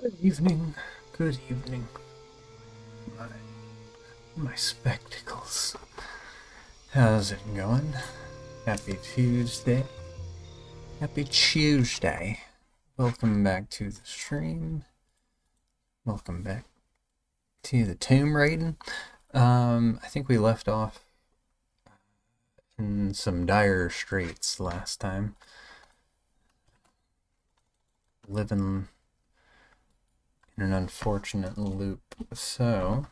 Good evening. Good evening. My, my spectacles. How's it going? Happy Tuesday. Happy Tuesday. Welcome back to the stream. Welcome back to the tomb raiding. I think we left off in some dire straits last time. Living in an unfortunate loop. So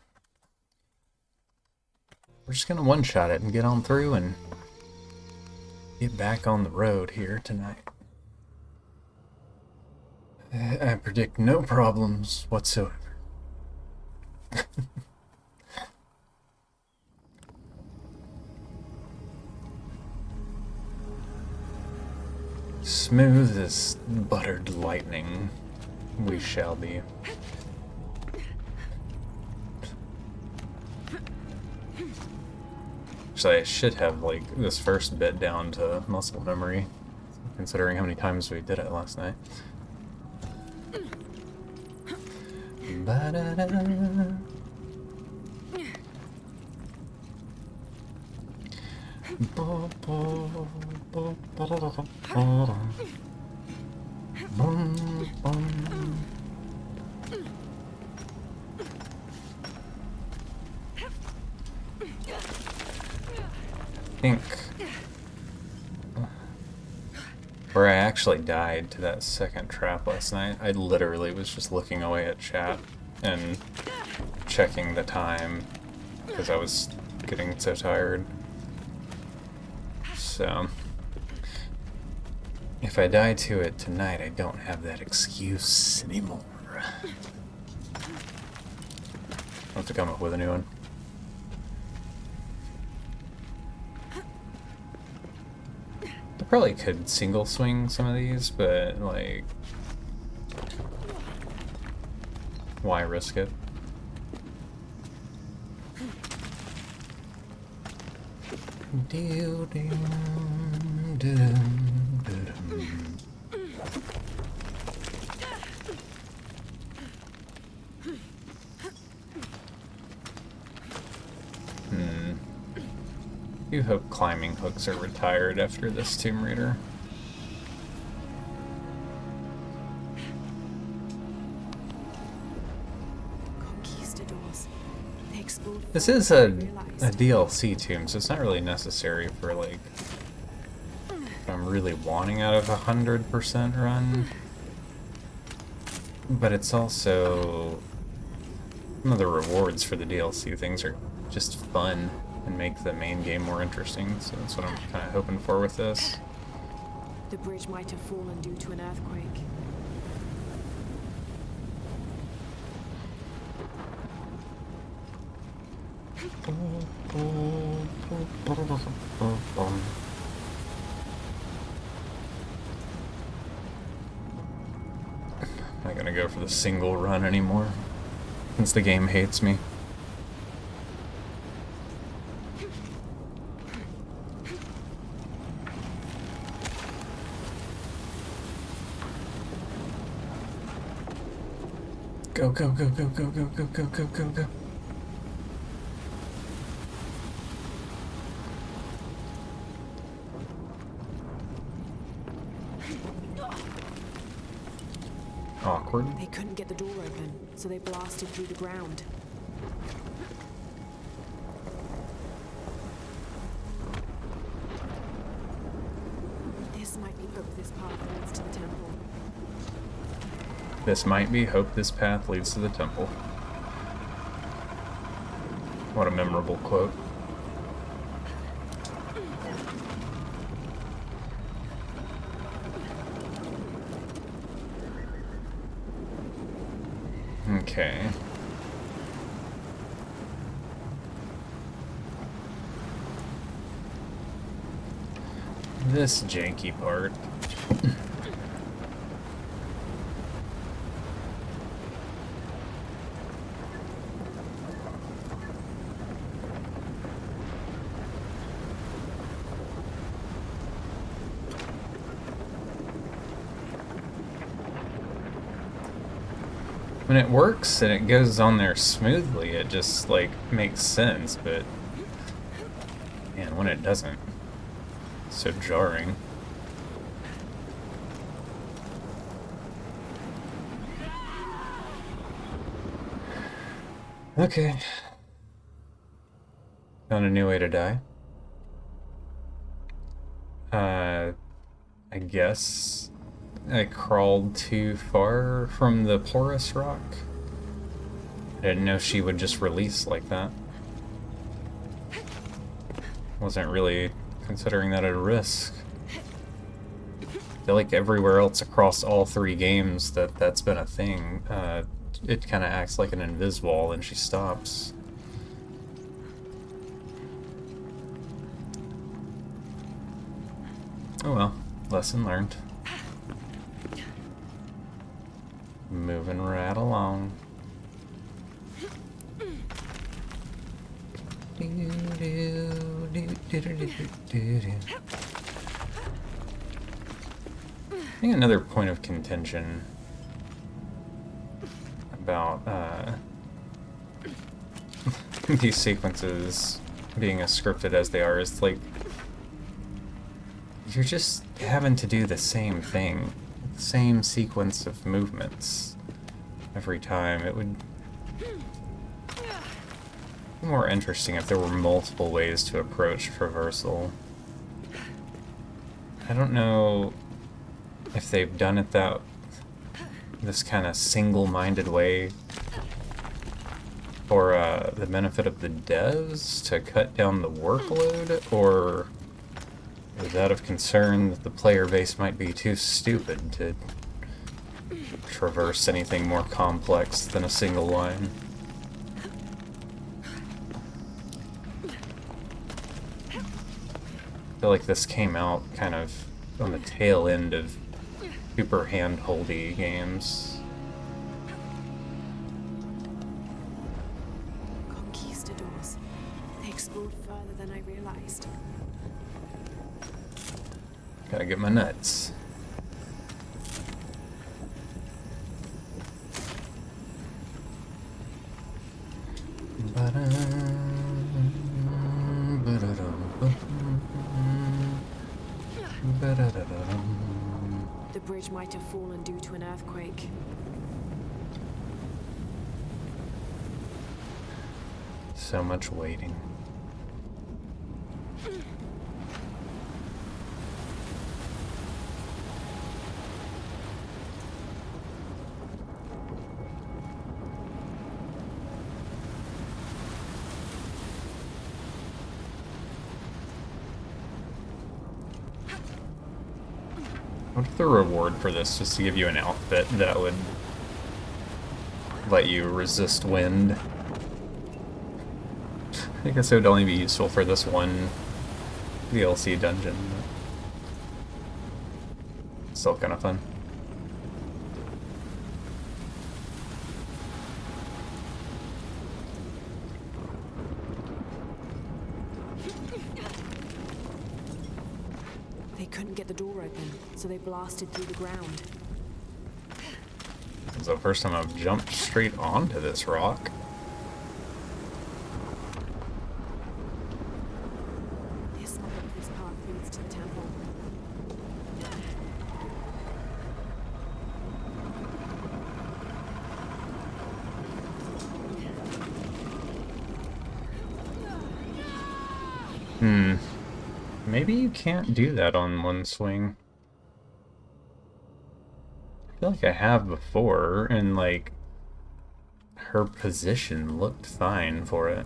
we're just gonna one-shot it and get on through and get back on the road here tonight. I predict no problems whatsoever. Smooth as buttered lightning we shall be. Actually, I should have like this first bit down to muscle memory, considering how many times we did it last night. Ba-da-da. I think where I actually died to that second trap last night, I literally was just looking away at chat and checking the time because I was getting so tired. So if I die to it tonight, I don't have that excuse anymore. I'll have to come up with a new one. I probably could single swing some of these, but like, why risk it? I do hope climbing hooks are retired after this Tomb Raider. This is a DLC tomb, so it's not really necessary for like if I'm really wanting out of 100% run. But it's also some of the rewards for the DLC things are just fun and make the main game more interesting, so that's what I'm kind of hoping for with this. The bridge might have fallen due to an earthquake. I'm not gonna go for the single run anymore, since the game hates me. Go, go, go, go, go, go, go, go, go, go, go. Awkward. They couldn't get the door open, so they blasted through the ground. This might be hope this path leads to the temple. This might be hope this path leads to the temple. What a memorable quote. Okay. This janky part. When it works and it goes on there smoothly, it just, like, makes sense, but... Man, when it doesn't. It's so jarring. Okay. Found a new way to die. I guess I crawled too far from the porous rock. I didn't know she would just release like that. Wasn't really considering that a risk. I feel like everywhere else across all 3 games that's been a thing. It kind of acts like an invis wall and she stops. Oh well, lesson learned. Moving right along. I think another point of contention about these sequences being as scripted as they are is like you're just having to do the same thing, the same sequence of movements every time. It would be more interesting if there were multiple ways to approach traversal. I don't know if they've done it this kind of single-minded way for the benefit of the devs to cut down the workload, or is out of concern that the player base might be too stupid to traverse anything more complex than a single line. I feel like this came out kind of on the tail end of super hand-holdy games. Conquistadors. They explored further than I realized. Gotta get my nuts. The bridge might have fallen due to an earthquake. So much waiting. What if the reward for this just to give you an outfit that would let you resist wind? I guess it would only be useful for this one DLC dungeon, but still kind of fun. They couldn't get the door open, so they blasted through the ground. It's the first time I've jumped straight onto this rock. This path leads to the temple. Maybe you can't do that on one swing. I feel like I have before, and like her position looked fine for it.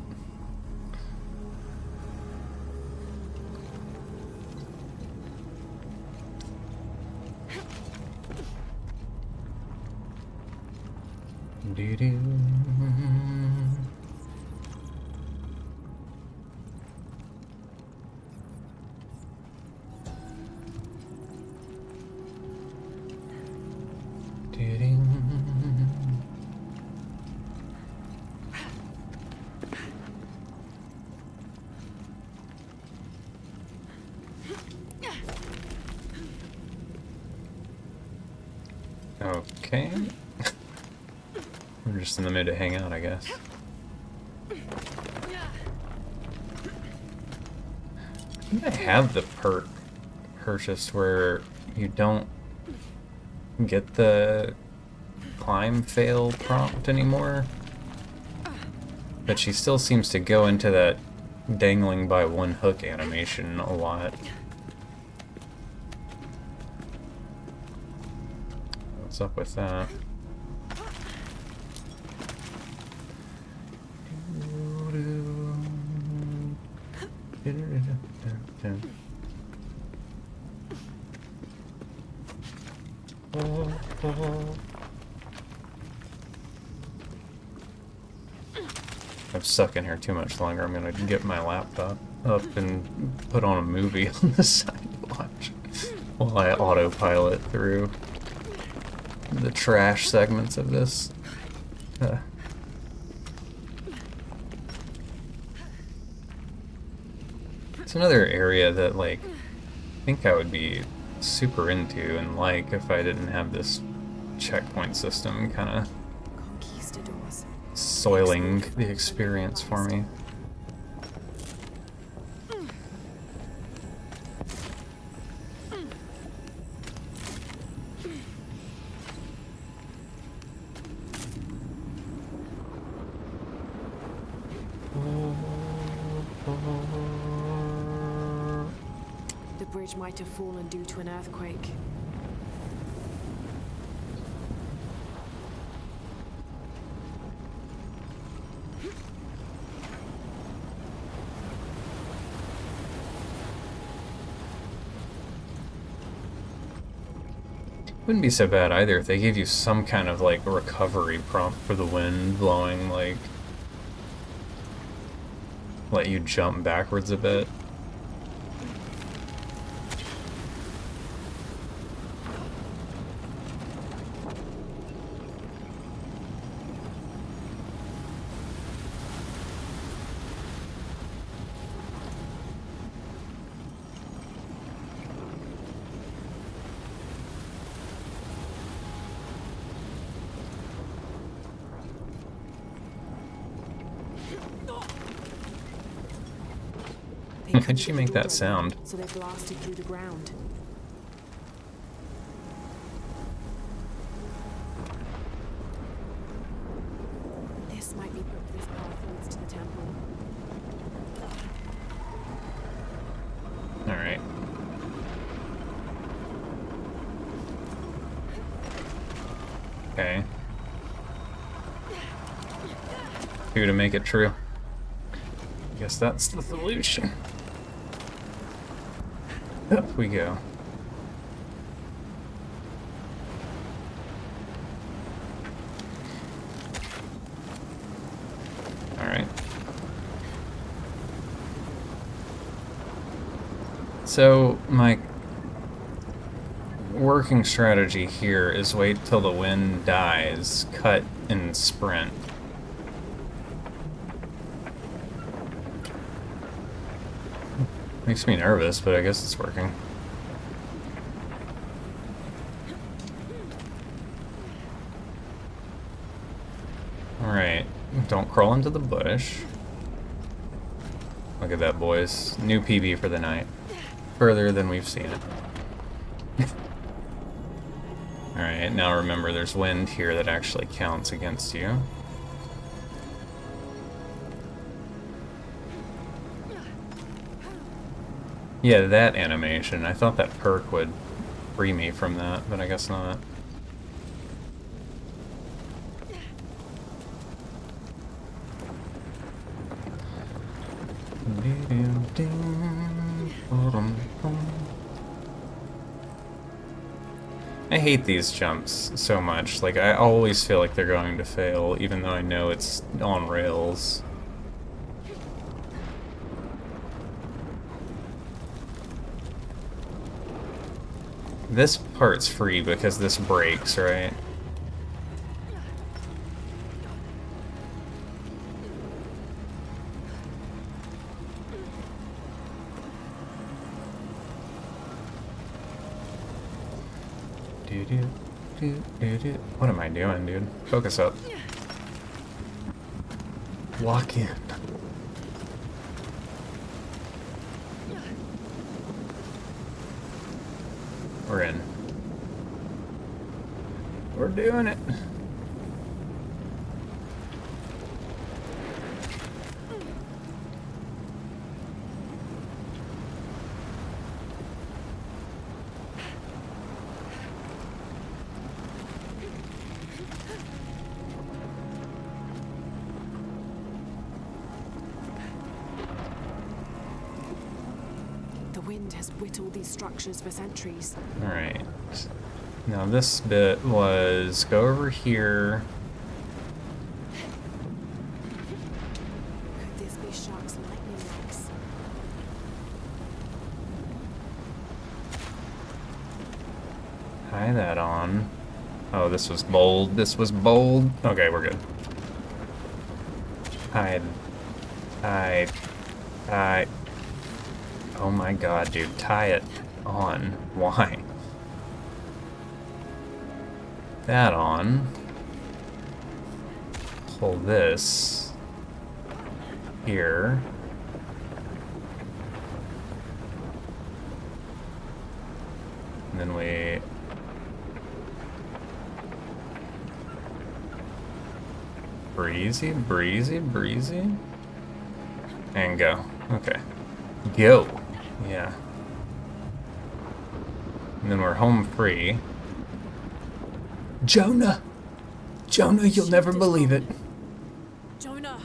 Doo-doo. Okay. We're just in the mood to hang out, I guess. I think I have the perk purchased where you don't get the climb fail prompt anymore. But she still seems to go into that dangling by one hook animation a lot. What's up with that? I'm stuck in here too much longer. I'm gonna get my laptop up and put on a movie on the side to watch while I autopilot through the trash segments of this. It's another area that, like, I think I would be super into and like if I didn't have this checkpoint system kind of soiling the experience for me. The bridge might have fallen due to an earthquake. Wouldn't be so bad either if they gave you some kind of like recovery prompt for the wind blowing, like let you jump backwards a bit. How'd she make that sound? So they blasted through the ground. This might be this path leads to the temple. All right. Okay. Who to make it true? I guess that's the solution. Up we go. All right. So my working strategy here is wait till the wind dies, cut and sprint. Makes me nervous, but I guess it's working. Alright, don't crawl into the bush. Look at that, boys. New PB for the night. Further than we've seen it. Alright, now remember there's wind here that actually counts against you. Yeah, that animation. I thought that perk would free me from that, but I guess not. I hate these jumps so much. Like, I always feel like they're going to fail, even though I know it's on rails. This part's free because this breaks, right? What am I doing, dude? Focus up. Lock in. We're in. We're doing it. The wind has whittled these structures for centuries. Alright. Now this bit was go over here. Could this be Shark's lightning legs? Tie that on. Oh, this was bold. This was bold. Okay, we're good. Hide. Hide. Hide. Oh my god, dude. Tie it on. Why? That on. Pull this here. And then we breezy, breezy, breezy. And go. Okay. Go. Yeah. And then we're home free. Jonah! Jonah, you'll never believe it. Jonah!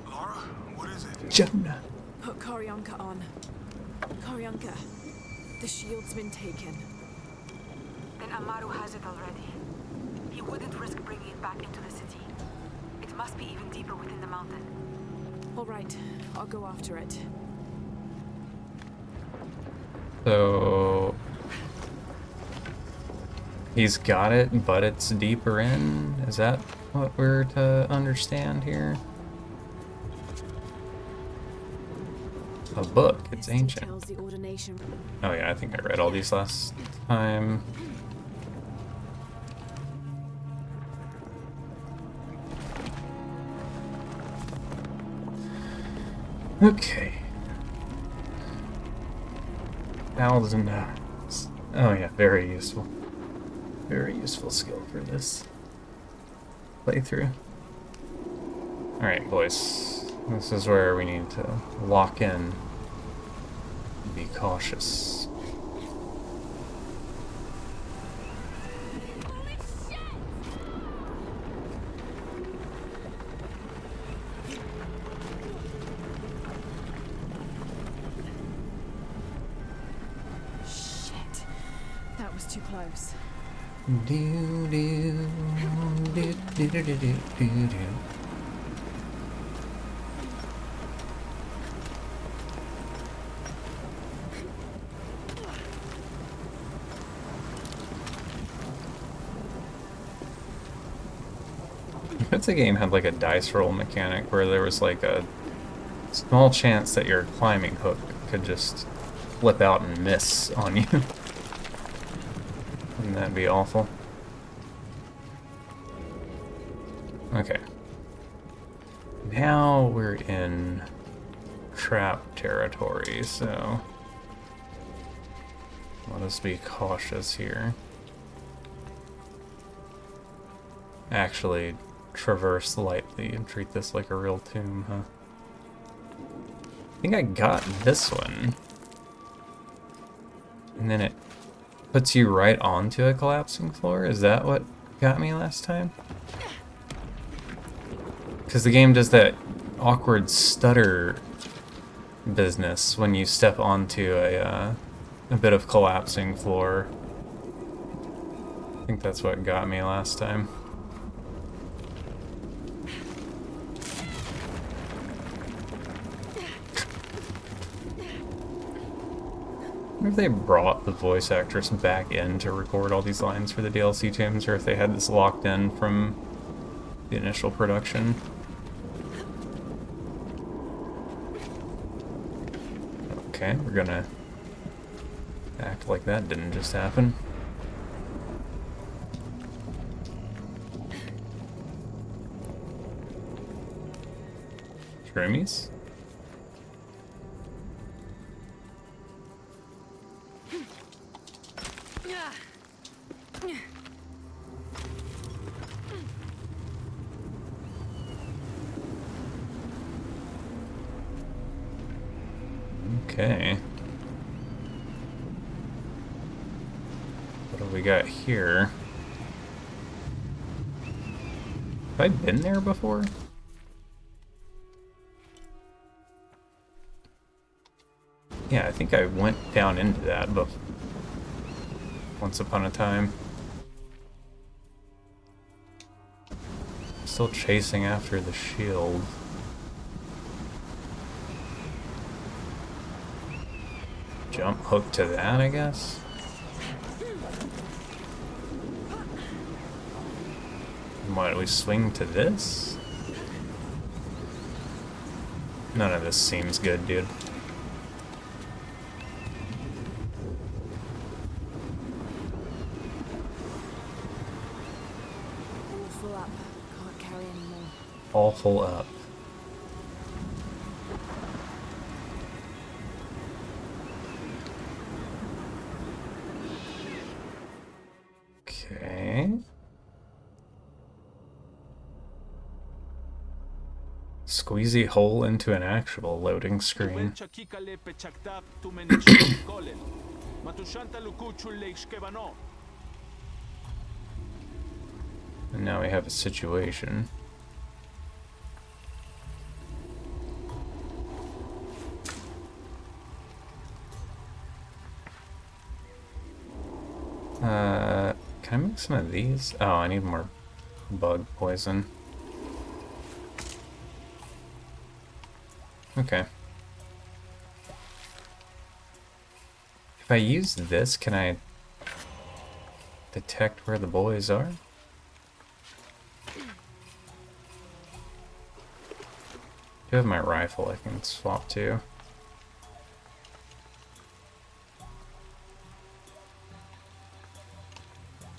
Lara, what is it? Jonah. Put Koryanka on. Koryanka, the shield's been taken. Then Amaru has it already. He wouldn't risk bringing it back into the city. It must be even deeper within the mountain. All right, I'll go after it. So he's got it, but it's deeper in? Is that what we're to understand here? A book. It's This ancient. details the ordination. Oh yeah, I think I read all these last time. Okay. Thousand hours. Oh yeah, very useful. Very useful skill for this playthrough. Alright, boys. This is where we need to lock in. Be cautious. Shit, that was too close. Do do do do do do do do. If the game had like a dice roll mechanic where there was like a small chance that your climbing hook could just flip out and miss on you. Wouldn't that be awful? Okay. Now we're in trap territory, so let us be cautious here. Actually, traverse lightly and treat this like a real tomb, huh? I think I got this one. And then it puts you right onto a collapsing floor? Is that what got me last time? Because the game does that awkward stutter business when you step onto a bit of collapsing floor. I think that's what got me last time. I wonder if they brought the voice actress back in to record all these lines for the DLC tunes, or if they had this locked in from the initial production. Okay, we're gonna act like that didn't just happen. Shroomies? Okay. What do we got here? Have I been there before? Yeah, I think I went down into that once upon a time. Still chasing after the shield. Jump hook to that, I guess? What, we swing to this? None of this seems good, dude. All full up. Can't carry any more. All full up. Okay. Squeezy hole into an actual loading screen. And now we have a situation. Can I make some of these? Oh, I need more bug poison. Okay. If I use this, can I detect where the boys are? I do have my rifle I can swap to.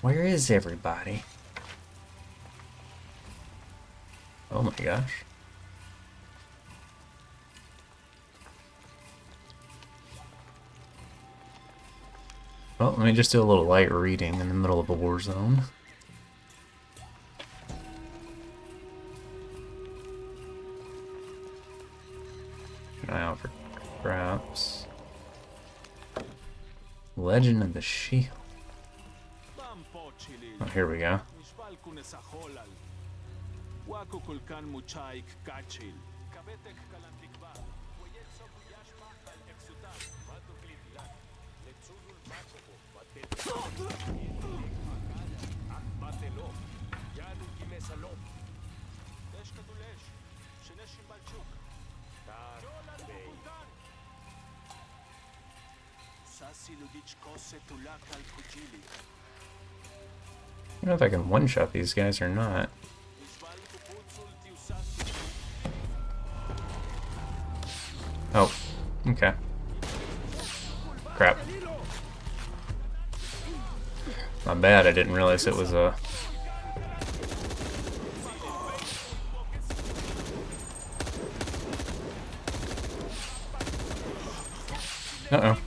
Where is everybody? Oh my gosh. Well, let me just do a little light reading in the middle of a war zone. Keep an eye out for traps. Legend of the Shield. Oh, here we go. I don't know if I can one-shot these guys or not. Oh, okay. Crap. My bad, I didn't realize it was a... Uh-oh.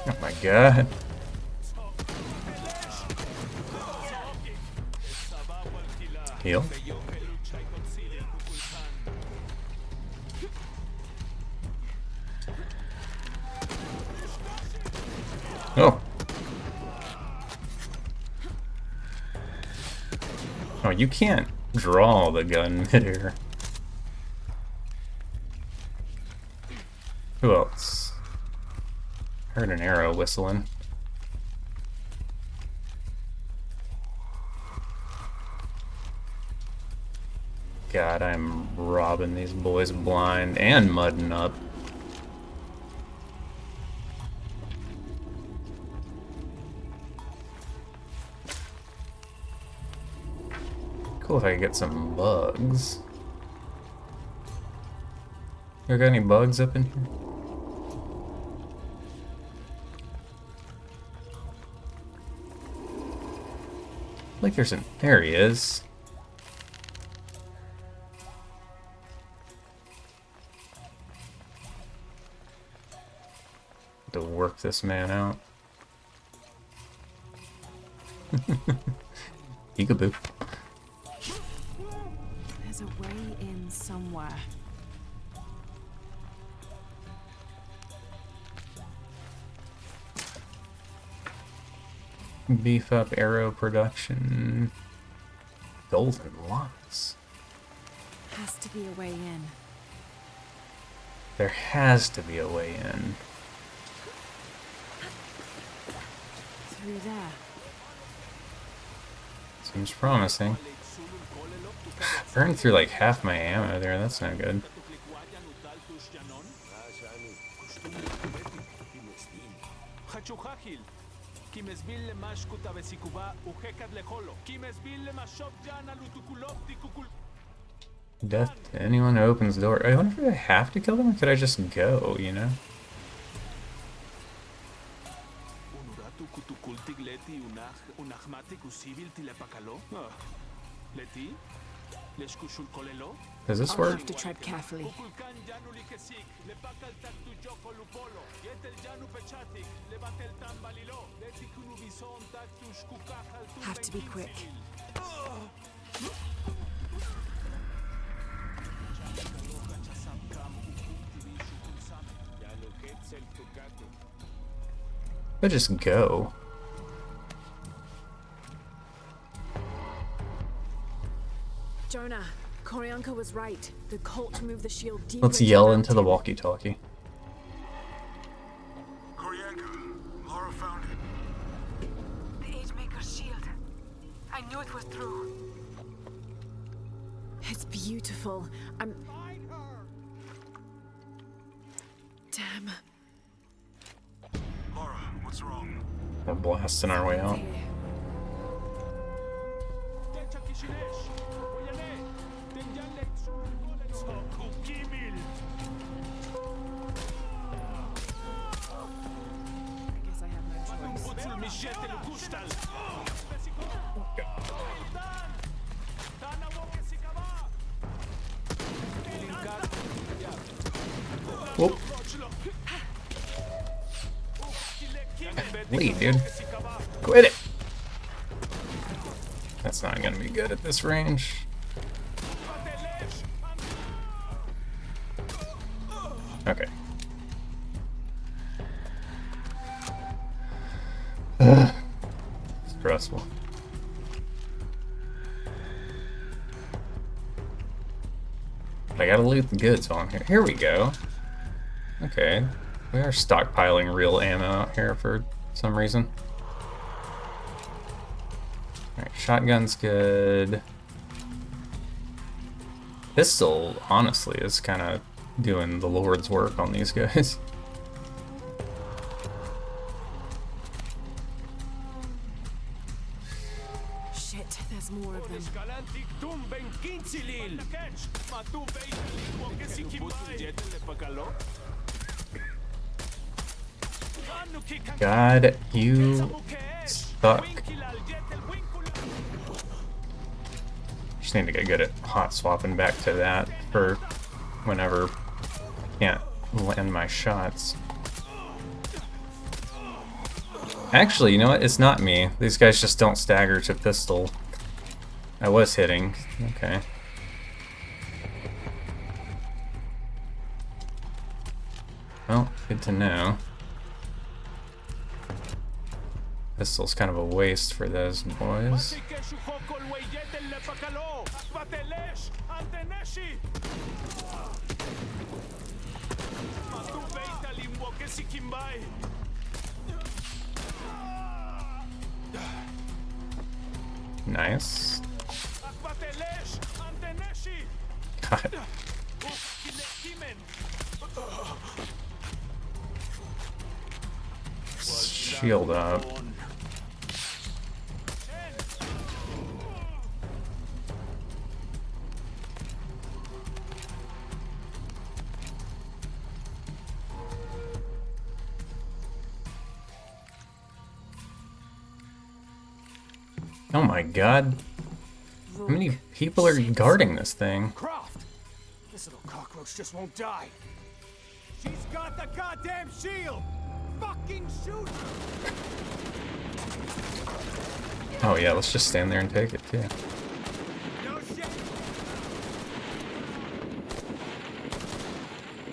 Oh my god. Heal. Oh. Oh, you can't draw the gun midair. Who else? Heard an arrow whistling. God, I'm robbing these boys blind and mudding up. Cool if I could get some bugs. You got any bugs up in here? Like there's an... There he is. To work this man out. Peekaboo. There's a way in somewhere. Beef up arrow production. Golden lots. Has to be a way in. There has to be a way in. Through there. Seems promising. Burned through like half my ammo there, that's no good. Death to anyone who opens the door. I wonder if I have to kill them or could I just go, you know? Does this I'll work? have to tread carefully. Have to be quick. I just go. Jonah, Koryanka was right. The cult moved the shield deep. Let's into yell the into the mountain. walkie-talkie. Koryanka, Lara found it. The Agemaker's shield. I knew it was true. It's beautiful. Damn. Lara, what's wrong? We're blasting our way out. Here. I guess I have no choice. Whoop. Lead, dude. Quit it! That's not gonna be good at this range. Okay. Stressful. But I gotta loot the goods while I'm here. Here we go. Okay. We are stockpiling real ammo out here for some reason. Alright, shotgun's good. Pistol, honestly, is kind of doing the Lord's work on these guys. Shit, there's more of them. God, you suck. Just need to get good at hot swapping back to that for whenever I can't land my shots. Actually, you know what? It's not me. These guys just don't stagger to pistol. I was hitting. Okay. Well, good to know. Pistol's kind of a waste for those boys. Nice. God. Shield up. Oh my god. How many people are guarding this thing? Croft! This little cockroach just won't die. She's got the goddamn shield! Fucking shoot her! Oh yeah, let's just stand there and take it too. No shit!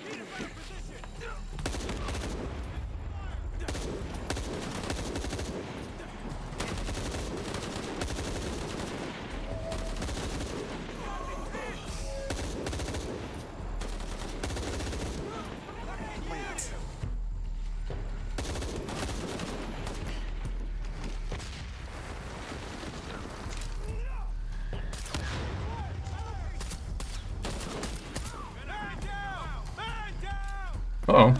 Need a better position! Uh-oh.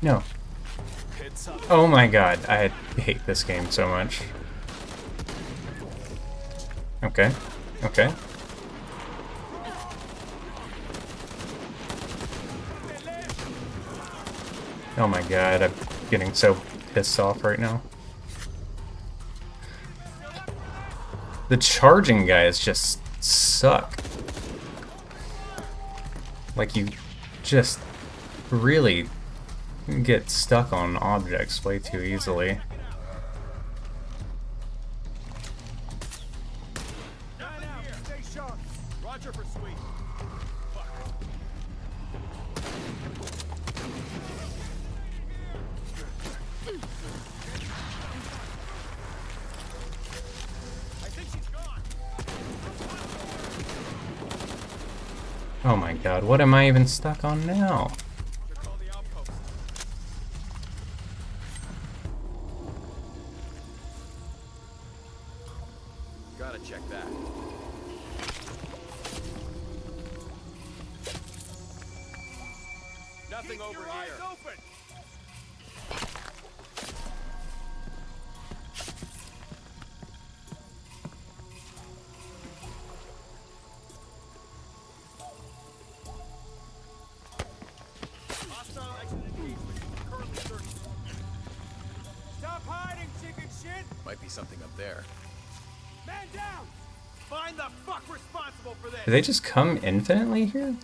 No. Oh my god, I hate this game so much. Okay. Okay. Oh my god, I'm getting so pissed off right now. The charging guys just suck. Like, you just really get stuck on objects way too easily. Stay sharp. Roger for sweet. I think she's gone. Oh my god, what am I even stuck on now? Should call the outpost. Gotta check that. Nothing over here. Eyes open. Hostile exit engagement. Currently searching. Stop hiding, chicken shit! Might be something up there. Man down! Find the fuck responsible for this! Do they just come infinitely here?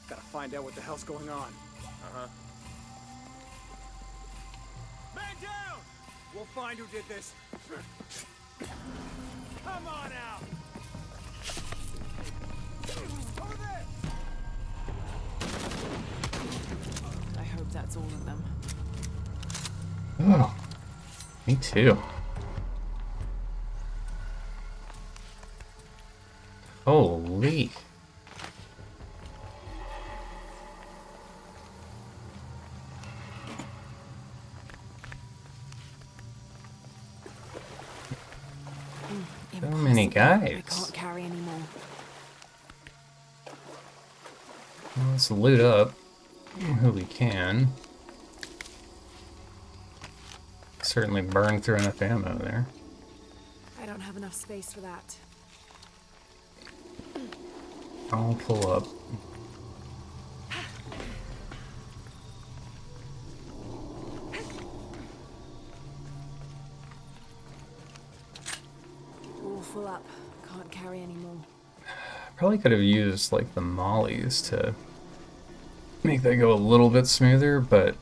Gotta find out what the hell's going on. Uh-huh. Man down! We'll find who did this. Come on out! Over there! I hope that's all of them. Oh, me too. Holy. So many I guys. can't carry anymore. Well, let's loot up who we can. Certainly burn through enough ammo there. I don't have enough space for that. I'll pull up. All full up. Can't carry anymore. Probably could have used like the mollies to make that go a little bit smoother, but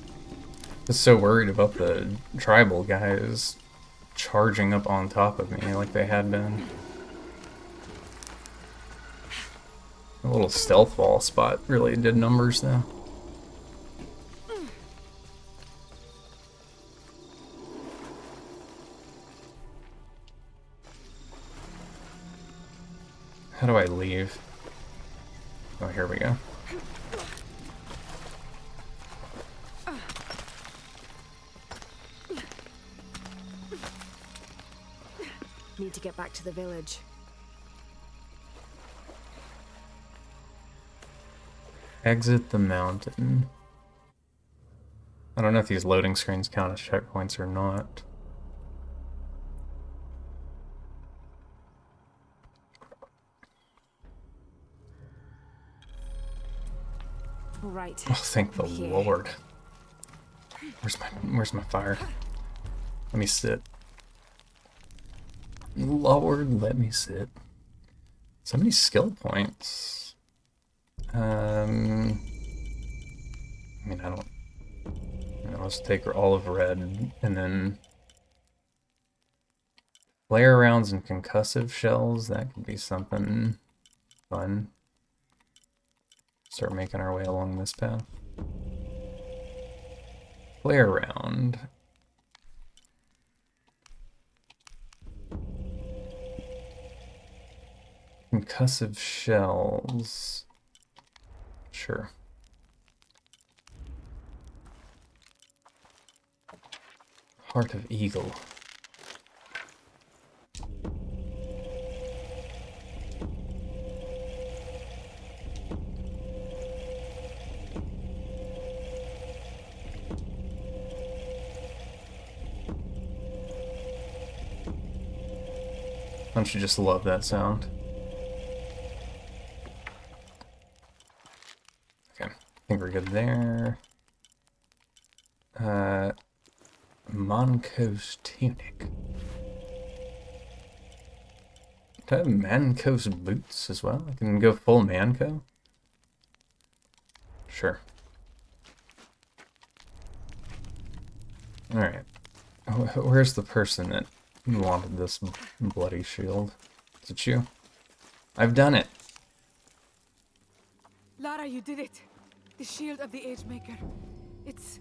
I was so worried about the tribal guys charging up on top of me like they had been. A little stealth wall spot really did numbers though. How do I leave? Oh, here we go. Need to get back to the village. Exit the mountain. I don't know if these loading screens count as checkpoints or not. All right. Oh, thank the Here. Lord. Where's my fire? Let me sit. Lord, let me sit. So many skill points. I mean, I don't... let's take all of red, and then... Flare rounds and concussive shells, that could be something fun. Start making our way along this path. Flare round. Concussive shells. Sure. Heart of Eagle. Don't you just love that sound? Okay, I think we're good there. Monco's tunic. Do I have Manco's boots as well? I can go full Manco? Sure. Alright. Where's the person that wanted this bloody shield? Is it you? I've done it! Lara, you did it! The shield of the Age Maker. It's...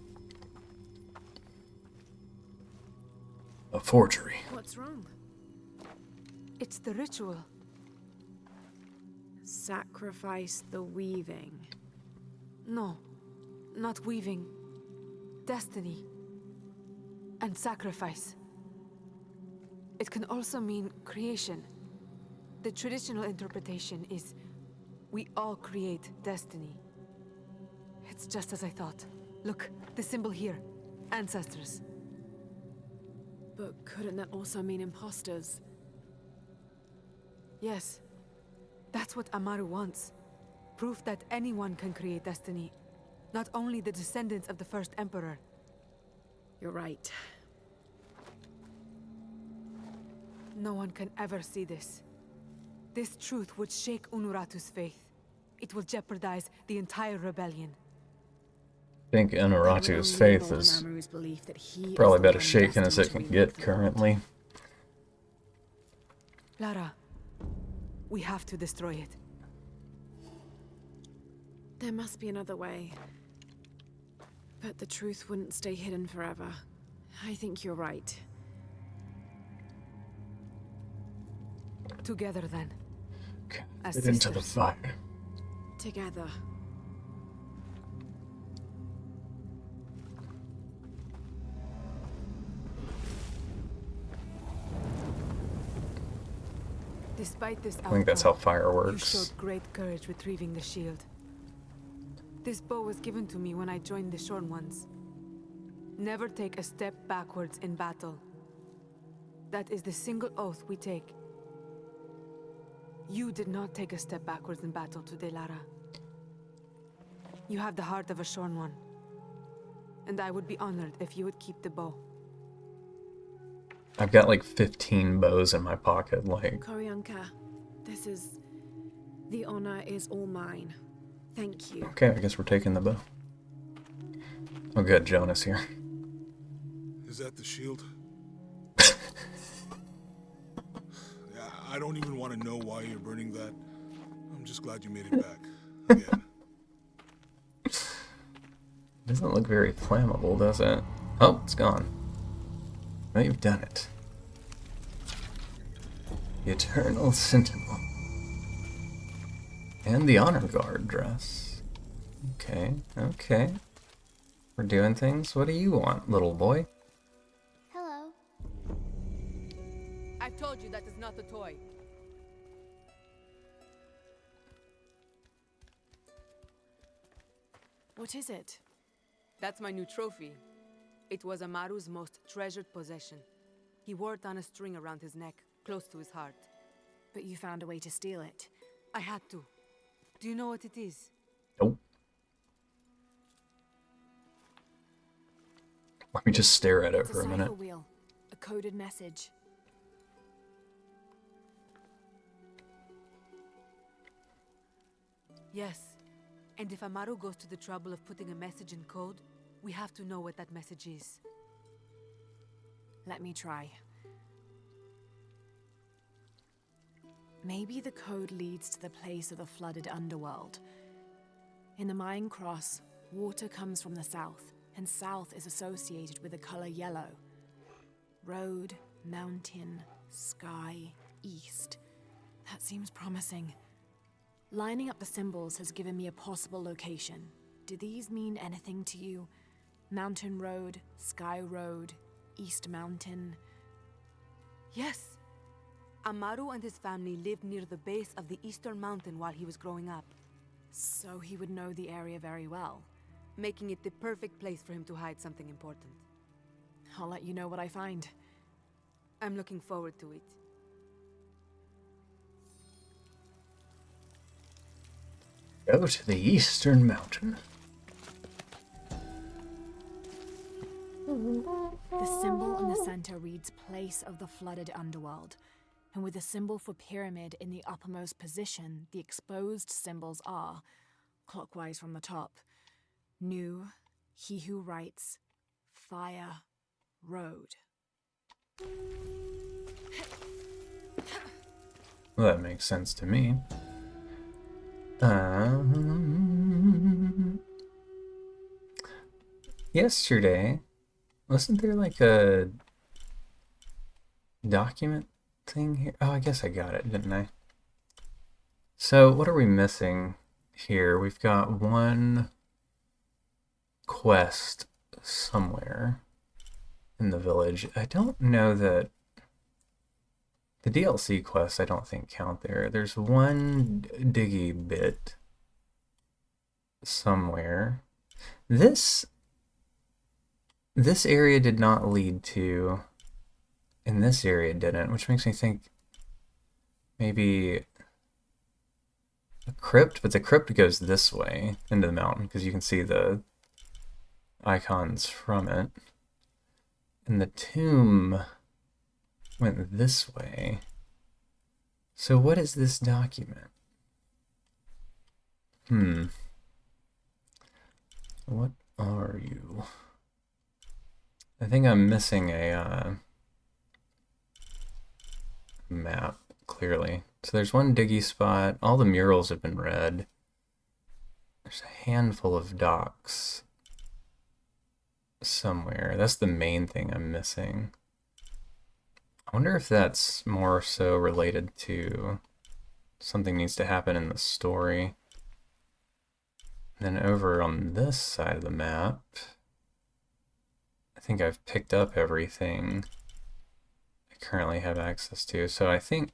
a forgery. What's wrong? It's the ritual. Sacrifice the weaving. No, not weaving. Destiny. And sacrifice. It can also mean creation. The traditional interpretation is we all create destiny. It's just as I thought. Look, the symbol here. Ancestors. But couldn't that also mean imposters? Yes. That's what Amaru wants. Proof that anyone can create destiny. Not only the descendants of the first emperor. You're right. No one can ever see this. This truth would shake Unuratu's faith. It will jeopardize the entire rebellion. I think Unuratu's faith is probably about as shaken as it can get currently. Lara, we have to destroy it. There must be another way. But the truth wouldn't stay hidden forever. I think you're right. Together then. Okay, As get into the sisters. fire. Together. Despite this I think that's how outcome, fire you works. showed great courage retrieving the shield. This bow was given to me when I joined the Shorn Ones. Never take a step backwards in battle. That is the single oath we take. You did not take a step backwards in battle today, Lara. You have the heart of a Shorn One. And I would be honored if you would keep the bow. I've got like 15 bows in my pocket, like... Koryanka, this is... The honor is all mine. Thank you. Okay, I guess we're taking the bow. Oh good, JONAH's here. Is that the shield? Yeah, I don't even want to know why you're burning that. I'm just glad you made it back. Again. Doesn't look very flammable, does it? Oh, it's gone. Now you've done it. The Eternal Sentinel. And the Honor Guard dress. Okay, okay. We're doing things. What do you want, little boy? Hello. I've told you that is not a toy. What is it? That's my new trophy. It was Amaru's most treasured possession. He wore it on a string around his neck, close to his heart. But you found a way to steal it. I had to. Do you know what it is? Nope. Let me just stare at it It's for a minute. cipher wheel. coded message. Yes. And if Amaru goes to the trouble of putting a message in code, we have to know what that message is. Let me try. Maybe the code leads to the place of the flooded underworld. In the Mayan cross, water comes from the south, and south is associated with the color yellow. Road, mountain, sky, east. That seems promising. Lining up the symbols has given me a possible location. Do these mean anything to you? Mountain Road, Sky Road, East Mountain. Yes. Amaru and his family lived near the base of the Eastern Mountain while he was growing up, So he would know the area very well. making it the perfect place for him to hide something important. I'll let you know what I find. I'm looking forward to it. Go to the Eastern Mountain. The symbol in the center reads Place of the Flooded Underworld. And with the symbol for pyramid in the uppermost position, the exposed symbols are, clockwise from the top, Nu, He Who Writes, Fire, Road. Well, that makes sense to me. Yesterday, wasn't there like a document thing here? Oh, I guess I got it, didn't I? So, what are we missing here? We've got one quest somewhere in the village. I don't know that the DLC quests, I don't think, count there. There's one diggy bit somewhere. This area did not lead to, and this area didn't, which makes me think maybe a crypt, but the crypt goes this way into the mountain because you can see the icons from it. And the tomb went this way. So what is this document? What are you? I think I'm missing a map, clearly. So there's one diggy spot. All the murals have been read. There's a handful of docks somewhere. That's the main thing I'm missing. I wonder if that's more so related to something needs to happen in the story. And then over on this side of the map, I think I've picked up everything I currently have access to. So I think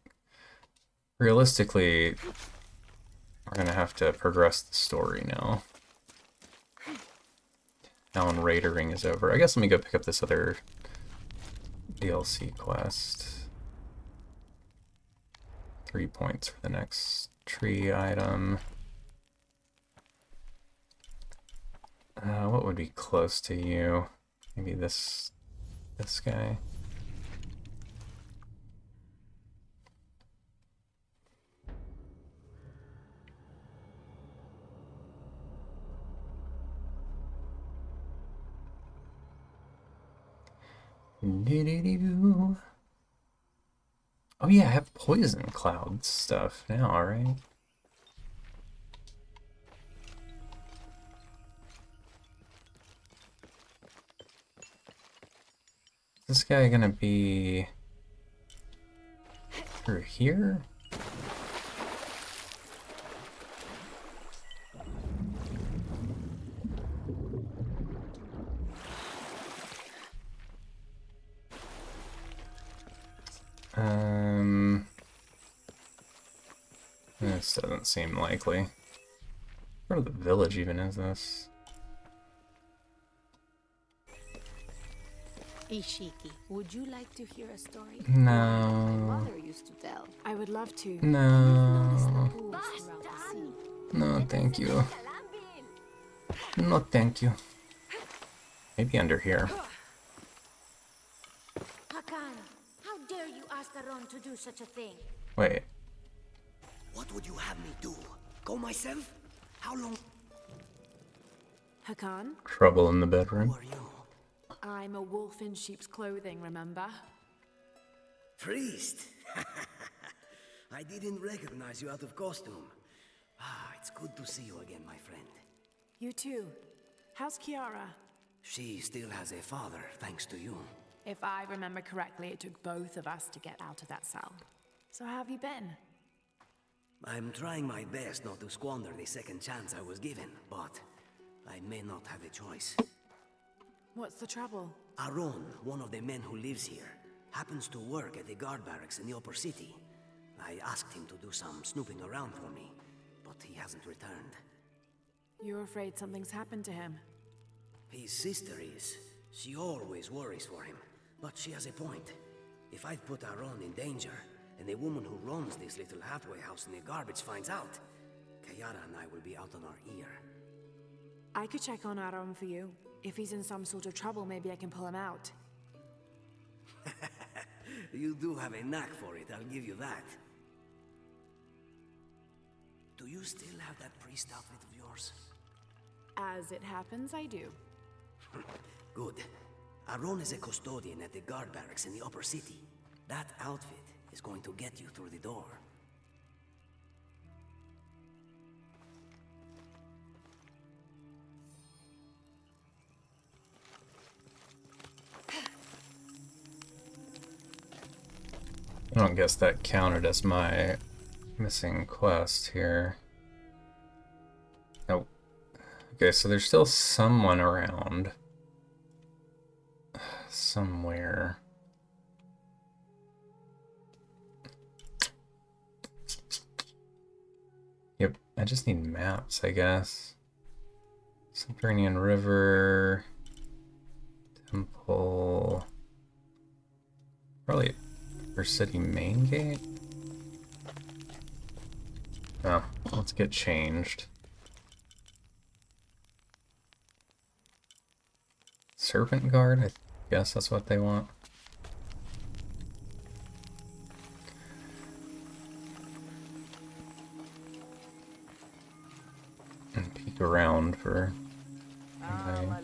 realistically, we're going to have to progress the story now. Now when raidering is over. I guess let me go pick up this other DLC quest. 3 points for the next tree item. What would be close to you? Maybe this guy. Oh yeah, I have poison cloud stuff now, right? Is this guy gonna be through here? This doesn't seem likely. Where the village even is this? Ishiki, would you like to hear a story? No. My mother used to tell. I would love to. No. Pools throughout the sea. No, thank you. No, thank you. Maybe under here. Hakan, Aron to do such a thing. Wait. What would you have me do? Go myself? How long? Hakan, Trouble in the Who bedroom. are you? I'm a wolf in sheep's clothing, remember? Priest. I didn't recognize you out of costume. Ah, it's good to see you again, my friend. You too. How's Kiara? She still has a father, thanks to you. If I remember correctly, it took both of us to get out of that cell. So how have you been? I'm trying my best not to squander the second chance I was given, but I may not have a choice. What's the trouble? Aron, one of the men who lives here, happens to work at the guard barracks in the upper city. I asked him to do some snooping around for me, but he hasn't returned. You're afraid something's happened to him? His sister is. She always worries for him, but she has a point. If I've put Aron in danger, and the woman who runs this little halfway house in the garbage finds out, Kiara and I will be out on our ear. I could check on Aram for you. If he's in some sort of trouble, maybe I can pull him out. You do have a knack for it, I'll give you that. Do you still have that priest outfit of yours? As it happens, I do. Good. Aron is a custodian at the guard barracks in the upper city. That outfit is going to get you through the door. I don't guess that counted as my missing quest here. Nope. Okay, so there's still someone around. Somewhere. Yep, I just need maps, I guess. Subterranean River. Temple. Probably for city main gate? Oh, let's get changed. Serpent Guard? I guess that's what they want. And peek around for anything.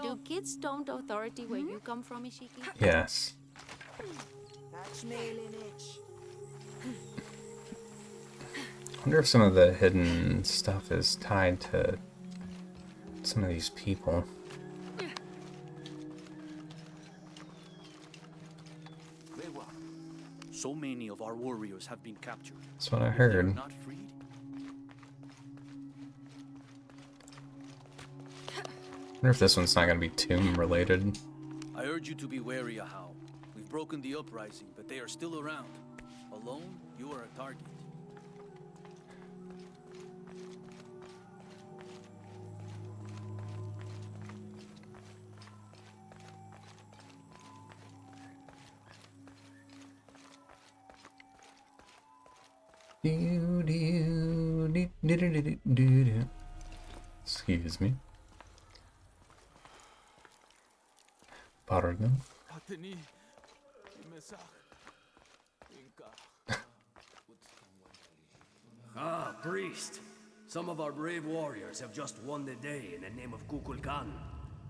Do kids don't authority where you come from, Ishiki? Yes. I wonder if some of the hidden stuff is tied to some of these people. So many of our warriors have been captured. That's what I If they are heard. not freed, I wonder if this one's not going to be tomb related. I urge you to be wary, Ahau. We've broken the uprising, but they are still around. Alone, you are a target. Excuse me. Pardon. Ah, priest. Some of our brave warriors have just won the day in the name of Kukulkan.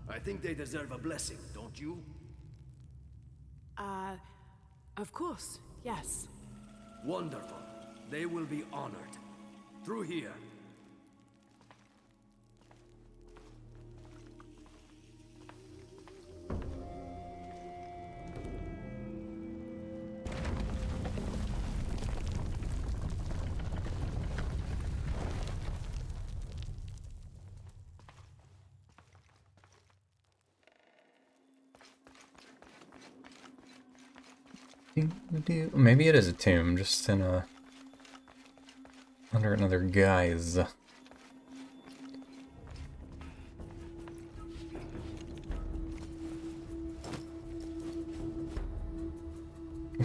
I think they deserve a blessing, don't you? Of course, yes. Wonderful. They will be honored. Through here. Maybe it is a tomb, just in a... under another guise.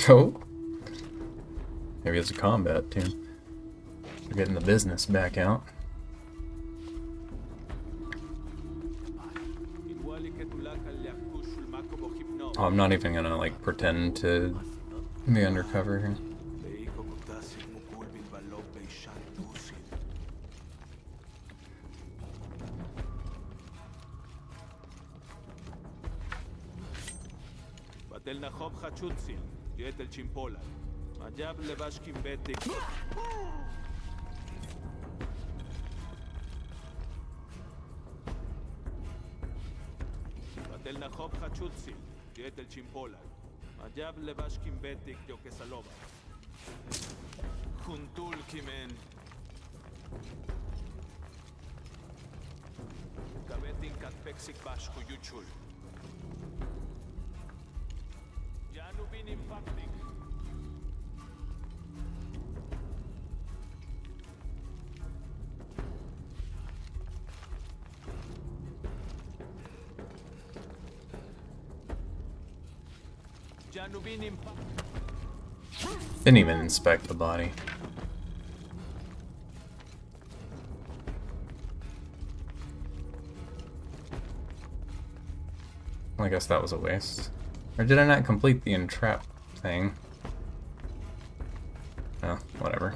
Oh! Maybe it's a combat tomb. We're getting the business back out. Oh, I'm not even gonna, like, pretend to Be undercover here. Batel Nahob Hachutsil, Yetel Chimpola. Majab Levashkim Betik. Batel Nahob Hachutsil, Yetel Chimpola. Majab Levashkim Betik Yokesalova. Juntul Kimen. Kabetin Katpexik Bashku Yuchul. Janubin Impacting. Janubin Impact. Didn't even inspect the body. Well, I guess that was a waste. Or did I not complete the entrap thing? Oh, whatever.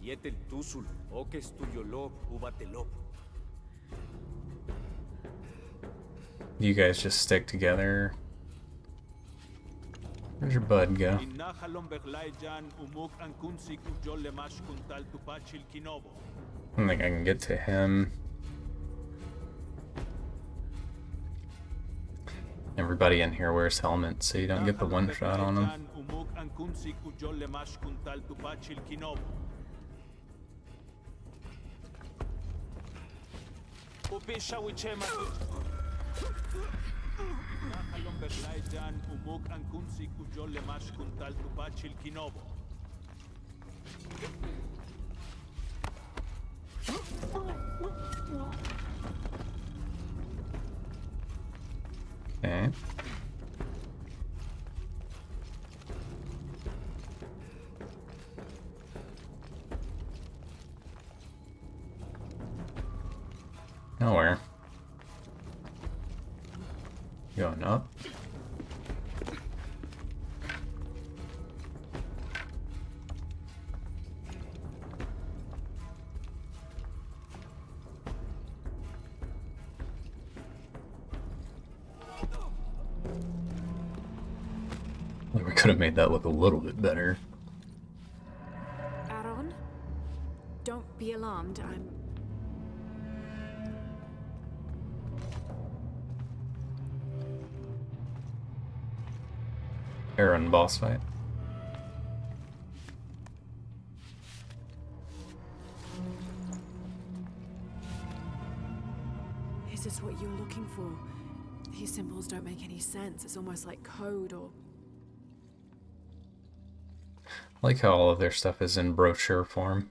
Yetel tusul, okes tuyolob, ubatelop. You guys just stick together. Where's your bud go? I don't think I can get to him. Everybody in here wears helmets, so you don't get the one shot on them. Okay. Nowhere. Going up. We could have made that look a little bit better. Aaron? Don't be alarmed, I'm... Aaron boss fight. Is this what you're looking for? These symbols don't make any sense. It's almost like code or... I like how all of their stuff is in brochure form.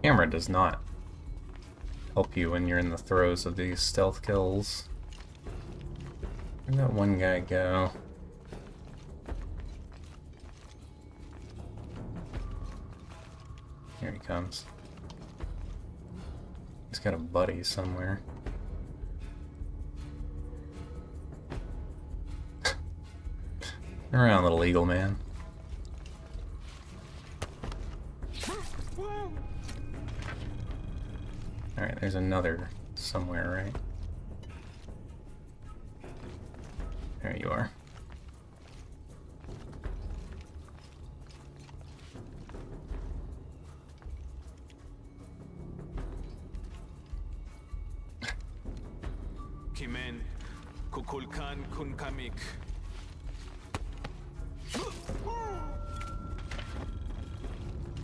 Camera does not help you when you're in the throes of these stealth kills. Where'd that one guy go? Here he comes. He's got a buddy somewhere. Turn around, little eagle man. Alright, there's another somewhere, right? There you are. Kukulkan kunkamik.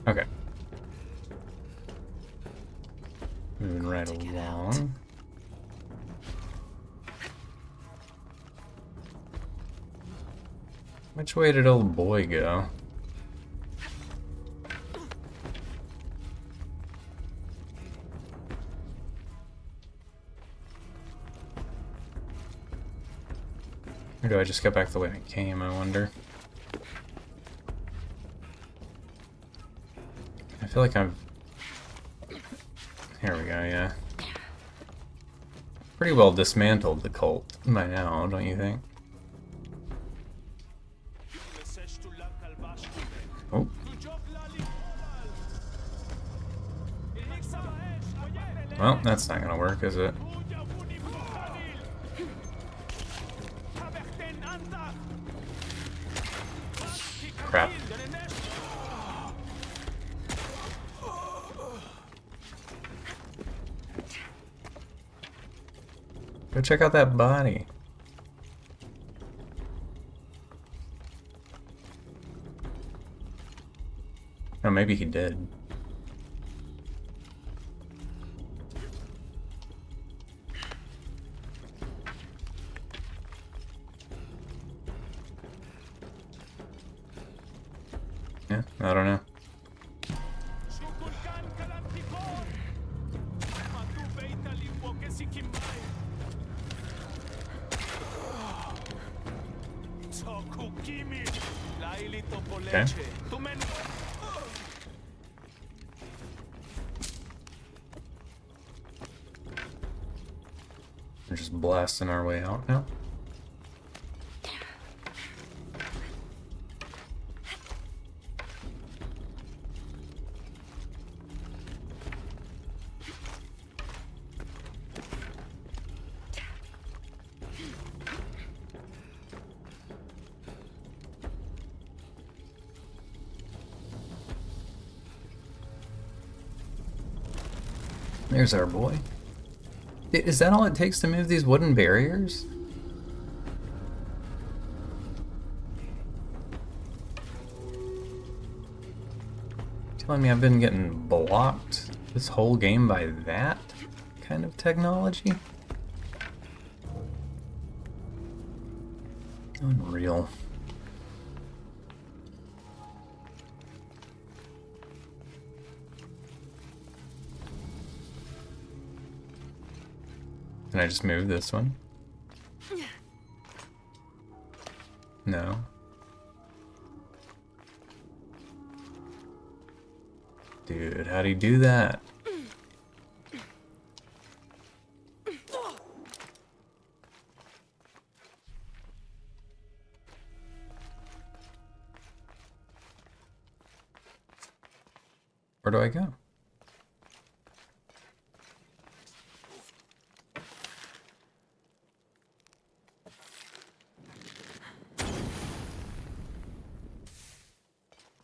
Okay. Moving right along. Which way did old boy go? Or do I just go back the way I came, I wonder? I feel like I've... Here we go, yeah. Pretty well dismantled the cult by now, don't you think? Oh. Well, that's not gonna work, is it? Crap. Go check out that body. Oh, maybe he did. Yeah, I don't know. Okay. We're just blasting our way out now. There's our boy. Is that all it takes to move these wooden barriers? Telling me I've been getting blocked this whole game by that kind of technology? Unreal. Can I just move this one? No. Dude, how do you do that? Where do I go?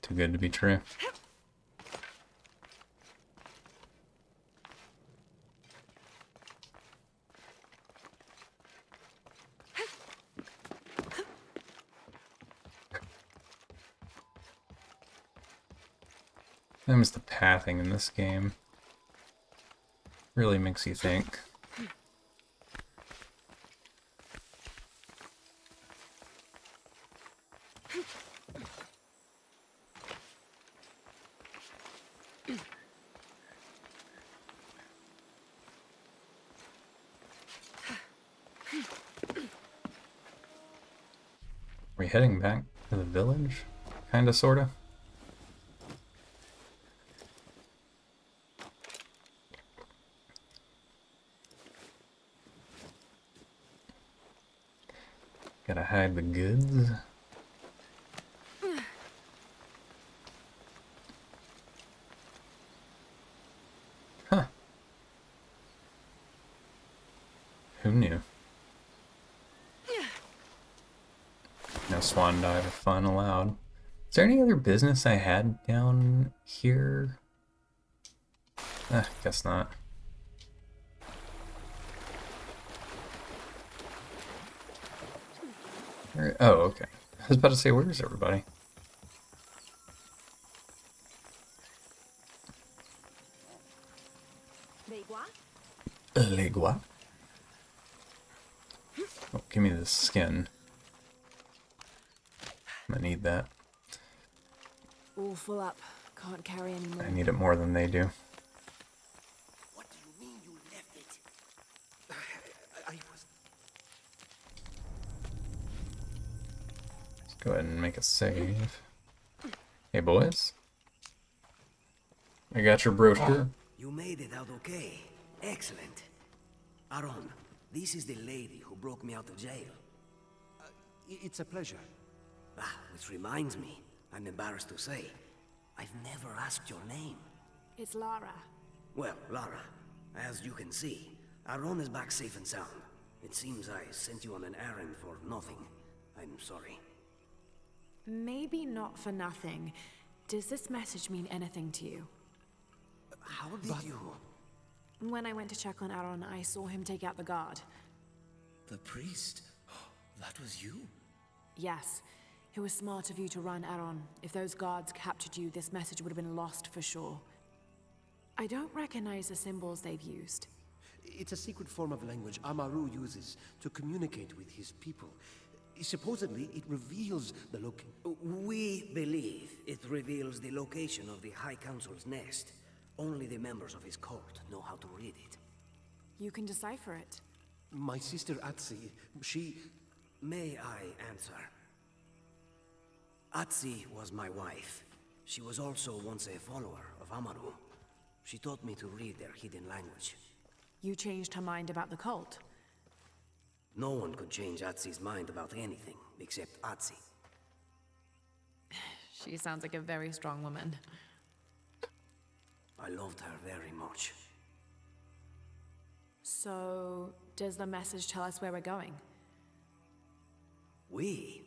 Too good to be true. Sometimes the pathing in this game really makes you think. Are we heading back to the village? Kinda, sorta? Gotta hide the goods. Huh. Who knew? No swan dive or fun allowed. Is there any other business I had down here? Guess not. Oh, okay. I was about to say, where is everybody? Legua? Oh, give me the skin. I need that. All full up. Can't carry any more. I need it more than they do. What do you mean you left it? I was... Let's go ahead and make a save. Hey, boys. I got your brochure. You made it out okay. Excellent. Aaron, this is the lady who broke me out of jail. It's a pleasure. Ah, which reminds me, I'm embarrassed to say, I've never asked your name. It's Lara. Well, Lara, as you can see, Aaron is back safe and sound. It seems I sent you on an errand for nothing. I'm sorry. Maybe not for nothing. Does this message mean anything to you? How did you... When I went to check on Aaron, I saw him take out the guard. The priest? That was you? Yes. It was smart of you to run, Aaron. If those guards captured you, this message would have been lost for sure. I don't recognize the symbols they've used. It's a secret form of language Amaru uses to communicate with his people. Supposedly, it reveals the We believe it reveals the location of the High Council's nest. Only the members of his cult know how to read it. You can decipher it. My sister Atsi, she... May I answer? Atsi was my wife. She was also once a follower of Amaru. She taught me to read their hidden language. You changed her mind about the cult? No one could change Atsi's mind about anything, except Atsi. She sounds like a very strong woman. I loved her very much. So, does the message tell us where we're going? We?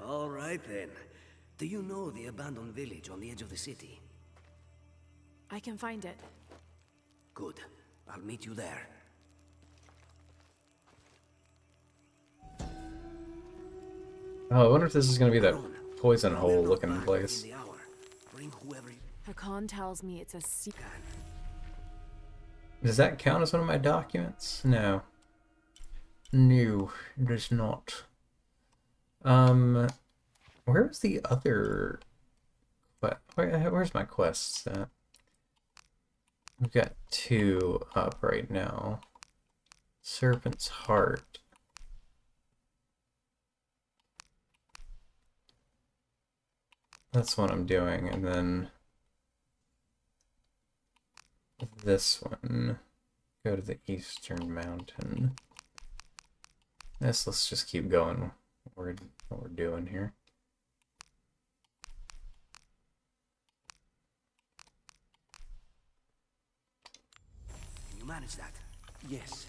All right then. Do you know the abandoned village on the edge of the city? I can find it. Good. I'll meet you there. Oh, I wonder if this is going to be that poison hole looking place. Hakan tells me it's a secret. Does that count as one of my documents? No. No, it does not. Where's the other... Where's my quests at? We've got 2 up right now. Serpent's Heart. That's what I'm doing, and then this one. Go to the Eastern Mountain. Let's just keep going. What we're doing here. Can you manage that? Yes.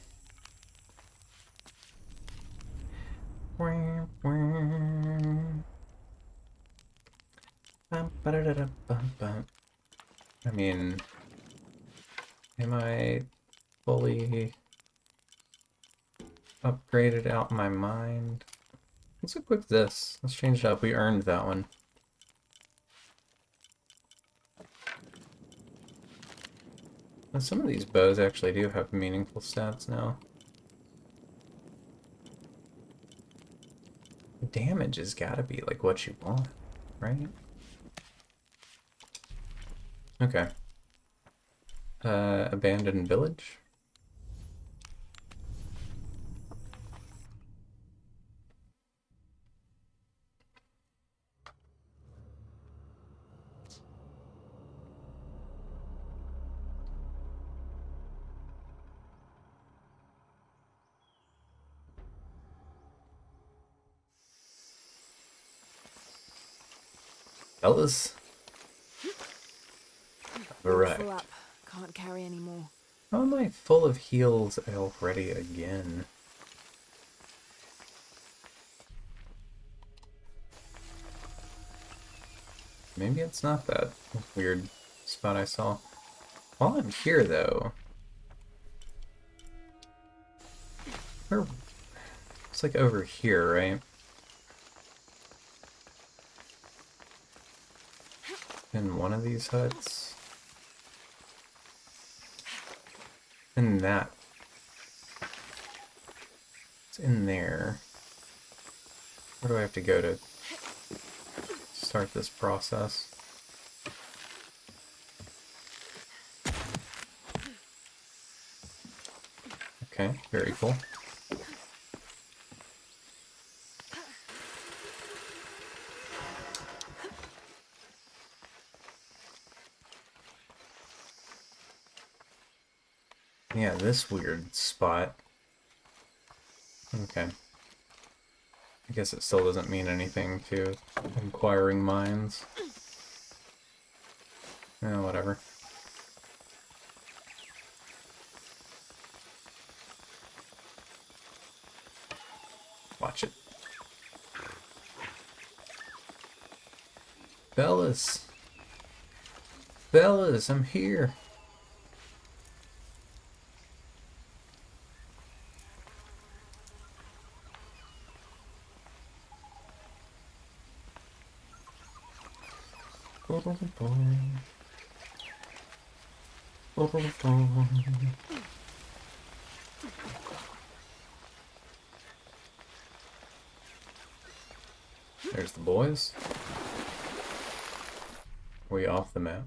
I mean, am I fully upgraded out my mind? Let's equip this. Let's change it up. We earned that one. And some of these bows actually do have meaningful stats now. Damage has got to be like what you want, right? Okay. Abandoned village. Fellas. Alright. Full up. Can't carry any more. How am I full of heals already again? Maybe it's not that weird spot I saw. While I'm here, though... Was It's like over here, right? In one of these huts? In that. It's in there. Where do I have to go to start this process? Okay, very cool. Yeah, this weird spot. Okay. I guess it still doesn't mean anything to inquiring minds. Whatever. Watch it. Fellas! Fellas, I'm here! There's the boys. We off the map?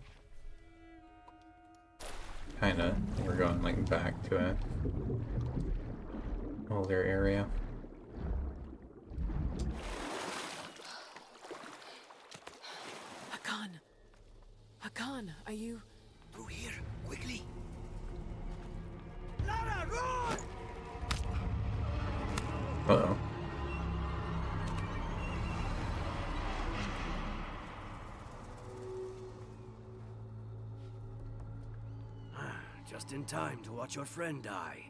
Kinda. We're going like back to a older area. Hakan, are you... Through here, quickly! Lara, run! Uh-oh. Just in time to watch your friend die.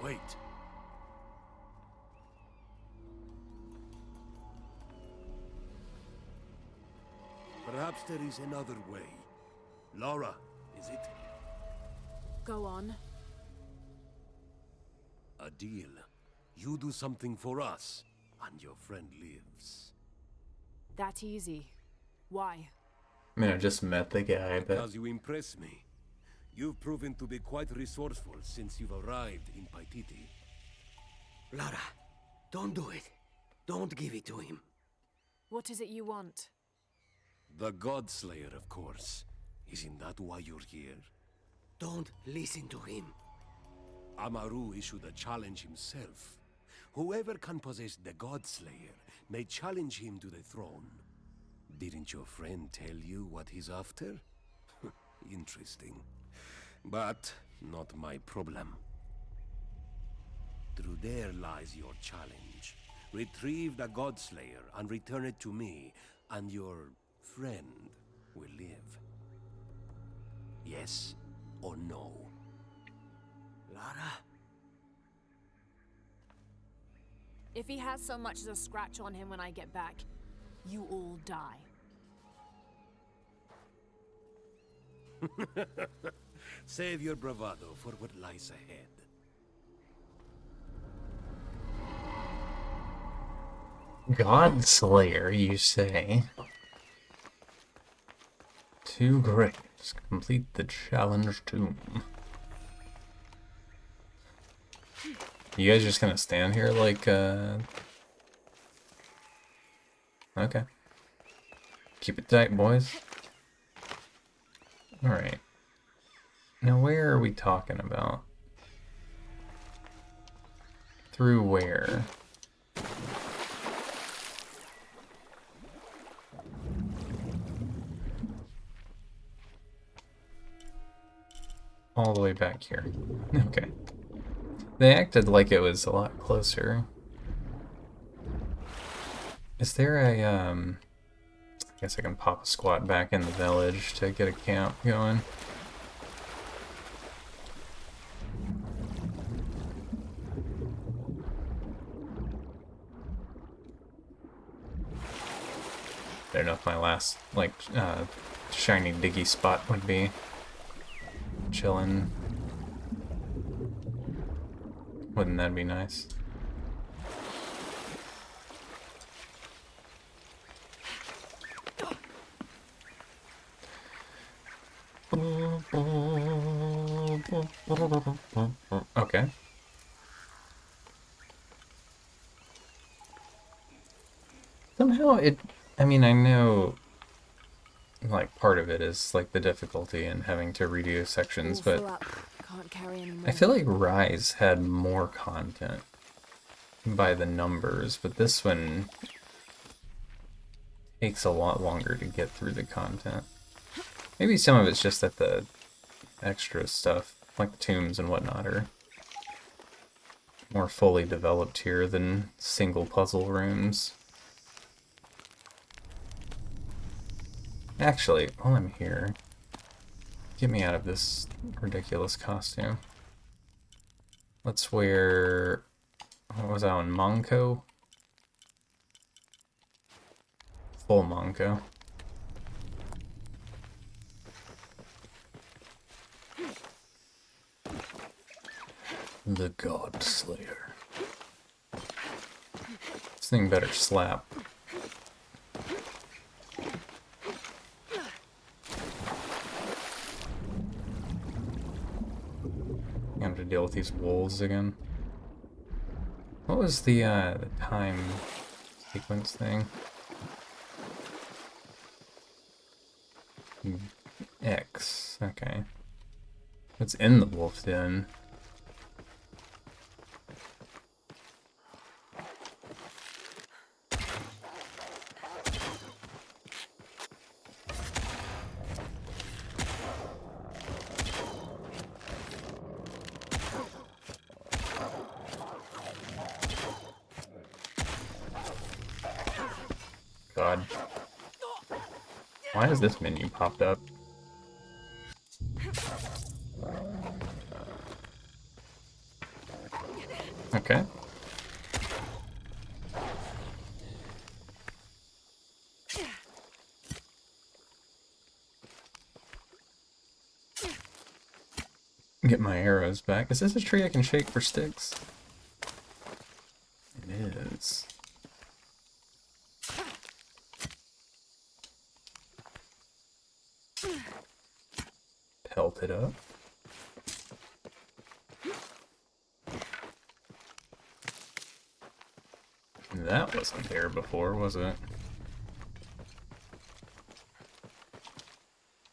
Wait. Perhaps there is another way. Lara, is it? Go on. A deal. You do something for us, and your friend lives. That easy. Why? I mean, I just met the guy, but... Because you impress me. You've proven to be quite resourceful since you've arrived in Paititi. Lara, don't do it. Don't give it to him. What is it you want? The Godslayer, of course. Isn't that why you're here? Don't listen to him. Amaru issued a challenge himself. Whoever can possess the Godslayer may challenge him to the throne. Didn't your friend tell you what he's after? Interesting. But not my problem. Through there lies your challenge. Retrieve the Godslayer and return it to me, and your friend will live. Yes or no? Lara? If he has so much as a scratch on him when I get back, you all die. Save your bravado for what lies ahead. Godslayer, you say? Too great. Complete the challenge tomb. You guys just gonna stand here like, Okay. Keep it tight, boys. Alright. Now where are we talking about? Through where? All the way back here. Okay. They acted like it was a lot closer. Is there a, I guess I can pop a squat back in the village to get a camp going. I don't know if my last, like, shiny diggy spot would be chillin'. Wouldn't that be nice? Okay. Somehow I mean, I know, like, part of it is, like, the difficulty in having to redo sections, but Can't carry anymore. I feel like Rise had more content by the numbers, but this one takes a lot longer to get through the content. Maybe some of it's just that the extra stuff, like the tombs and whatnot, are more fully developed here than single puzzle rooms. Actually, while I'm here, get me out of this ridiculous costume. Let's wear... What was that one? Monko? Full Monko. The God Slayer. This thing better slap. I have to deal with these wolves again. What was the time sequence thing? X. Okay. It's in the wolf den. God. Why has this menu popped up? Okay. Get my arrows back. Is this a tree I can shake for sticks? It is. Pelt it up. That wasn't there before, was it?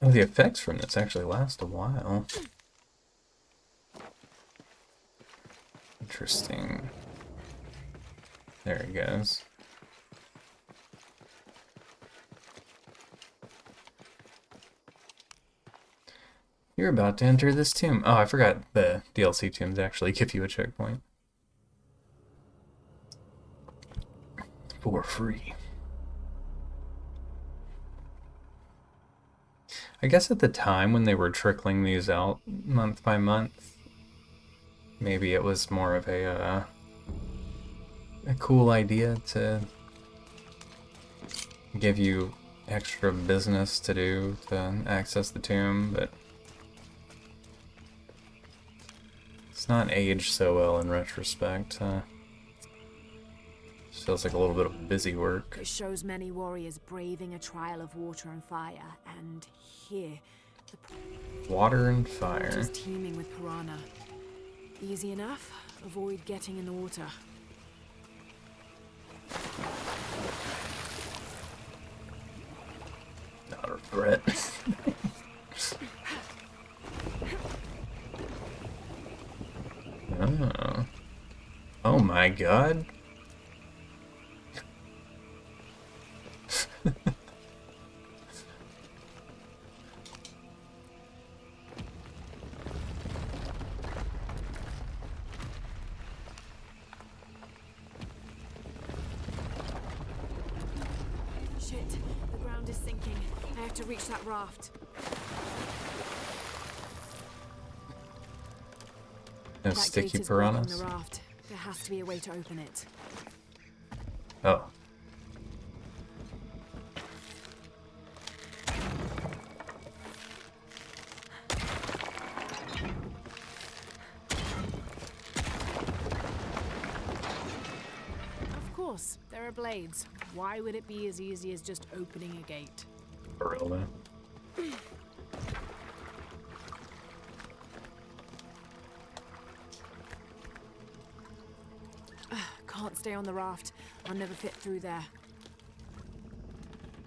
Oh, the effects from this actually last a while. Interesting. There it goes. You're about to enter this tomb. Oh, I forgot the DLC tombs actually give you a checkpoint. For free. I guess at the time when they were trickling these out month by month, maybe it was more of a cool idea to give you extra business to do to access the tomb, but it's not aged so well in retrospect. Feels like a little bit of busy work. It shows many warriors braving a trial of water and fire, and here, Water and fire. Water's teeming with piranha. Easy enough. Avoid getting in the water. Not a regret. Oh. Oh my god. Shit, the ground is sinking. I have to reach that raft. No That sticky gate is blocking piranhas? the raft. There has to be a way to open it. Oh. Of course, there are blades. Why would it be as easy as just opening a gate? For real though. can't stay on the raft. I'll never fit through there.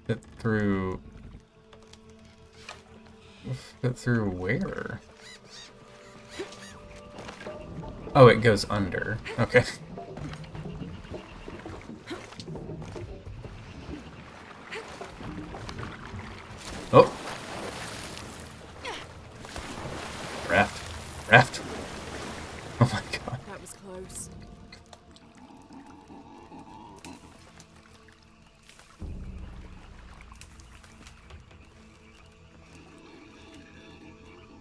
Fit through... Fit through where? Oh, it goes under. Okay. Oh! Raft. Raft. Oh my god. That was close.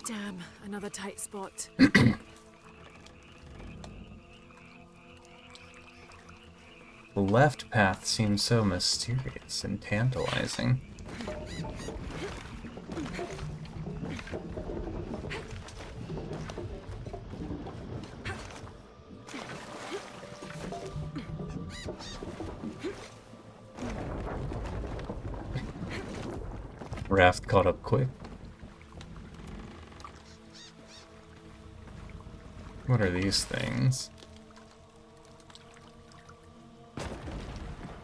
Damn, another tight spot. The left path seems so mysterious and tantalizing. Raft caught up quick. What are these things?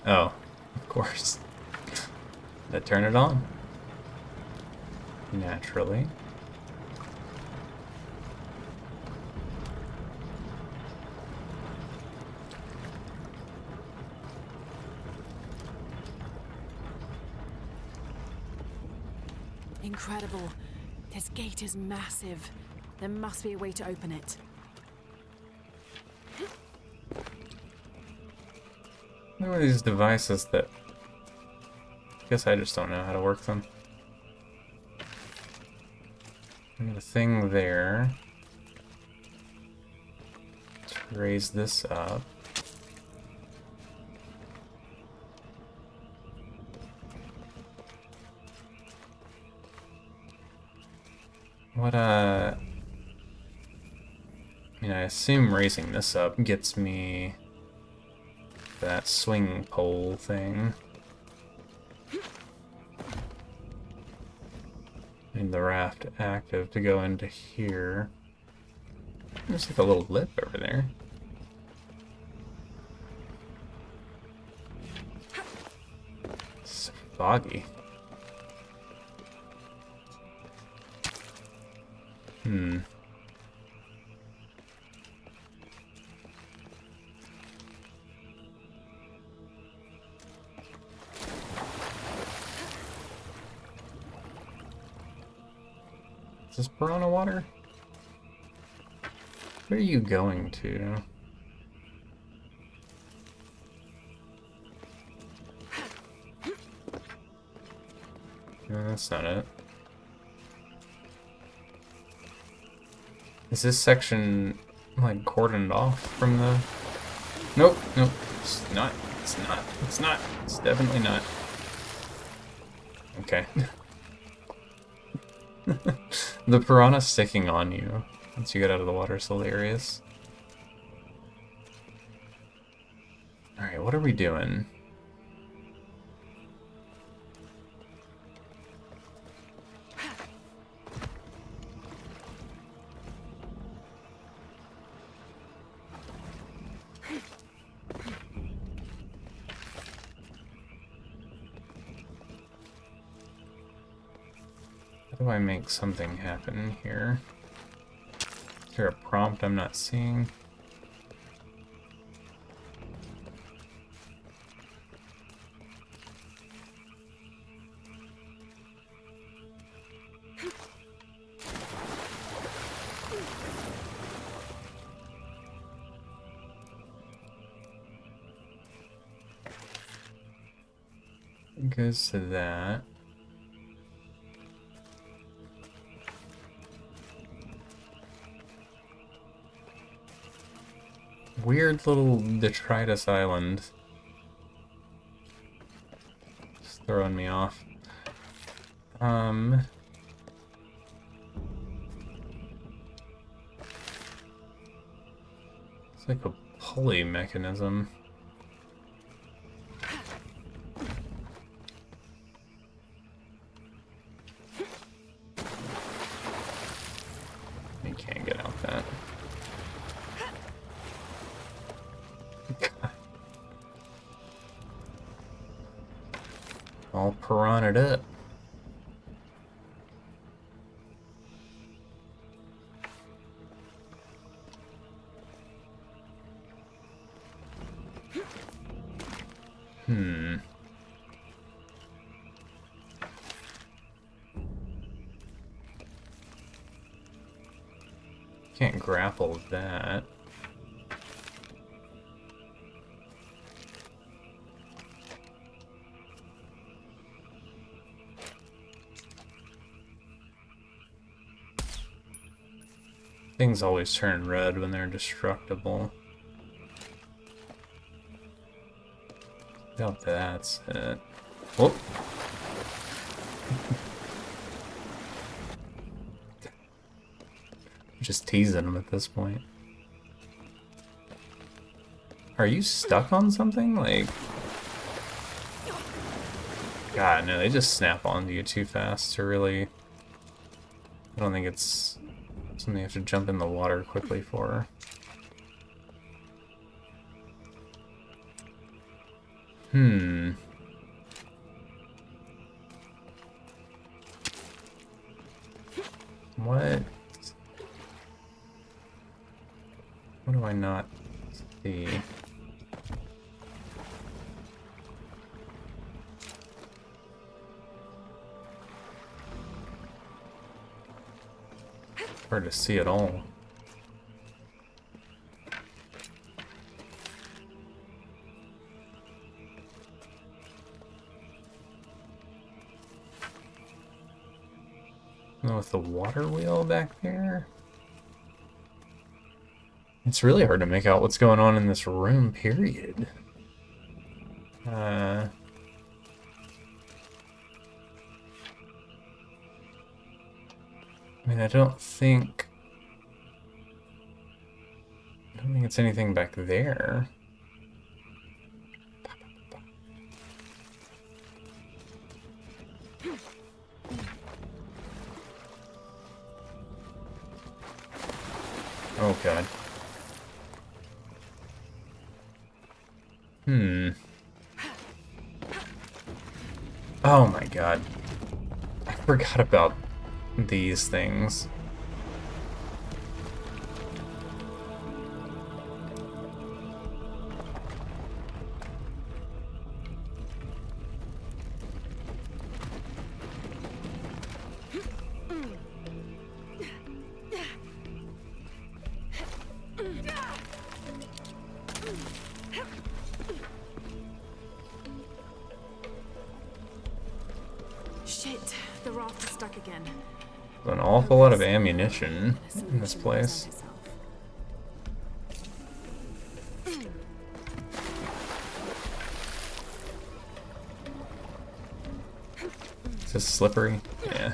Oh, of course. That turn it on. Naturally. Incredible. This gate is massive. There must be a way to open it. What are these devices that... I guess I just don't know how to work them. I got a thing there. Let's raise this up. What, I mean, I assume raising this up gets me that swing pole thing. And the raft active to go into here. There's like a little lip over there. It's foggy. Is this piranha water? Where are you going to? No, that's not it. Is this section, like, cordoned off from the... Nope, nope, it's not, it's not, it's not, it's definitely not. Okay. The piranha sticking on you once you get out of the water is hilarious. Alright, what are we doing? How do I make something happen here? Is there a prompt I'm not seeing? It goes to that. Weird little detritus island. Just throwing me off. It's like a pulley mechanism. You can't get out that. All piranha'd up. Can't grapple that. Things always turn red when they're destructible. Doubt that's it. Whoop. Just teasing him at this point. Are you stuck on something? Like... God, no, they just snap onto you too fast to really... I don't think it's something you have to jump in the water quickly for. What? What do I not see? Hard to see at all. Oh, with the water wheel back there? It's really hard to make out what's going on in this room, period. I mean, I don't think it's anything back there. Oh god. Oh my god. I forgot about these things. Shit, the raft is stuck again. An awful lot of ammunition in this place. Is this slippery? Yeah.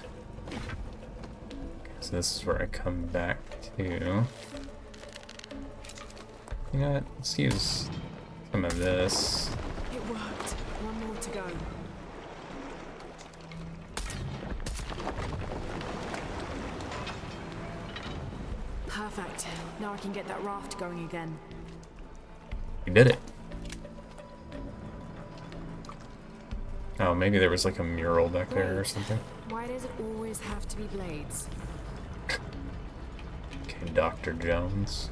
So this is where I come back to. You know what? Let's use some of this. It worked. One more to go. Perfect. Now I can get that raft going again. We did it. Oh, maybe there was like a mural back there or something. Why does it always have to be blades? Okay, Dr. Jones.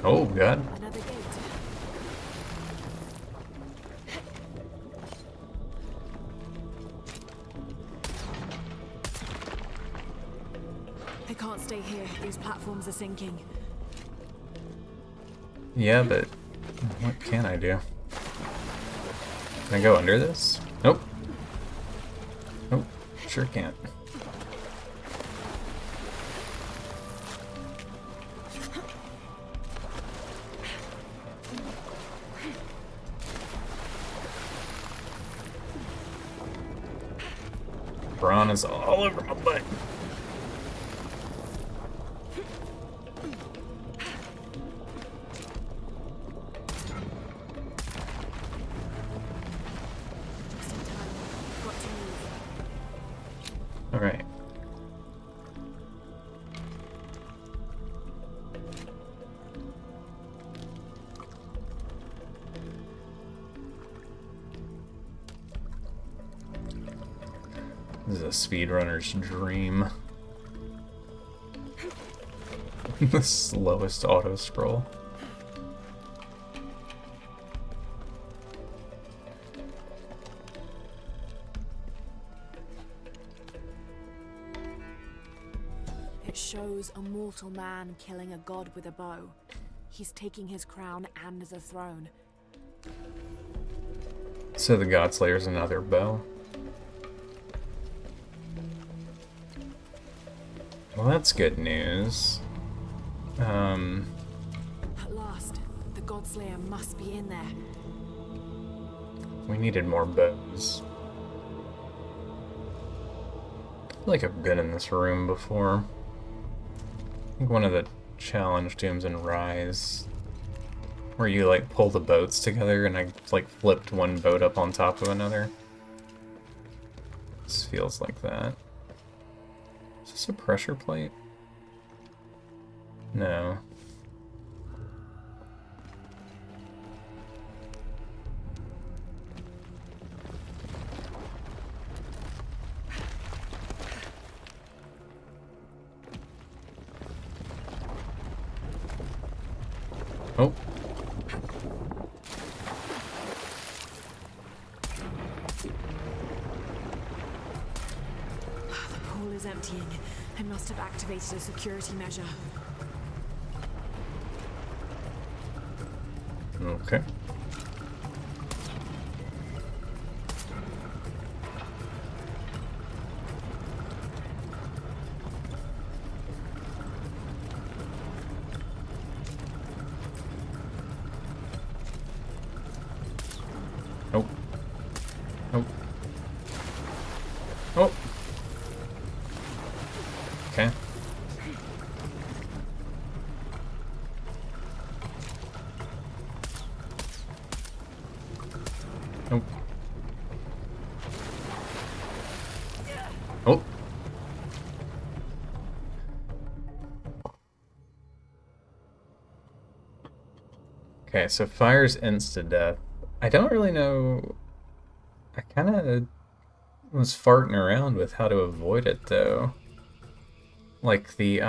Oh, God. Another gate. I can't stay here. These platforms are sinking. Yeah, but what can I do? Can I go under this? Nope. Nope. Sure can't. Piranhas all over my butt. Alright. This is a speedrunner's dream. The slowest auto scroll. It shows a mortal man killing a god with a bow. He's taking his crown and the throne. So the Godslayer's another bow. Well, that's good news. At last, the Godslayer must be in there. We needed more bows. I feel like I've been in this room before. I think one of the challenge dooms in Rise, where you like pull the boats together and I like flipped one boat up on top of another. This feels like that. Is this a pressure plate? No. Oh. The pool is emptying. I must have activated a security measure. Okay. Oh. Oh. Oh. Okay. Oh. Oh. Okay, so fire's insta-death. I don't really know. I kind of was farting around with how to avoid it, though. Like the,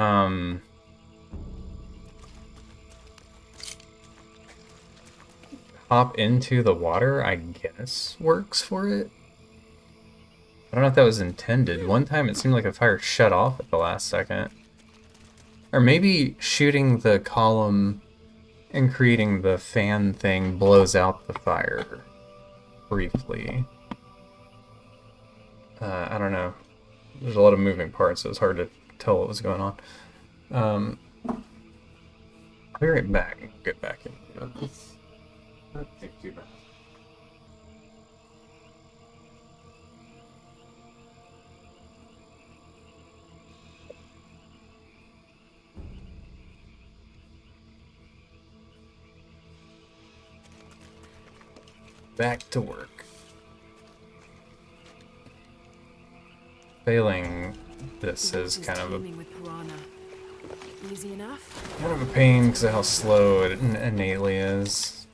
hop into the water, I guess, works for it. I don't know if that was intended. One time it seemed like the fire shut off at the last second. Or maybe shooting the column and creating the fan thing blows out the fire briefly. I don't know. There's a lot of moving parts, so it's hard to tell what was going on. I'll be right back and get back into this. That take too bad. Back to work. Failing this is kind of a Easy enough. kind of a pain because of how slow it innately is.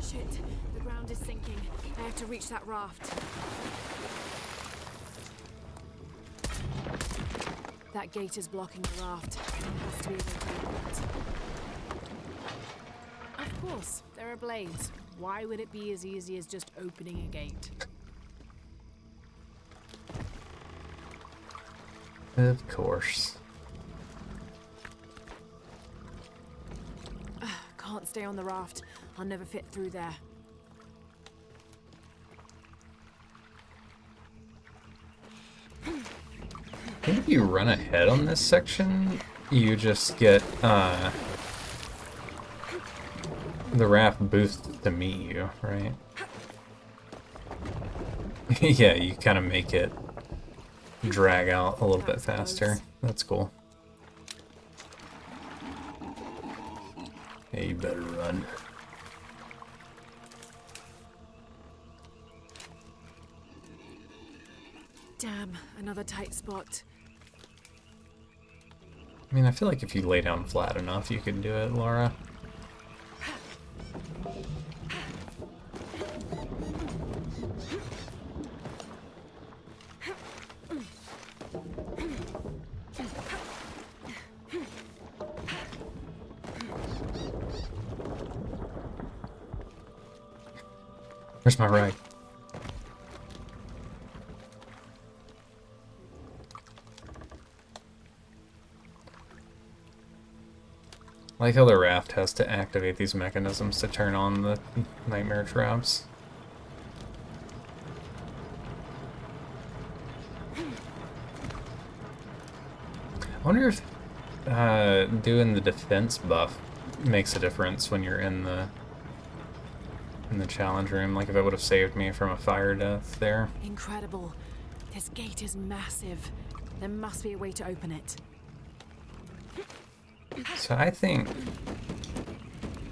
Shit, the ground is sinking. I have to reach that raft. That gate is blocking the raft. It has to be able to open it. Of course, there are blades. Why would it be as easy as just opening a gate? Of course. Can't stay on the raft. I'll never fit through there. I think if you run ahead on this section, you just get the raft boost to meet you, right? Yeah, you kind of make it drag out a little bit faster. That's cool. Yeah, you better run. Damn, another tight spot. I mean, I feel like if you lay down flat enough, you could do it, Laura. Where's my ride? I like how the raft has to activate these mechanisms to turn on the nightmare traps. I wonder if doing the defense buff makes a difference when you're in the challenge room. Like if it would have saved me from a fire death there. Incredible. This gate is massive. There must be a way to open it. So I think...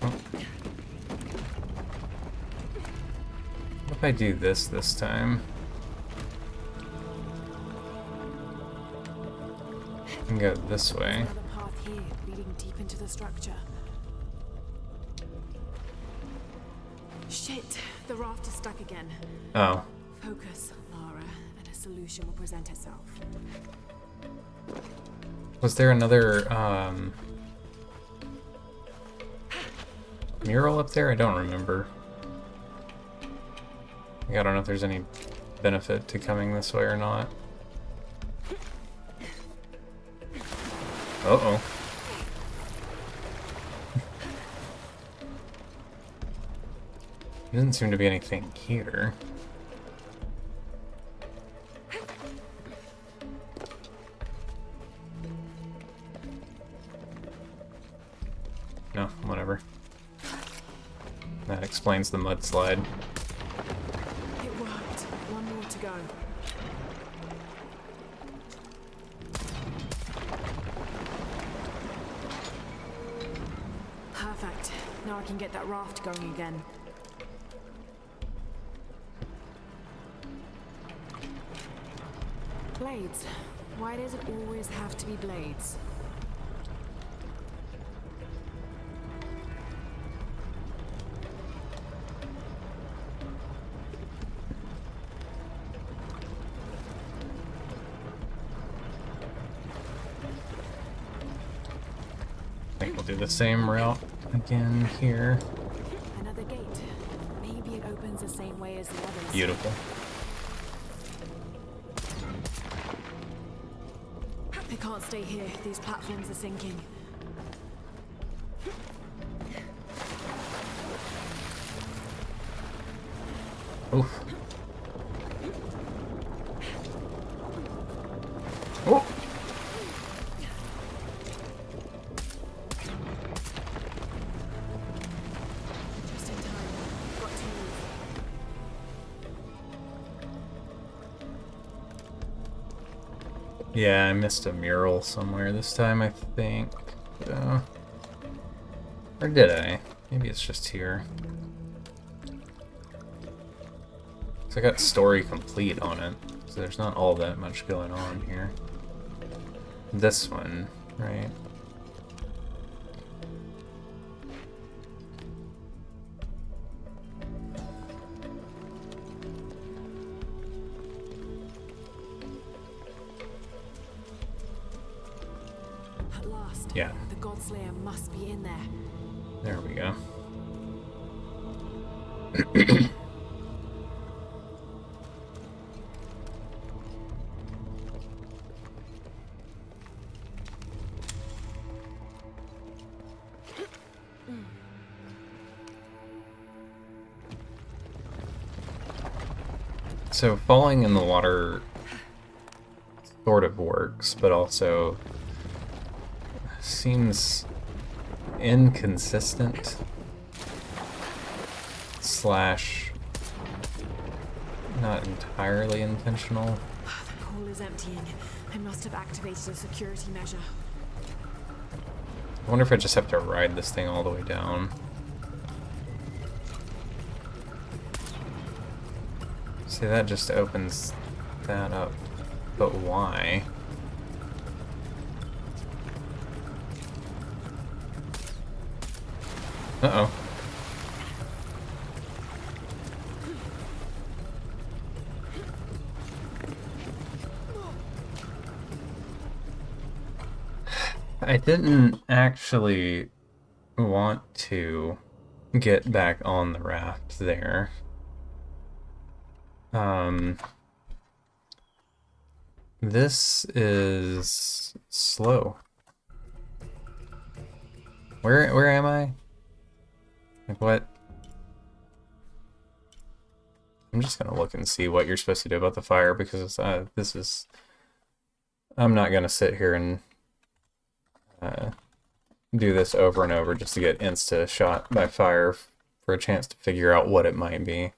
Oh. What if I do this time? And go this way. There's another path here, leading deep into the structure. Shit, the raft is stuck again. Oh. Focus, Lara, and a solution will present itself. Was there another, mural up there? I don't remember. I don't know if there's any benefit to coming this way or not. Uh-oh. There doesn't seem to be anything here. No, whatever. That explains the mudslide. It worked. One more to go. Perfect. Now I can get that raft going again. Blades. Why does it always have to be blades? I think we'll do the same route again here. Another gate. Maybe it opens the same way as the others. Beautiful. I can't stay here. These platforms are sinking. Oof. Oh! Just in time. Got to move. Yeah, I missed a mural somewhere this time, I think. Or did I? Maybe it's just here. So I got story complete on it, so there's not all that much going on here. This one, right? At last. Yeah. The Godslayer must be in there. There we go. So falling in the water sort of works, but also seems inconsistent slash not entirely intentional. The pool is emptying. I must have activated a security measure. I wonder if I just have to ride this thing all the way down. See, that just opens that up. But why? Uh-oh. I didn't actually want to get back on the raft there. This is slow. Where am I? Like what? I'm just gonna look and see what you're supposed to do about the fire because this is. I'm not gonna sit here and do this over and over just to get insta shot by fire for a chance to figure out what it might be.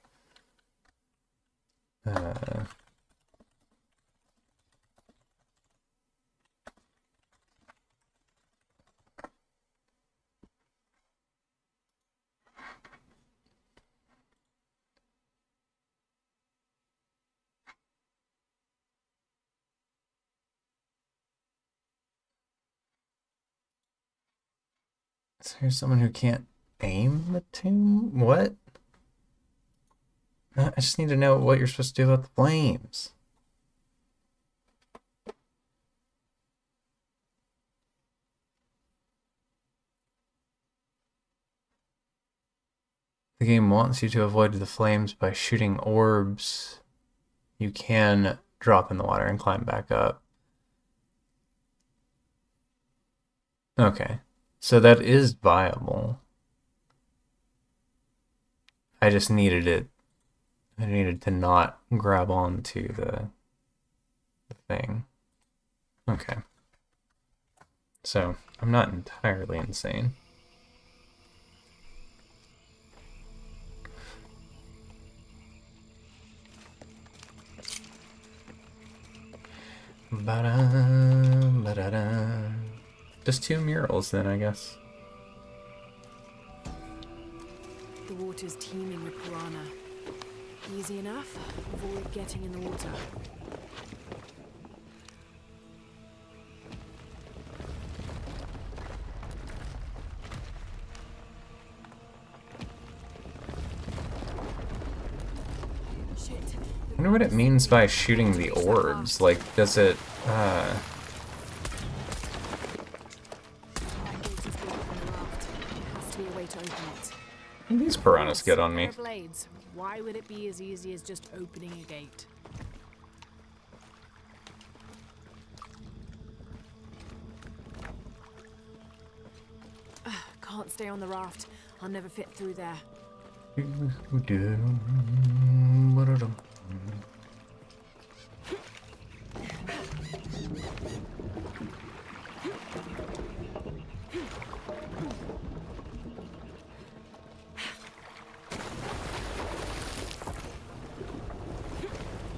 So here's someone who can't aim the tomb? What? I just need to know what you're supposed to do about the flames. The game wants you to avoid the flames by shooting orbs. You can drop in the water and climb back up. Okay. So that is viable. I just needed it. I needed to not grab onto the thing. Okay. So, I'm not entirely insane. Ba-da, ba-da-da. Just 2 murals then, I guess. The water's teeming with piranha. Easy enough. Avoid getting in the water. I wonder what it means by shooting the orbs. Like, does it, These piranhas get on me. Blades. Why would it be as easy as just opening a gate? Can't stay on the raft. I'll never fit through there.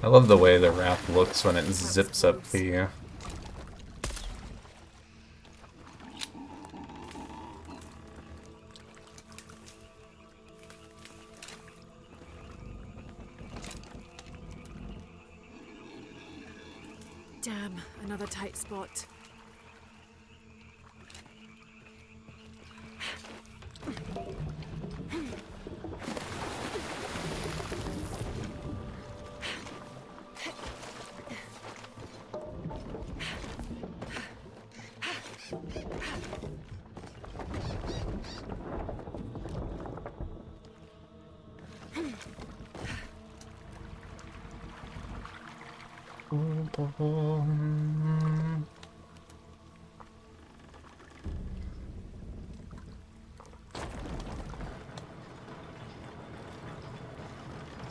I love the way the raft looks when it zips up to you. Damn, another tight spot.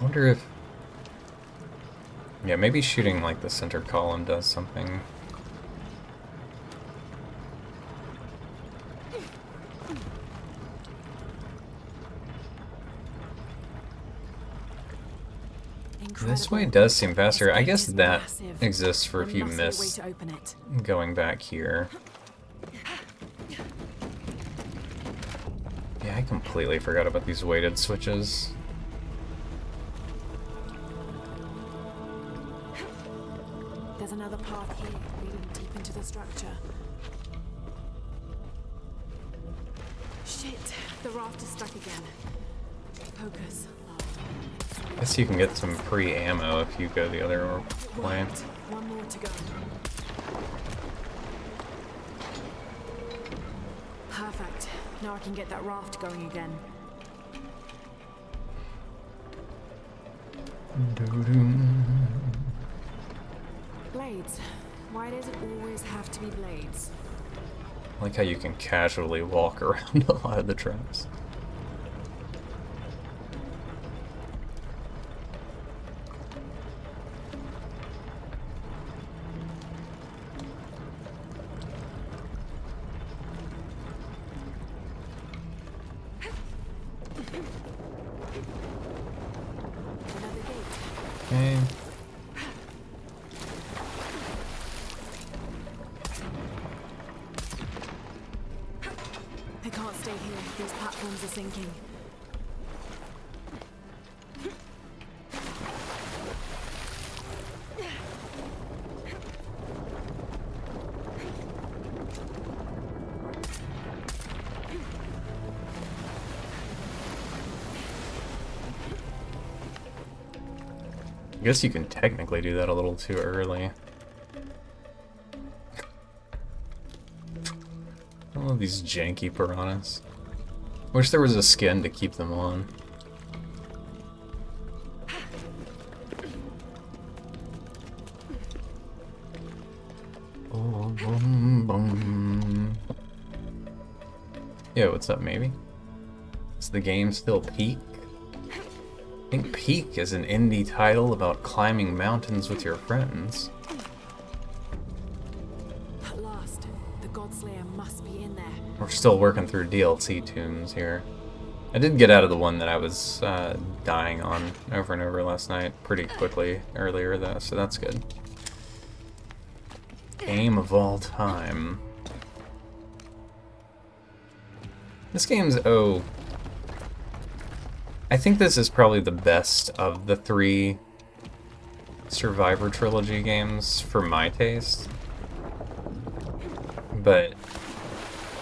I wonder if... Yeah, maybe shooting like the center column does something. This way does seem faster. I guess that exists for if you miss going back here. Yeah, I completely forgot about these weighted switches. There's another path here, leading deep into the structure. Shit, the raft is stuck again. Focus. I guess you can get some free ammo if you go the other way. One more to go. Perfect. Now I can get that raft going again. Blades. Why does it always have to be blades? I like how you can casually walk around a lot of the traps. Okay. I can't stay here. These platforms are sinking. I guess you can technically do that a little too early. I love these janky piranhas. Wish there was a skin to keep them on. Oh, boom, boom. Yo, what's up, maybe? Is the game still Peak? I think Peak is an indie title about climbing mountains with your friends. At last, the Godslayer must be in there. We're still working through DLC tombs here. I did get out of the one that I was dying on over and over last night pretty quickly earlier, though, so that's good. Game of all time. This game's, I think this is probably the best of the 3 Survivor Trilogy games for my taste. But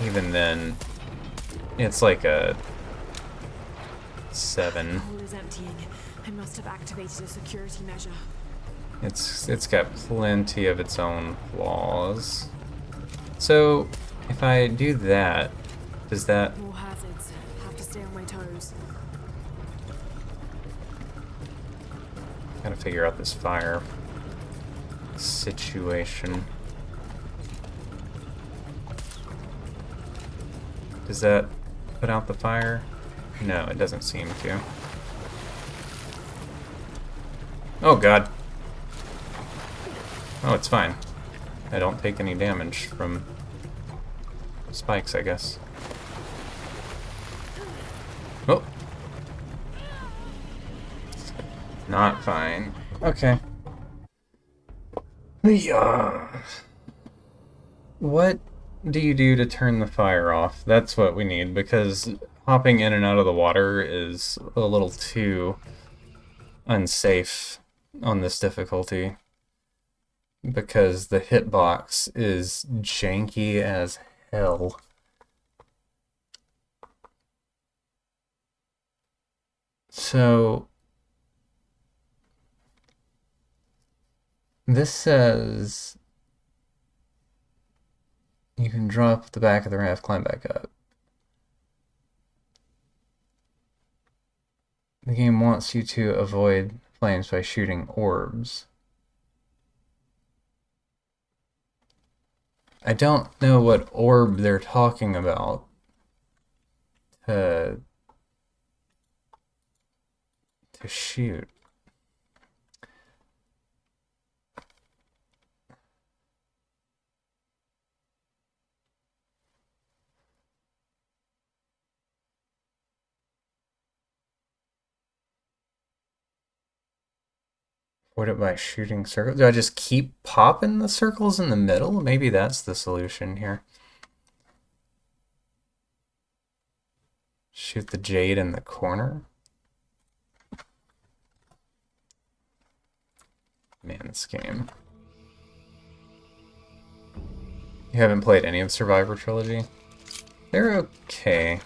even then, it's like a 7. The hole is emptying. I must have activated a security measure. It's got plenty of its own flaws. So if I do that, does that... More hazards. Have to stay on my toes. Gotta figure out this fire situation. Does that put out the fire? No, it doesn't seem to. Oh god. Oh, it's fine. I don't take any damage from spikes, I guess. Oh. Not fine. Okay. Yeah. What do you do to turn the fire off? That's what we need, because hopping in and out of the water is a little too unsafe on this difficulty, because the hitbox is janky as hell. So this says you can drop the back of the raft, climb back up. The game wants you to avoid flames by shooting orbs. I don't know what orb they're talking about to shoot. Avoid it by shooting circles. Do I just keep popping the circles in the middle? Maybe that's the solution here. Shoot the jade in the corner. Man, this game. You haven't played any of Survivor Trilogy? They're okay.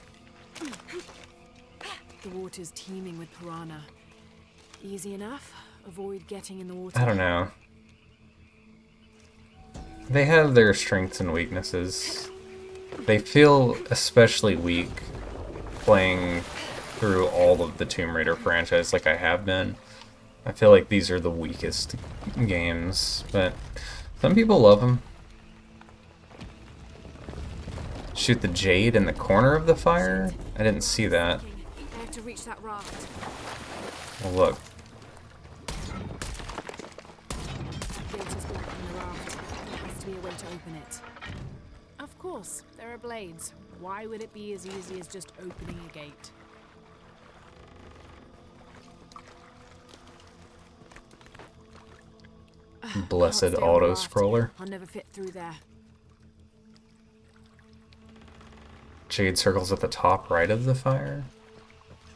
The water's teeming with piranha. Easy enough. Avoid getting in the water. I don't know. They have their strengths and weaknesses. They feel especially weak playing through all of the Tomb Raider franchise like I have been. I feel like these are the weakest games, but some people love them. Shoot the jade in the corner of the fire? I didn't see that. I have to reach that raft. Well, look. That gate is blocking the raft. There has to be a way to open it. Of course, there are blades. Why would it be as easy as just opening a gate? Blessed auto-scroller. I'll never fit through there. Jade circles at the top right of the fire.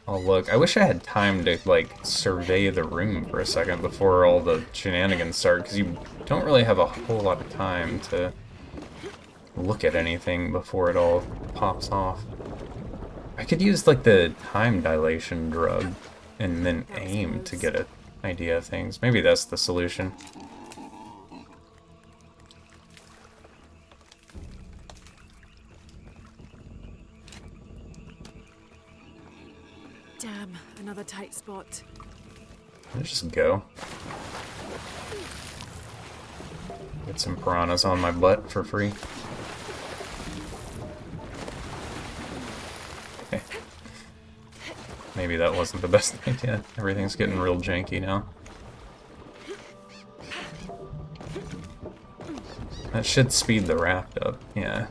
Oh look, I wish I had time to like survey the room for a second before all the shenanigans start, because you don't really have a whole lot of time to look at anything before it all pops off. I could use like the time dilation drug and then aim to get an idea of things. Maybe that's the solution. Damn, another tight spot. Let's just go. Get some piranhas on my butt for free. Okay. Maybe that wasn't the best idea. Everything's getting real janky now. That should speed the raft up, yeah.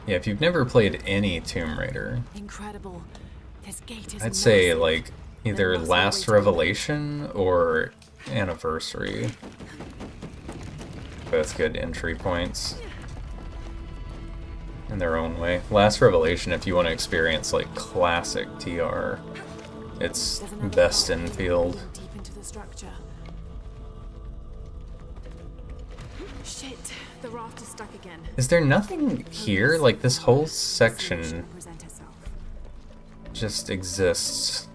Yeah, if you've never played any Tomb Raider, Incredible. This gate is I'd say massive. like either There must be a way Last to open it. Revelation or Anniversary. Both good entry points in their own way. Last Revelation, if you want to experience like classic TR, it's There's another best path in leading field. deep into the structure. Shit, the raft is stuck again. Is there nothing here? Like this whole section Present herself. just exists.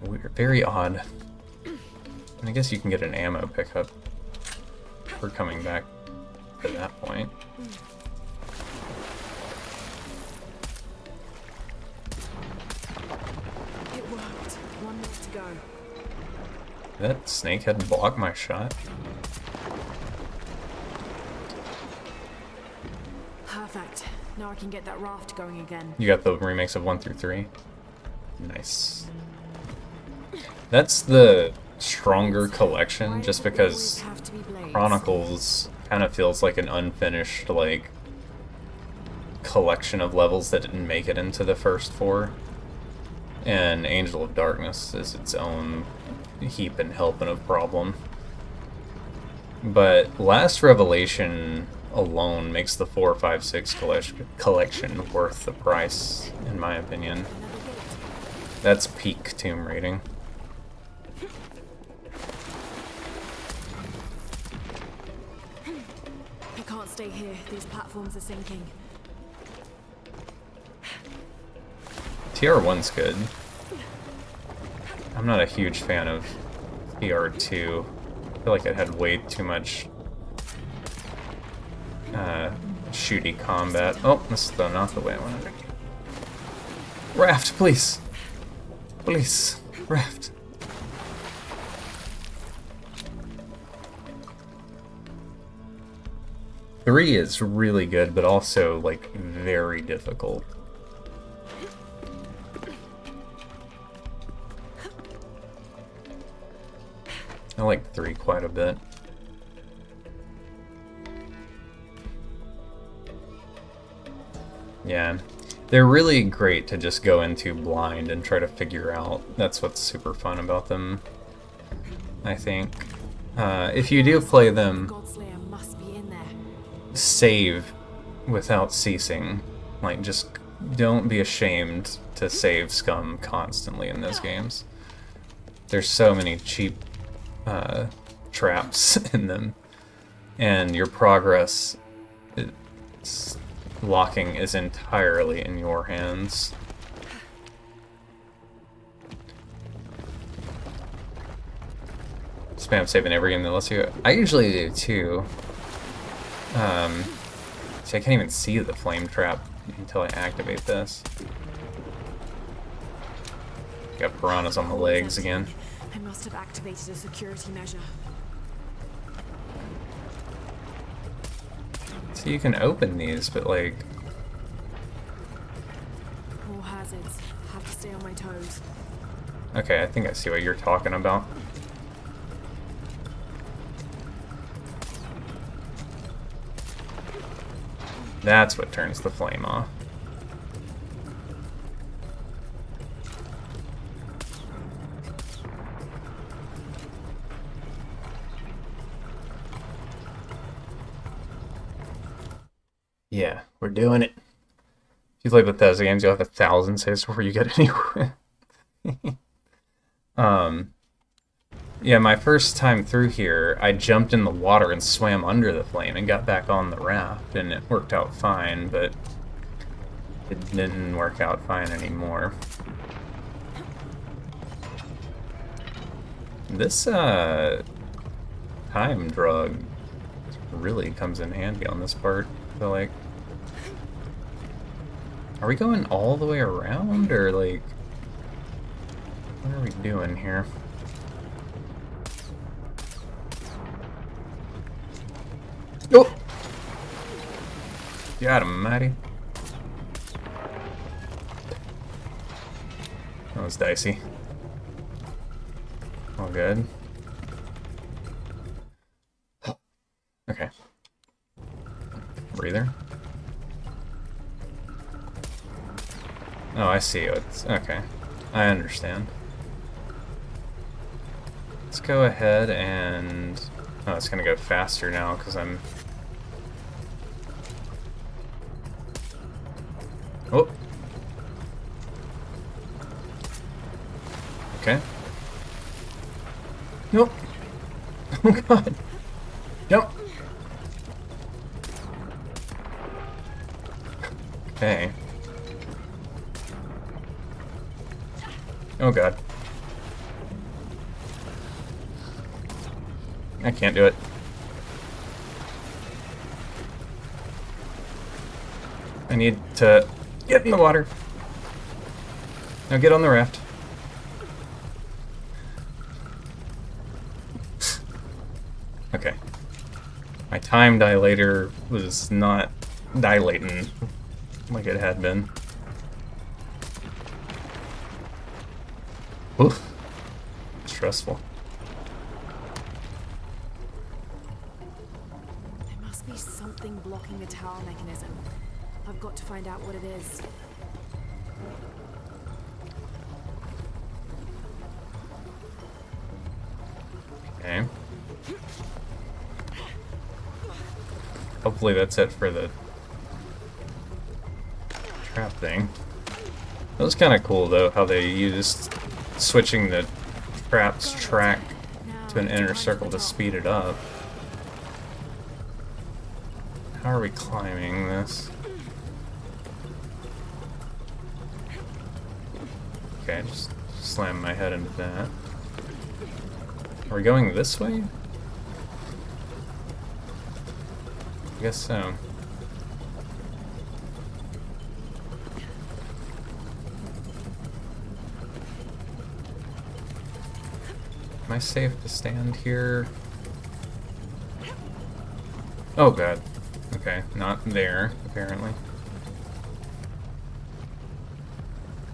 Weird, very odd. And I guess you can get an ammo pickup for coming back to that point. It worked. 1 minute to go. That snakehead blocked my shot. Perfect. Now I can get that raft going again. You got the remakes of 1 through 3? Nice. That's the stronger collection, just because Have to be blades. Chronicles kind of feels like an unfinished, like, collection of levels that didn't make it into the first 4. And Angel of Darkness is its own heap and helping of problem. But Last Revelation alone makes the 4, 5, 6 collection worth the price, in my opinion. That's peak Tomb rating. I can't stay here. These platforms are sinking. TR1's good. I'm not a huge fan of TR2. I feel like it had way too much shooty combat. Oh, this is not the way I wanted it. Raft, please! Please, raft. Three is really good, but also, like, very difficult. like 3 quite a bit. Yeah. They're really great to just go into blind and try to figure out. That's what's super fun about them, I think. If you do play them, save without ceasing. Like, just don't be ashamed to save scum constantly in those games. There's so many cheap traps in them, and your progress locking is entirely in your hands. Spam saving every game that lets you. I usually do too. See, I can't even see the flame trap until I activate this. Got piranhas on the legs again. I must have activated a security measure. So you can open these, but like... More hazards. Have to stay on my toes. Okay, I think I see what you're talking about. That's what turns the flame off. Yeah, we're doing it. If you play Bethesda games, you'll have 1,000 saves before you get anywhere. Yeah, my first time through here, I jumped in the water and swam under the flame and got back on the raft, and it worked out fine, but it didn't work out fine anymore. This, time drug really comes in handy on this part, I feel like. Are we going all the way around, or like... What are we doing here? Oh! Got him, Matty. That was dicey. All good. Okay. Breather. Oh, I see. It's okay. I understand. Let's go ahead and... Oh, it's gonna go faster now because I'm... Oh! Okay. Nope! Oh god! Jump! Okay. Oh god. I can't do it. I need to get in the water. Now get on the raft. Okay. My time dilator was not dilating like it had been. Oof. Stressful. There must be something blocking the tower mechanism. I've got to find out what it is. Okay. Hopefully that's it for the trap thing. That was kind of cool though, how they used switching the trap's track to an inner circle to speed it up. How are we climbing this? Okay, just slam my head into that. Are we going this way? I guess so. Am I safe to stand here? Oh god. Okay, not there, apparently.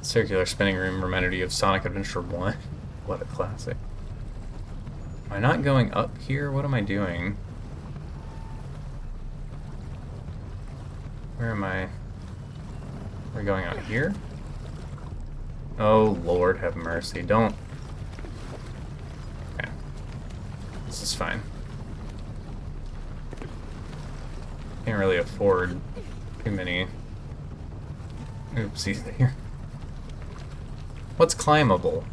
Circular spinning room reminded you of Sonic Adventure 1. What a classic. Am I not going up here? What am I doing? Where am I? We're going out here? Oh, Lord have mercy. Don't. Okay. This is fine. Can't really afford too many oopsies here. What's climbable?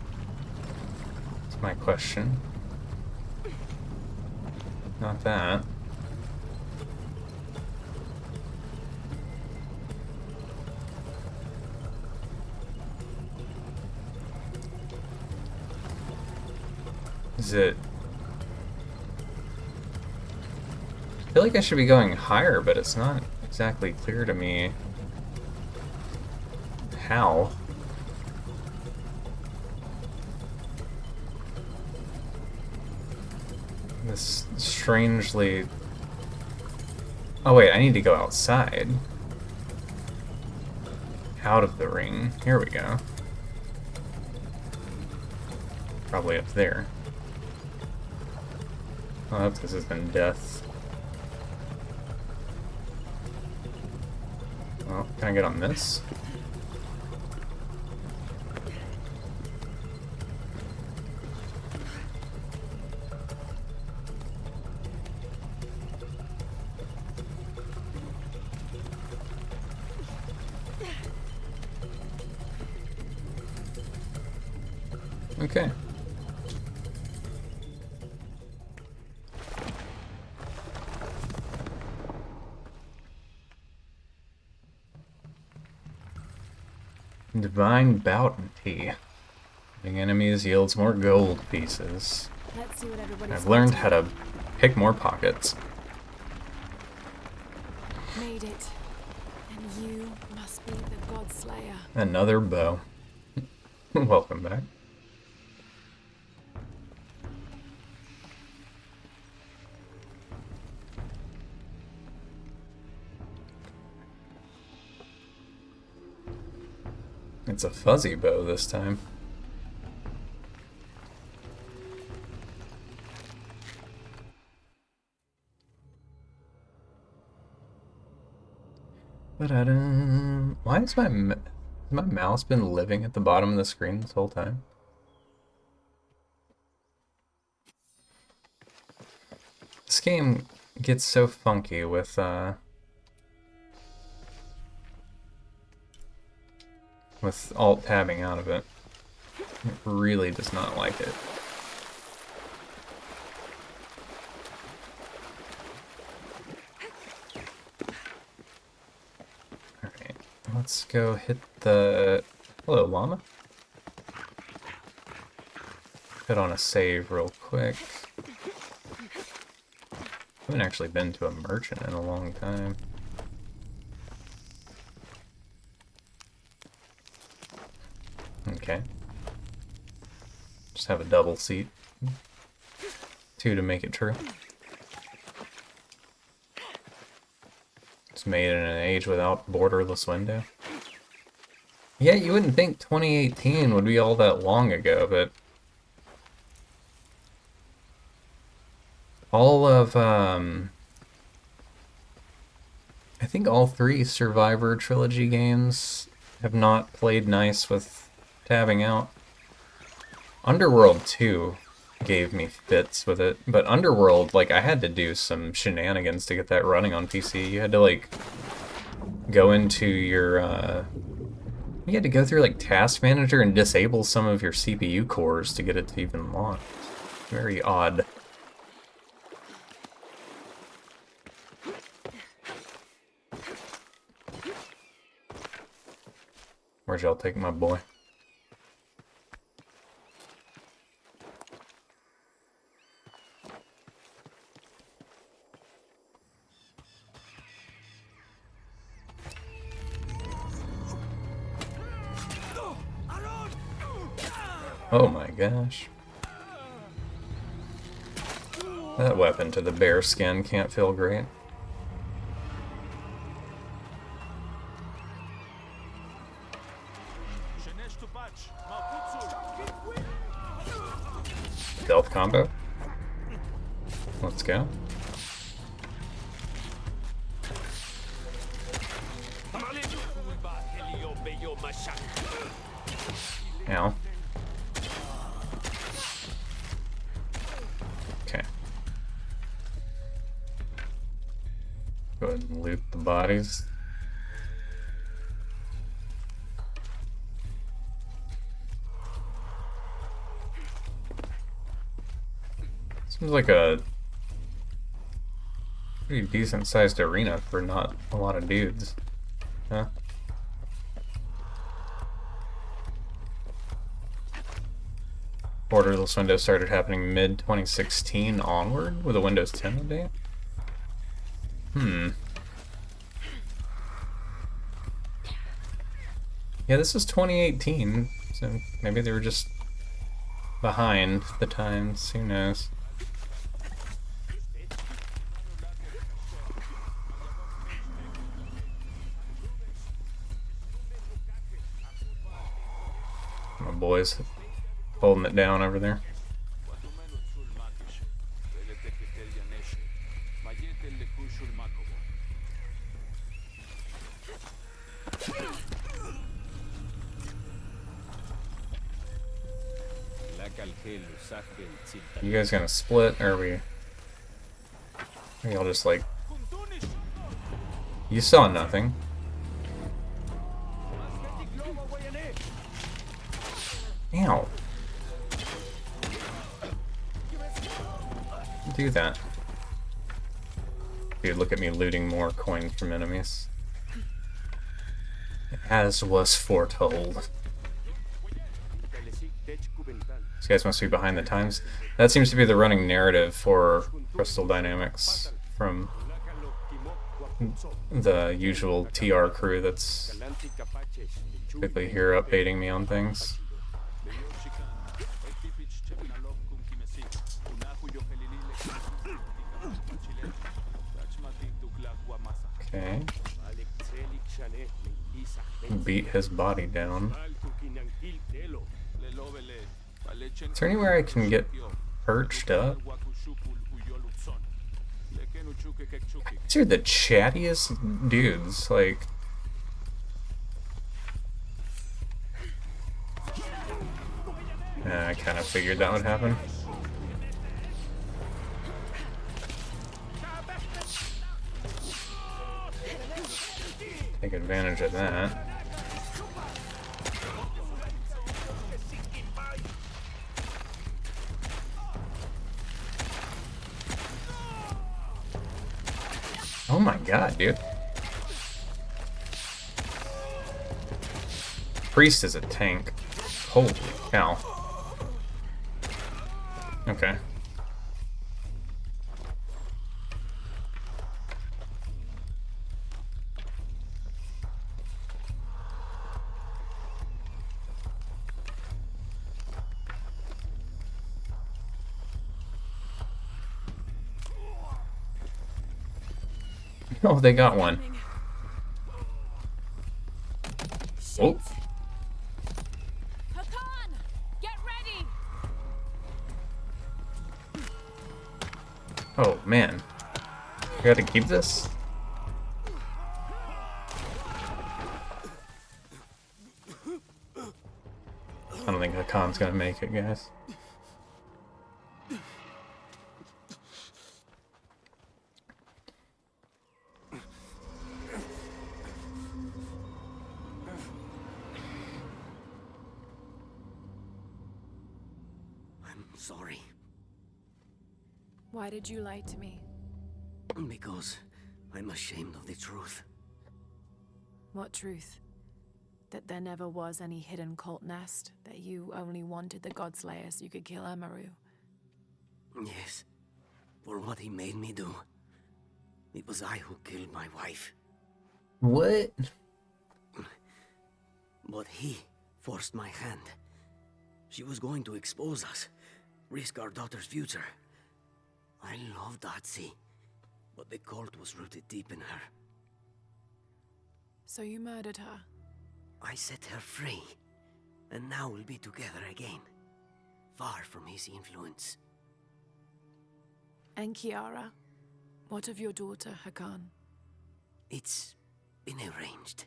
That's my question. Not that. Is it... I feel like I should be going higher, but it's not exactly clear to me how. This strangely... Oh wait, I need to go outside. Out of the ring. Here we go. Probably up there. I hope this isn't death. Well, can I get on this? Okay. Divine bounty. Hitting enemies yields more gold pieces. Let's see what everybody's I've learned how to pick more pockets. Made it. And you must be the God Slayer. Another bow. Welcome back. It's a fuzzy bow this time. Why has my mouse been living at the bottom of the screen this whole time? This game gets so funky with alt tabbing out of it. It really does not like it. Alright, let's go hit the... Hello, llama. Hit on a save real quick. I haven't actually been to a merchant in a long time. Okay. Just have a double seat. 2 to make it true. It's made in an age without borderless window. Yeah, you wouldn't think 2018 would be all that long ago, but... all of, I think all 3 Survivor trilogy games have not played nice with tabbing out. Underworld 2 gave me fits with it, but Underworld, like, I had to do some shenanigans to get that running on PC. You had to, like, go into your, you had to go through, like, Task Manager and disable some of your CPU cores to get it to even launch. Very odd. Where'd y'all take my boy? Oh my gosh. That weapon to the bear skin can't feel great. Stealth combo? Let's go. Ow. Okay. Go ahead and loot the bodies. Seems like a pretty decent sized arena for not a lot of dudes. Huh? Borderless Windows started happening mid-2016 onward with a Windows 10 update? Yeah, this is 2018, so maybe they were just behind the times, who knows. My boys holding it down over there. You guys gonna split, or are we all just like... You saw nothing. Ow. Do that. Dude, look at me looting more coins from enemies. As was foretold. These guys must be behind the times. That seems to be the running narrative for Crystal Dynamics from the usual TR crew that's typically here updating me on things. Okay. Beat his body down. Is there anywhere I can get perched up? These are the chattiest dudes, like... I kind of figured that would happen. Take advantage of that. Oh my god, dude. Priest is a tank. Holy cow. Okay. Oh, they got one. Oh. Get ready. Oh, man. I gotta keep this? I don't think Hakan's gonna make it, guys. Sorry. Why did you lie to me? Because I'm ashamed of the truth. What truth? That there never was any hidden cult nest? That you only wanted the Godslayer so you could kill Amaru? Yes. For what he made me do. It was I who killed my wife. What? But he forced my hand. She was going to expose us. Risk our daughter's future. I loved Atsi, but the cult was rooted deep in her. So you murdered her? I set her free, and now we'll be together again, far from his influence. And Kiara, what of your daughter, Hakan? It's been arranged.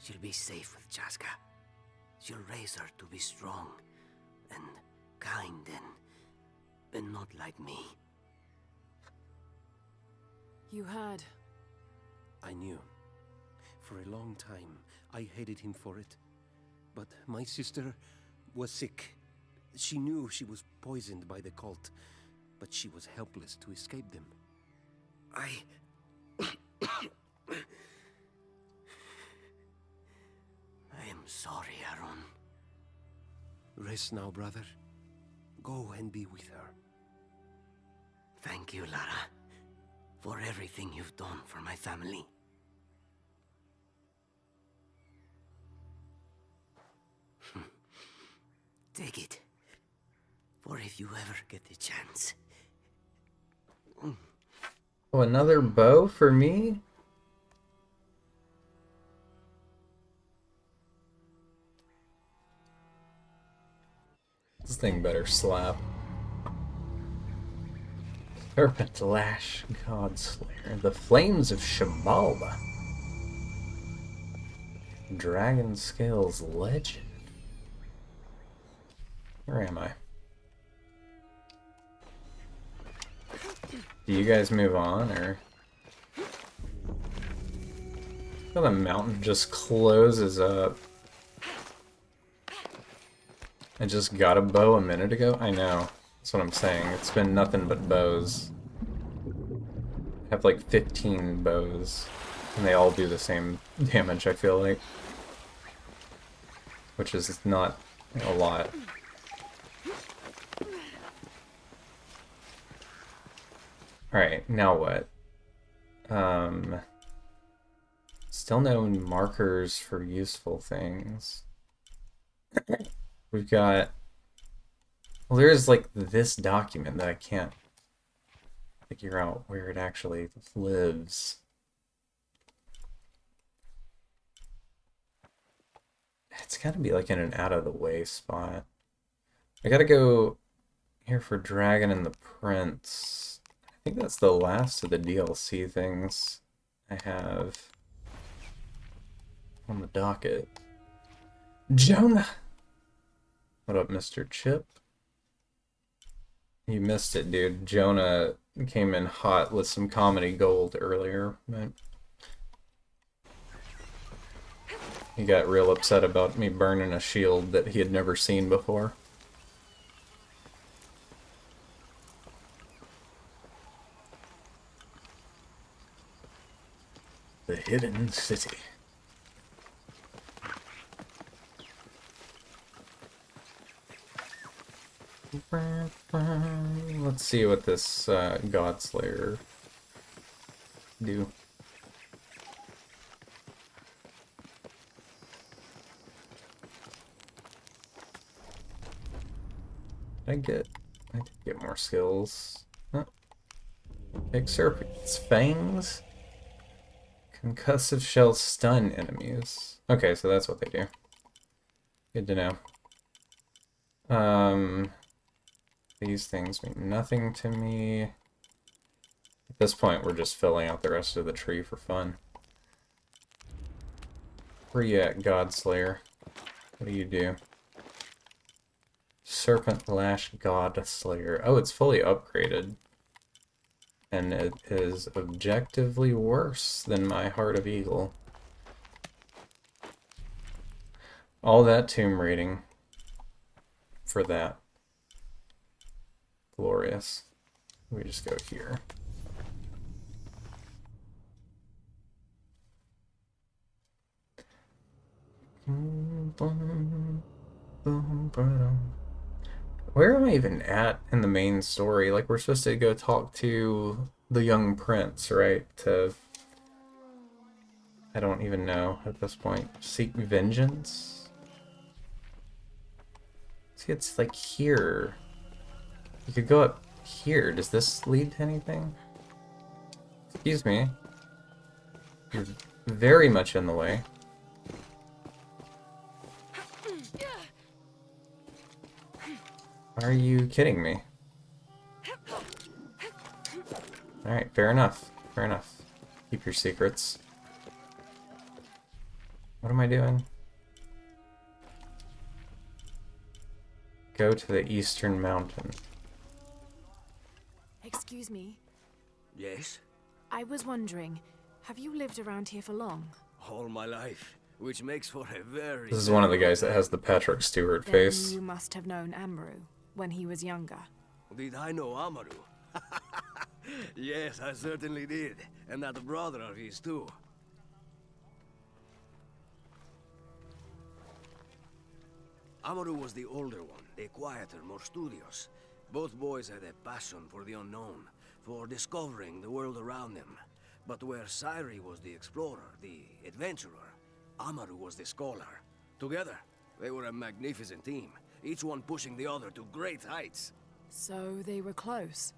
She'll be safe with Jaska. She'll raise her to be strong and kind and not like me. You heard. I knew. For a long time, I hated him for it. But my sister was sick. She knew she was poisoned by the cult, but she was helpless to escape them. I am sorry, Aaron. Rest now, brother. Go and be with her. Thank you, Lara, for everything you've done for my family. Take it, for if you ever get the chance. Oh, another bow for me? This thing better slap. Serpent Lash Godslayer. The Flames of Shabalba. Dragon Scales Legend. Where am I? Do you guys move on, or? Oh, the mountain just closes up. I just got a bow a minute ago? I know. That's what I'm saying. It's been nothing but bows. I have like 15 bows. And they all do the same damage, I feel like. Which is not a lot. Alright, now what? Still no markers for useful things. We've got... Well, there's like this document that I can't figure out where it actually lives. It's gotta be like in an out-of-the-way spot. I gotta go here for Dragon and the Prince. I think that's the last of the DLC things I have on the docket. JONAH! What up, Mr. Chip? You missed it, dude. JONAH came in hot with some comedy gold earlier, but he got real upset about me burning a shield that he had never seen before. The Hidden City. Let's see what this Godslayer do. I did get more skills. Huh. Big Serpent's Fangs. Concussive shells stun enemies. Okay, so that's what they do. Good to know. These things mean nothing to me. At this point, we're just filling out the rest of the tree for fun. Where you at, Godslayer? What do you do? Serpent Lash Godslayer. Oh, it's fully upgraded. And it is objectively worse than my Heart of Eagle. All that tomb rating for that. Glorious. We just go here. Where am I even at in the main story? Like, we're supposed to go talk to the young prince, right? I don't even know at this point. Seek vengeance? See, it's like here. You could go up here. Does this lead to anything? Excuse me. You're very much in the way. Are you kidding me? Alright, fair enough. Fair enough. Keep your secrets. What am I doing? Go to the eastern mountain. Excuse me. Yes? I was wondering, have you lived around here for long? All my life, which makes for a very... This is one of the guys that has the Patrick Stewart Then face. you must have known Amaru when he was younger. Did I know Amaru? Yes, I certainly did. And that brother of his too. Amaru was the older one, the quieter, more studious. Both boys had a passion for the unknown, for discovering the world around them. But where Sairi was the explorer, the adventurer, Amaru was the scholar. Together, they were a magnificent team, each one pushing the other to great heights. So they were close.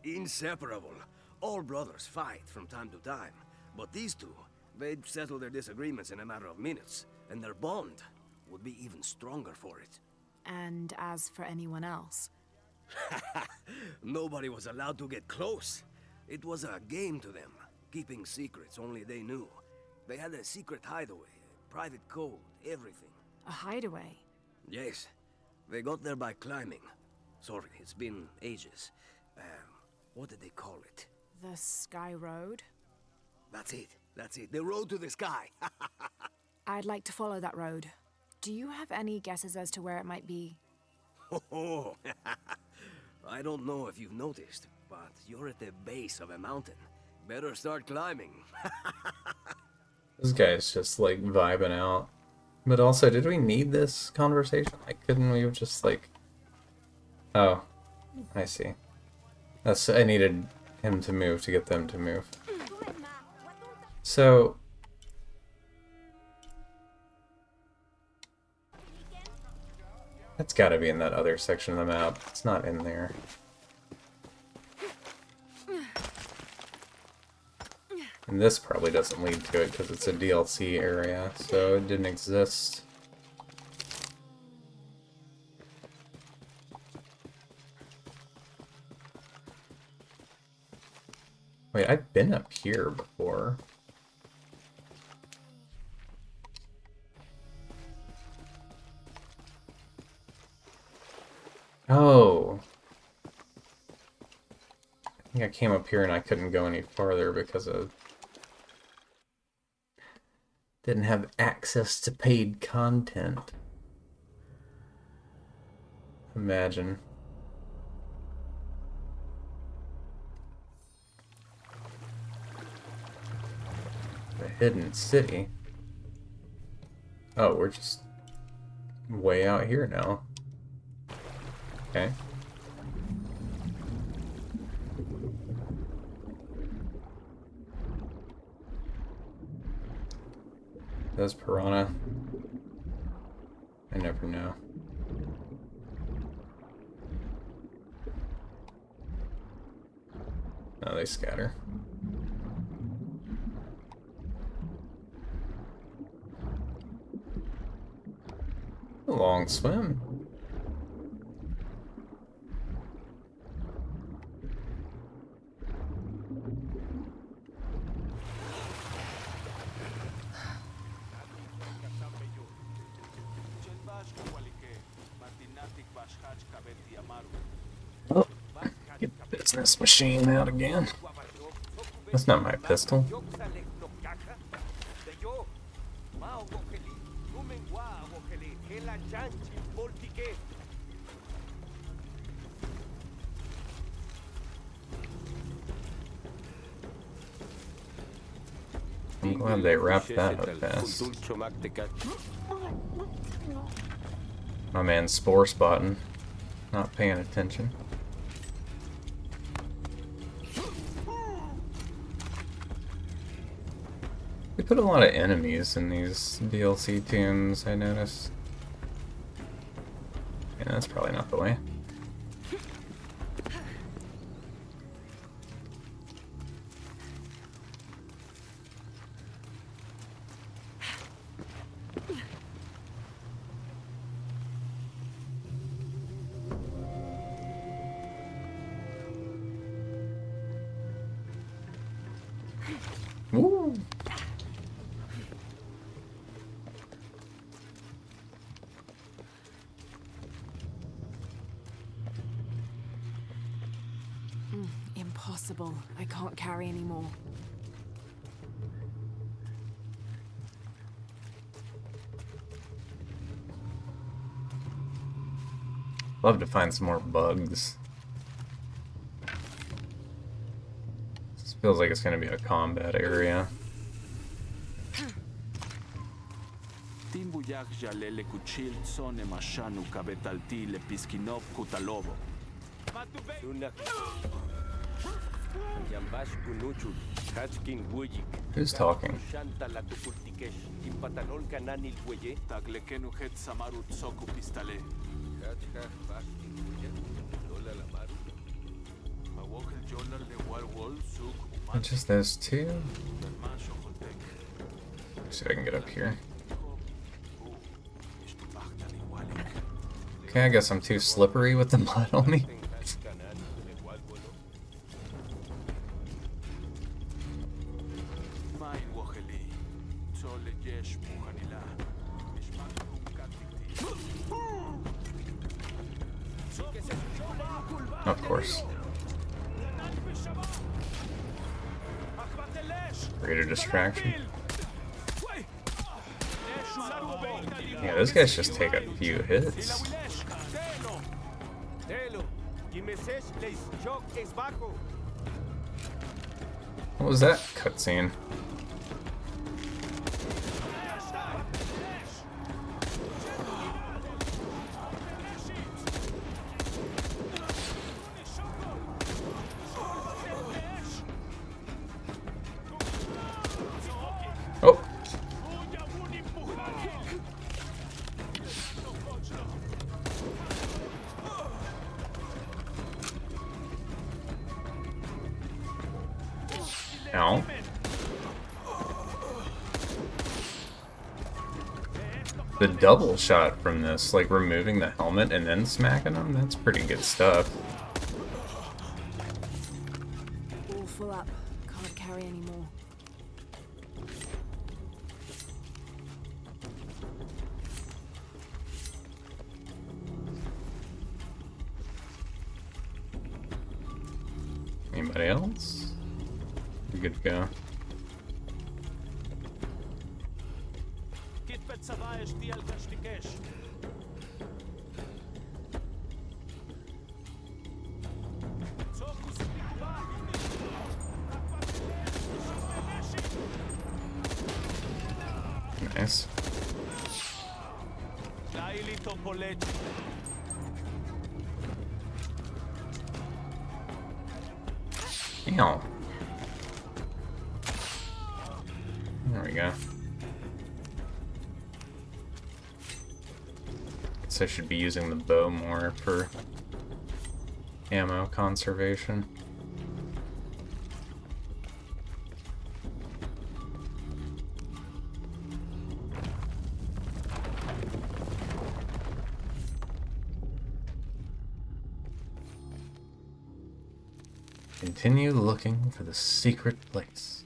Inseparable. All brothers fight from time to time, but these two, they'd settle their disagreements in a matter of minutes, and their bond would be even stronger for it. And as for anyone else? Nobody was allowed to get close. It was a game to them, keeping secrets only they knew. They had a secret hideaway, private code, everything. A hideaway? Yes. They got there by climbing. Sorry, it's been ages. What did they call it? The Sky Road? That's it. That's it. The road to the sky. I'd like to follow that road. Do you have any guesses as to where it might be? Oh, I don't know if you've noticed, but you're at the base of a mountain. Better start climbing. This guy's just like vibing out. But also, did we need this conversation? Like, couldn't we have just like... Oh, I see. I needed him to move to get them to move. So... That's gotta be in that other section of the map. It's not in there. And this probably doesn't lead to it because it's a DLC area, so it didn't exist. Wait, I've been up here before. Oh. I think I came up here and I couldn't go any farther because of... Didn't have access to paid content. Imagine. The hidden city. Oh, we're just way out here now. Okay. Does piranha? I never know. No, they scatter. A long swim. Oh, get the business machine out again. That's not my pistol. I'm glad they wrapped that up fast. My man Spore spotting, not paying attention. They put a lot of enemies in these DLC tombs, I noticed. Yeah, that's probably not the way. full. I can't carry anymore. Love to find some more bugs. This feels like it's gonna be a combat area. Timbuyak jalele kuchil son emashanu kabetalti le piskinov kutalobo. Who's talking? Just those two? See if I can get up here. Okay, I guess I'm too slippery with the mud on me. Of course. Greater distraction. Yeah, those guys just take a few hits. What was that cutscene? Oh. Ow. The double shot from this, like removing the helmet and then smacking them, that's pretty good stuff. All full up. Can't carry anymore. Anybody else? We're good to go. Nice. Ow. There we go. Guess I should be using the bow more for ammo conservation. Continue looking for the secret place.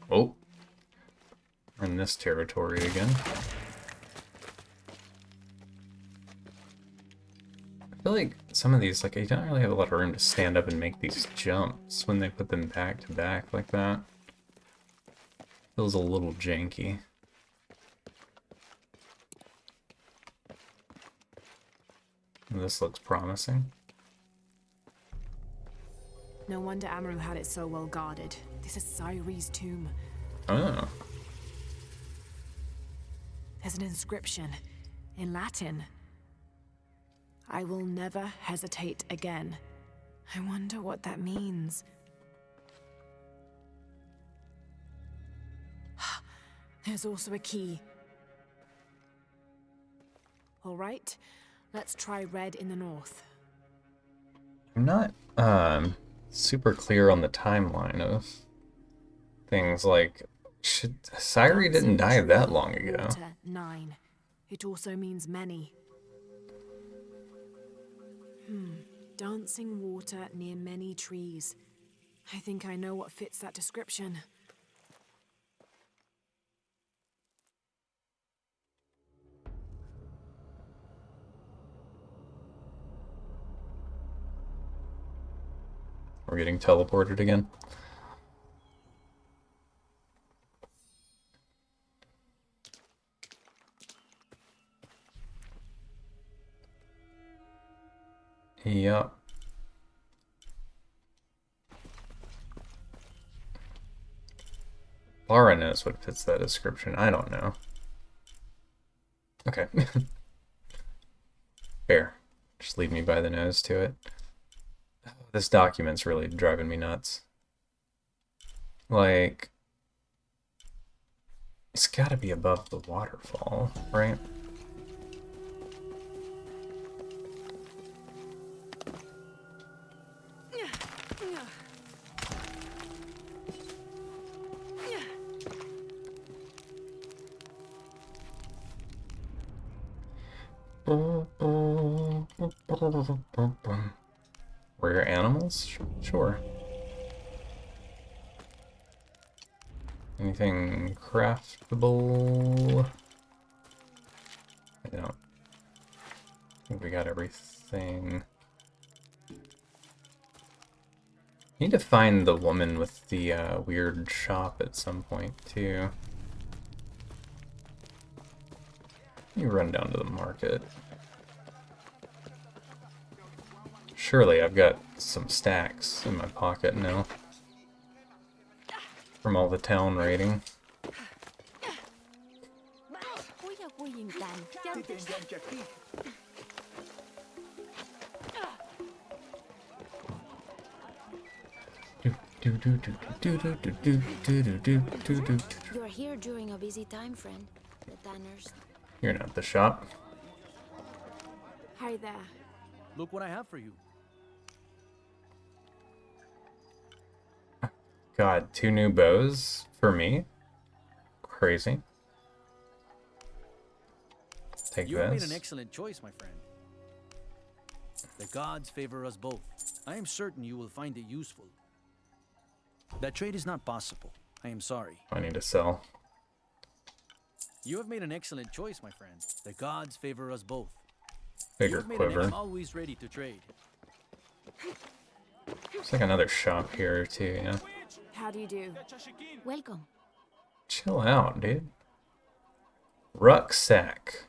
Oh, we're in this territory again. I feel like some of these, like, you don't really have a lot of room to stand up and make these jumps when they put them back to back like that. Feels a little janky. This looks promising. No wonder Amaru had it so well guarded. This is Cyrie's tomb. Oh. There's an inscription in Latin. I will never hesitate again. I wonder what that means. There's also a key. All right, let's try red in the north. I'm not super clear on the timeline of things like Cyrie didn't die that long ago. Water, 9. It also means many. Dancing water near many trees. I think I know what fits that description. We're getting teleported again. Yup. Lara knows what fits that description. I don't know. Okay. Fair. Just leave me by the nose to it. This document's really driving me nuts. Like, it's gotta be above the waterfall, right? Rare animals? Sure. Anything craftable? I don't think we got everything. Need to find the woman with the weird shop at some point too. Let me run down to the market. Surely I've got some stacks in my pocket now. From all the town raiding. You're here during a busy time, friend. The tanners. You're not the shop. Hi there. Look what I have for you. God, 2 new bows for me? Crazy. Take You have made this. an excellent choice, my friend. The gods favor us both. I am certain you will find it useful. That trade is not possible. I am sorry. I need to sell. You have made an excellent choice, my friend. The gods favor us both. Bigger quiver. Always ready to trade. There's like another shop here too, yeah. How do you do? Welcome. Chill out, dude. Rucksack.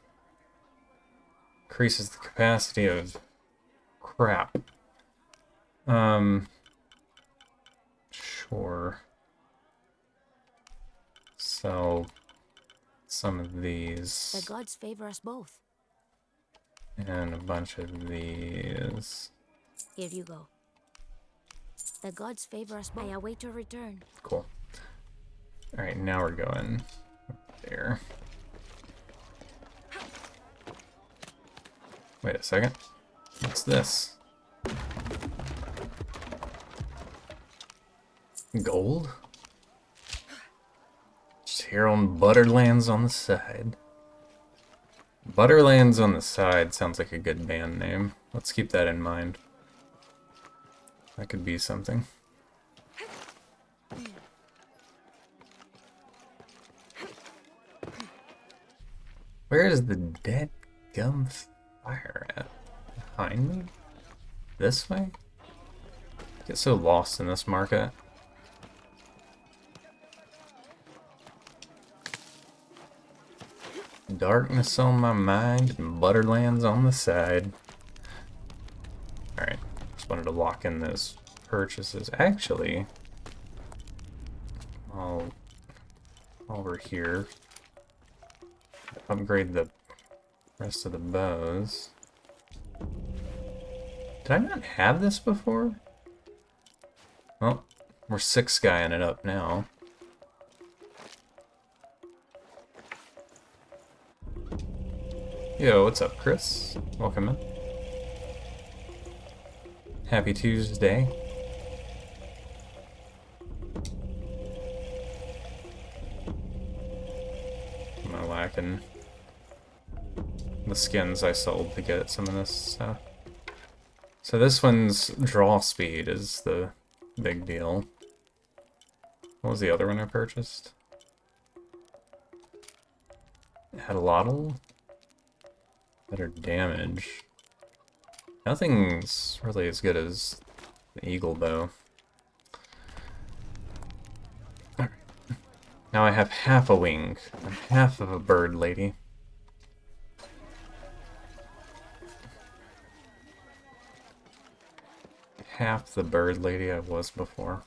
Increases the capacity of crap. Sure. Sell some of these. The gods favor us both. And a bunch of these. Here you go. The gods favor us both. I await your return. Cool. Alright, now we're going there. Wait a second. What's this? Gold? Just here on Butterlands on the side. Butterlands on the side sounds like a good band name. Let's keep that in mind. That could be something. Where is the dead gum fire at? Behind me? This way? I get so lost in this market. Darkness on my mind and Butterlands on the side. Alright, just wanted to lock in those purchases. Actually, I'll over here upgrade the rest of the bows. Did I not have this before? Well, we're 6-guying it up now. Yo, what's up, Chris? Welcome in. Happy Tuesday. Am I lacking the skins I sold to get some of this stuff? So this one's draw speed is the big deal. What was the other one I purchased? Hadalotl? Better damage. Nothing's really as good as the eagle bow. Now I have half a wing. I'm half of a bird lady. Half the bird lady I was before.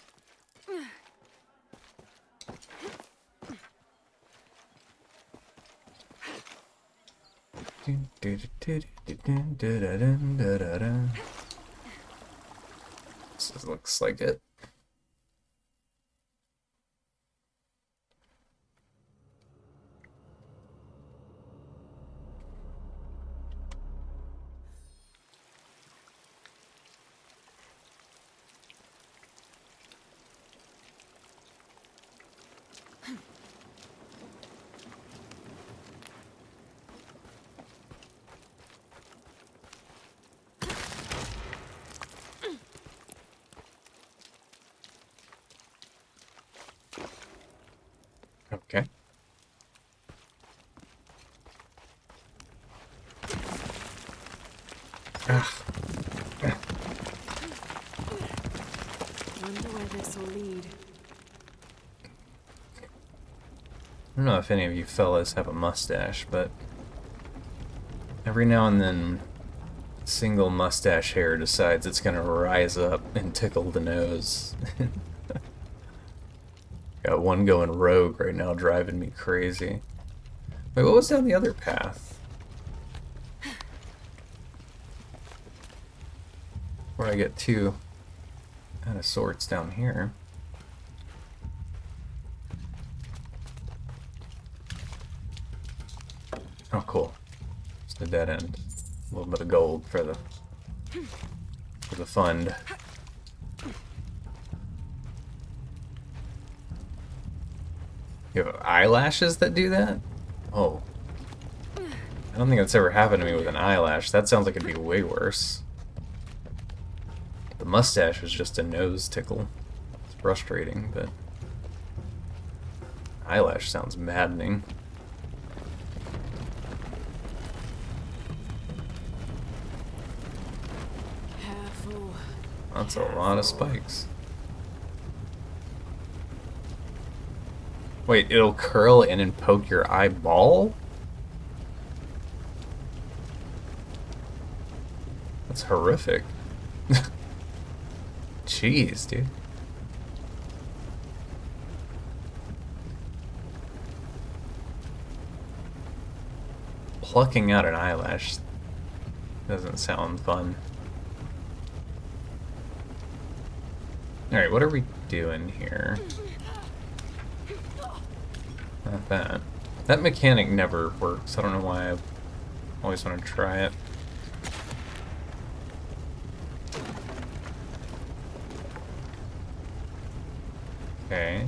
This looks like it. Okay. Wonder where this will lead. I don't know if any of you fellas have a mustache, but every now and then, single mustache hair decides it's gonna rise up and tickle the nose. Got one going rogue right now, driving me crazy. Wait, what was down the other path? Where I get two out of sorts down here. Oh, cool. Just a dead end. A little bit of gold for the fund. You have eyelashes that do that? Oh. I don't think that's ever happened to me with an eyelash. That sounds like it'd be way worse. The mustache was just a nose tickle. It's frustrating, but eyelash sounds maddening. Careful. That's a lot of spikes. Wait, it'll curl in and poke your eyeball? That's horrific. Jeez, dude. Plucking out an eyelash doesn't sound fun. Alright, what are we doing here? Not that. That mechanic never works. I don't know why I always want to try it. Okay.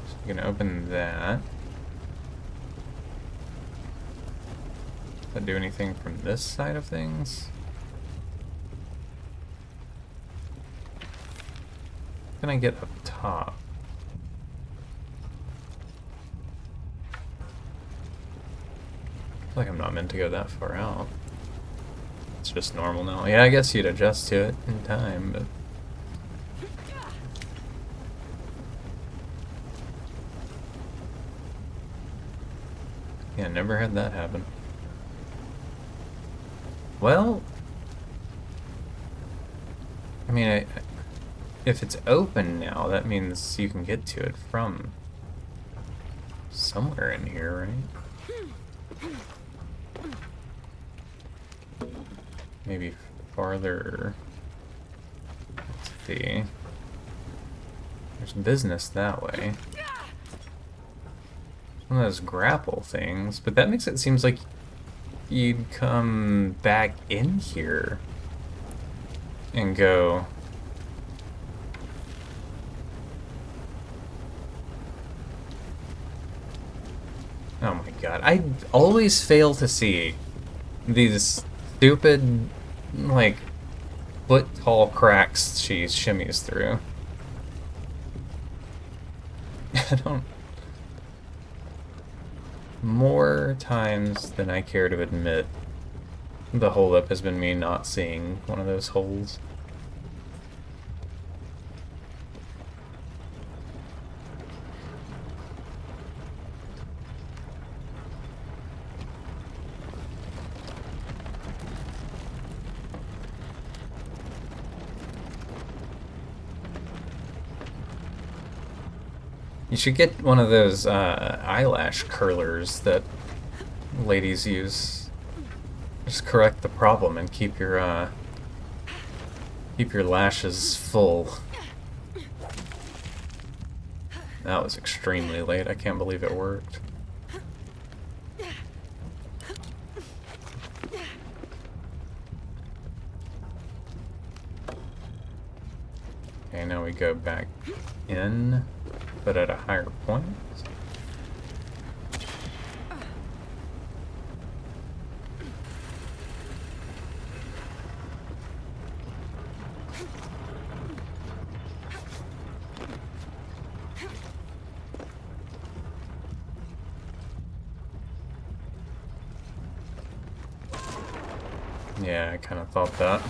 So you can open that. Does that do anything from this side of things? What can I get up top? I feel like I'm not meant to go that far out. It's just normal now. Yeah, I guess you'd adjust to it in time, but... yeah, never had that happen. Well... I mean, if it's open now, that means you can get to it from somewhere in here, right? Maybe farther. Let's see. There's business that way. One of those grapple things, but that makes it seems like you'd come back in here and go. Oh my god, I always fail to see these stupid, like, foot-tall cracks she shimmies through. I don't... More times than I care to admit, the holdup has been me not seeing one of those holes. You should get one of those eyelash curlers that ladies use. Just correct the problem and keep your lashes full. That was extremely late. I can't believe it worked. Okay, now we go back in, but at a higher point. Yeah, I kind of thought that.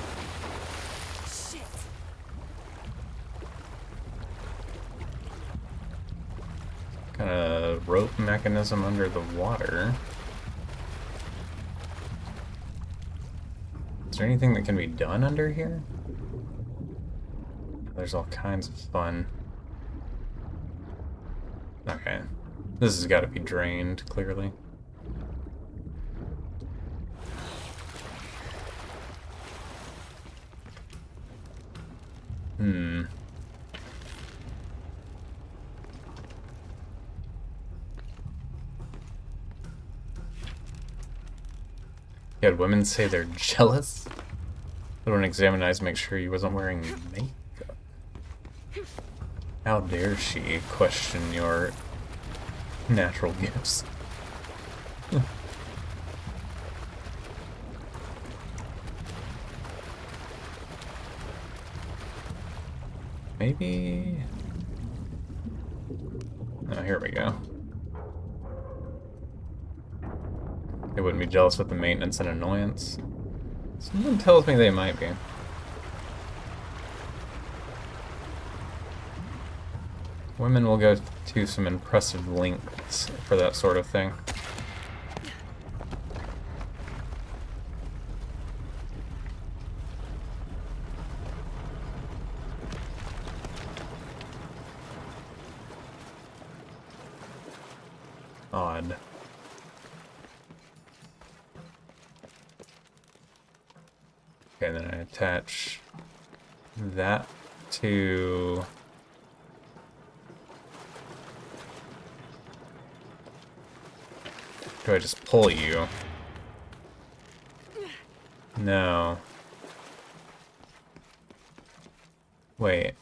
Got a rope mechanism under the water. Is there anything that can be done under here? There's all kinds of fun. Okay. This has got to be drained, clearly. You had women say they're jealous? But when examined eyes make sure he wasn't wearing makeup. How dare she question your natural gifts? Maybe... Oh, here we go. They wouldn't be jealous with the maintenance and annoyance. Someone tells me they might be. Women will go to some impressive lengths for that sort of thing. Odd. Okay, then I attach that to... Do I just pull you? No. Wait.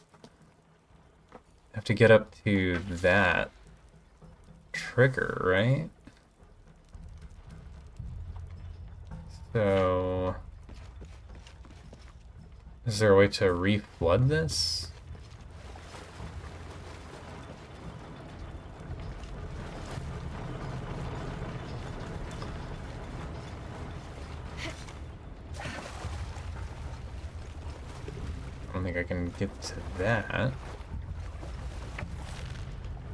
I have to get up to that trigger, right? So... Is there a way to re-flood this? I don't think I can get to that.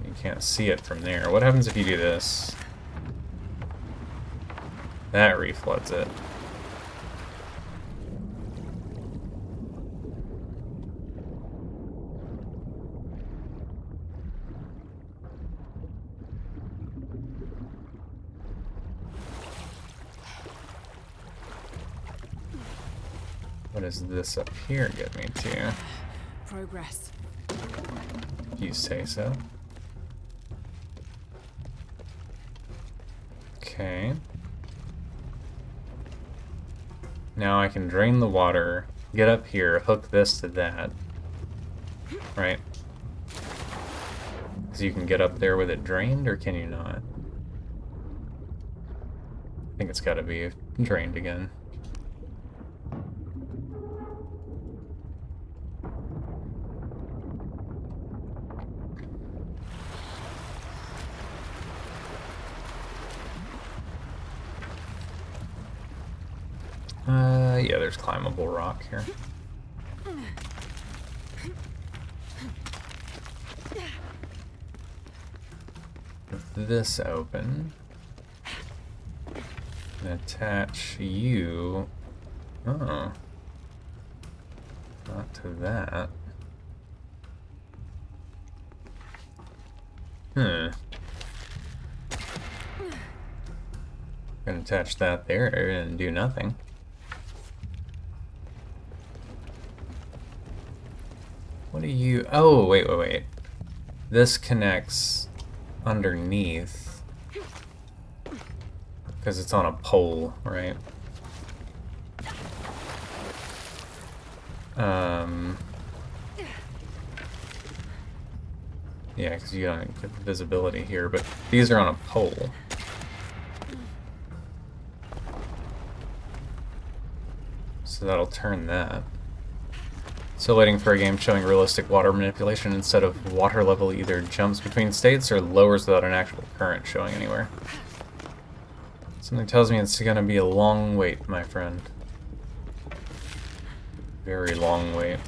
You can't see it from there. What happens if you do this? That re-floods it. What does this up here get me to? Progress. If you say so. Okay. Now I can drain the water, get up here, hook this to that. Right? So you can get up there with it drained, or can you not? I think it's gotta be drained again. Yeah, there's climbable rock here. With this open, and attach you. Oh, not to that. Gonna attach that there and do nothing. What are you... Oh, wait. This connects underneath. Because it's on a pole, right? Yeah, because you don't get the visibility here, but these are on a pole. So that'll turn that. Still waiting for a game showing realistic water manipulation instead of water level either jumps between states or lowers without an actual current showing anywhere. Something tells me it's gonna be a long wait, my friend. Very long wait.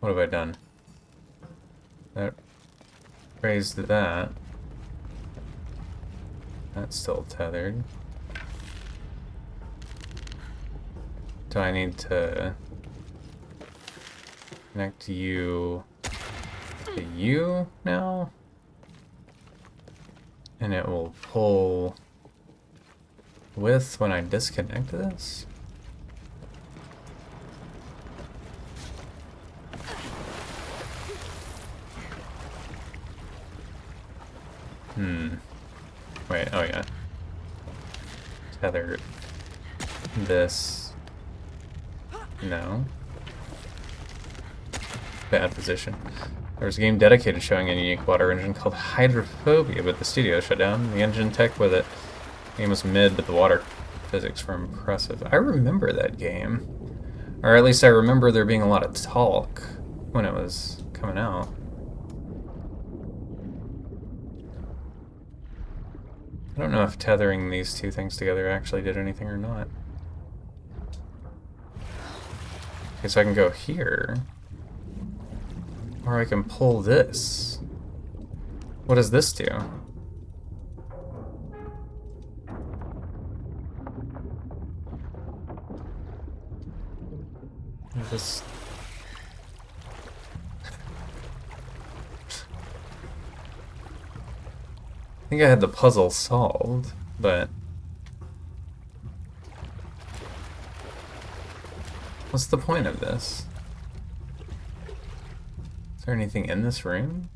What have I done? That raised that. That's still tethered. Do I need to connect you to you now? And it will pull with when I disconnect this? Wait, oh yeah. Tether this. No. Bad position. There was a game dedicated showing a unique water engine called Hydrophobia, but the studio shut down. The engine tech with it. The game was mid, but the water physics were impressive. I remember that game. Or at least I remember there being a lot of talk when it was coming out. I don't know if tethering these two things together actually did anything or not. Okay, so I can go here. Or I can pull this. What does this do? This... I think I had the puzzle solved, but... What's the point of this? Is there anything in this room?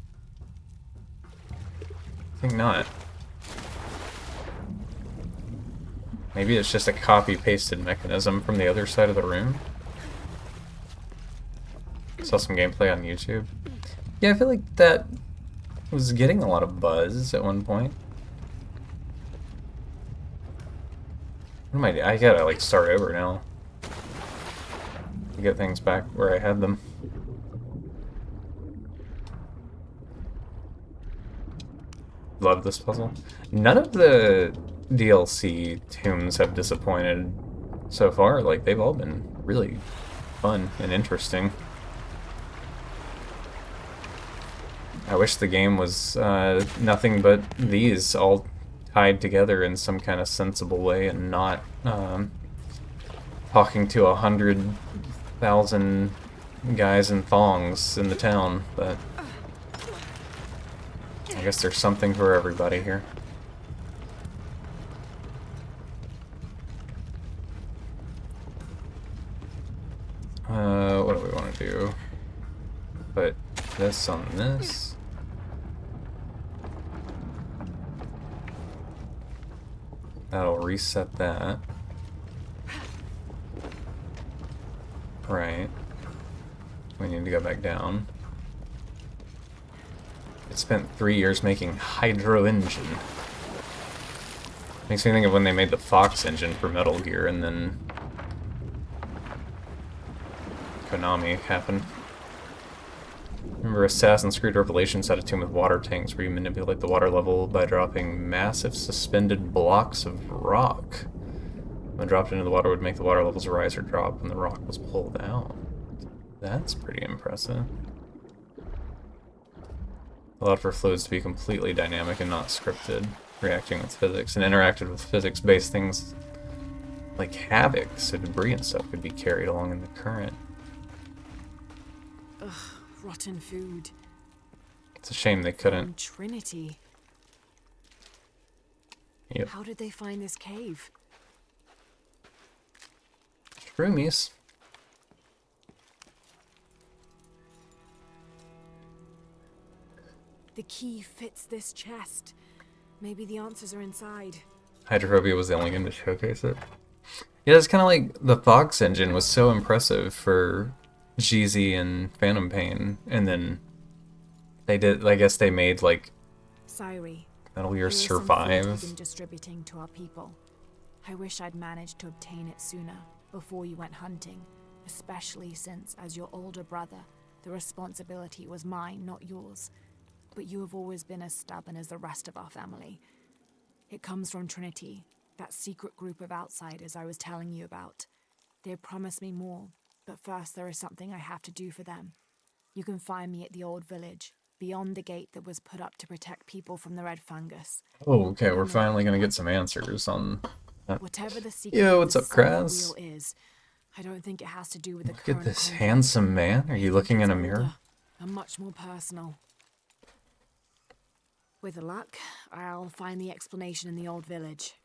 I think not. Maybe it's just a copy-pasted mechanism from the other side of the room? Saw some gameplay on YouTube. Yeah, I feel like that was getting a lot of buzz at one point. What am I doing? I gotta like start over now to get things back where I had them. Love this puzzle. None of the DLC tombs have disappointed so far. Like, they've all been really fun and interesting. I wish the game was nothing but these all tied together in some kind of sensible way and not talking to 100,000 guys in thongs in the town, but I guess there's something for everybody here. What do we want to do? Put this on this. That'll reset that. Right. We need to go back down. It spent 3 years making Hydro Engine. Makes me think of when they made the Fox engine for Metal Gear and then Konami happened. Remember Assassin's Creed Revelations had a tomb with water tanks where you manipulate the water level by dropping massive suspended blocks of rock. When dropped into the water, it would make the water levels rise or drop when the rock was pulled out. That's pretty impressive. Allowed for fluids to be completely dynamic and not scripted, reacting with physics, and interacted with physics-based things like havoc, so debris and stuff could be carried along in the current. Ugh, rotten food. It's a shame they couldn't. From Trinity. Yep. How did they find this cave? Shroomies. The key fits this chest. Maybe the answers are inside. Hydrophobia was the only game to showcase it. Yeah, it's kind of like the Fox engine was so impressive for GZ and Phantom Pain, and then they did. I guess they made like Syri, Metal Gear here is some food Survive. we've been distributing to our people. I wish I'd managed to obtain it sooner, before you went hunting, especially since, as your older brother, the responsibility was mine, not yours. But you have always been as stubborn as the rest of our family. It comes from Trinity, that secret group of outsiders I was telling you about. They have promised me more, but first there is something I have to do for them. You can find me at the old village, beyond the gate that was put up to protect people from the red fungus. Oh, okay, we're finally gonna get some answers on that. Whatever the secret Yo, of what's this up, Kraz? sulfur wheel is, I don't think it has to do with the Look current at this conflict. handsome man. Are you looking in a mirror? Older and much more personal. With luck, I'll find the explanation in the old village.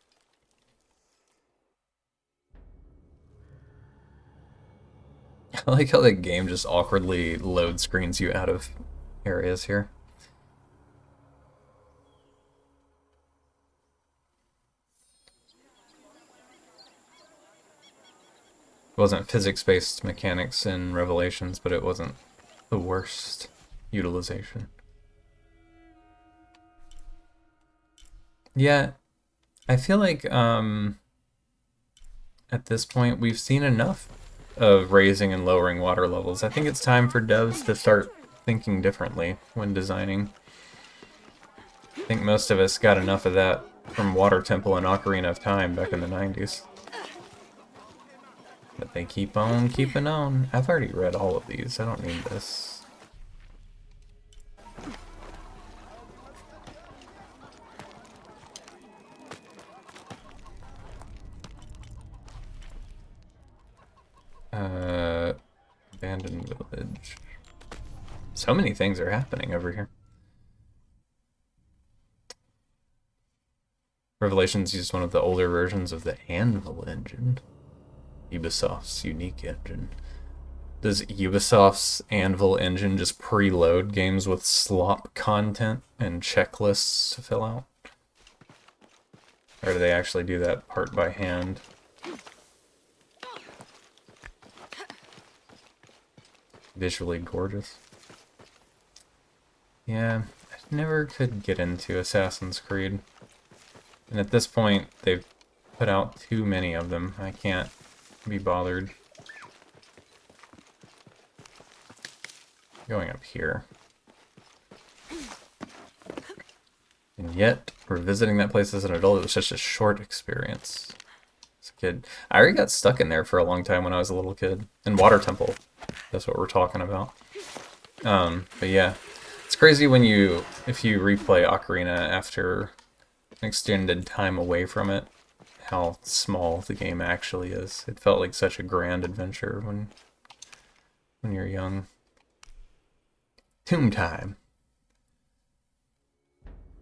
I like how the game just awkwardly load screens you out of areas here. It wasn't physics-based mechanics in Revelations, but it wasn't the worst utilization. Yeah, I feel like at this point we've seen enough of raising and lowering water levels. I think it's time for devs to start thinking differently when designing. I think most of us got enough of that from Water Temple and Ocarina of Time back in the 90s. But they keep on keeping on. I've already read all of these. I don't need this. Abandoned village. So many things are happening over here. Revelations used one of the older versions of the Anvil engine. Ubisoft's unique engine. Does Ubisoft's Anvil engine just preload games with slop content and checklists to fill out? Or do they actually do that part by hand? Visually gorgeous. Yeah, I never could get into Assassin's Creed. And at this point, they've put out too many of them. I can't be bothered. Going up here. And yet, revisiting that place as an adult, it was such a short experience. As a kid. I already got stuck in there for a long time when I was a little kid. In Water Temple. That's what we're talking about. But yeah. It's crazy when if you replay Ocarina after an extended time away from it, how small the game actually is. It felt like such a grand adventure when you're young. Tomb time.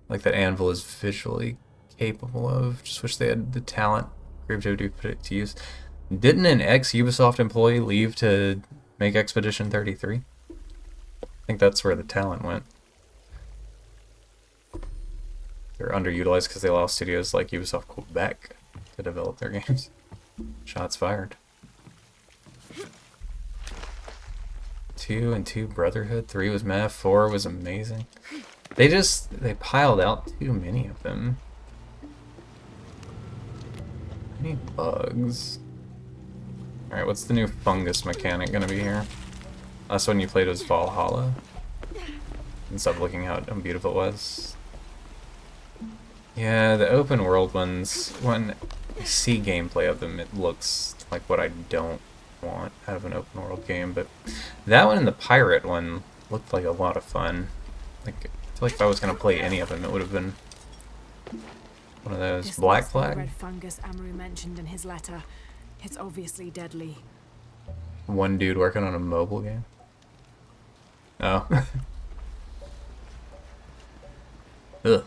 Like that Anvil is visually capable of. Just wish they had the talent. Gravejoe do put it to use. Didn't an ex-Ubisoft employee leave to make Expedition 33? I think that's where the talent went. They're underutilized because they allow studios like Ubisoft Quebec to develop their games. Shots fired. 2 and 2 Brotherhood, 3 was meh, 4 was amazing. They piled out too many of them. I need bugs. Alright, what's the new fungus mechanic gonna be here? Last one you played was Valhalla. And stop looking how beautiful it was. Yeah, the open world ones, when I see gameplay of them, it looks like what I don't want out of an open world game, but that one and the pirate one looked like a lot of fun. Like, I feel like if I was going to play any of them, it would have been One of those This black must be the flag? red fungus Amaru mentioned in his letter. It's obviously deadly. One dude working on a mobile game? Oh. Ugh.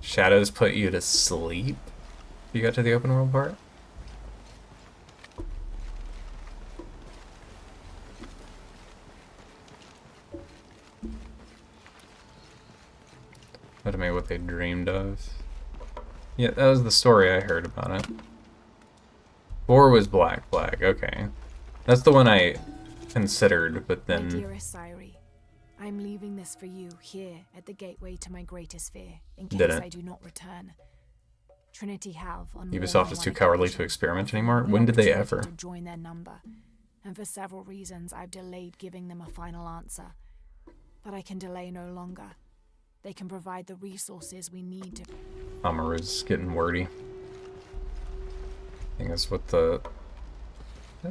Shadows put you to sleep? You got to the open world part? That may what they dreamed of. Yeah, that was the story I heard about it. 4 was Black Flag, okay. That's the one I considered, but My then... dearest Sairi, I'm leaving this for you here at the gateway to my greatest fear, in case Didn't. I do not return. Trinity have on Ubisoft more is than too one cowardly occasion to experiment offered anymore? me the When did they opportunity ever? to join their number, and for several reasons I've delayed giving them a final answer. But I can delay no longer. They can provide the resources we need to... Amaru's getting wordy. I think that's what the...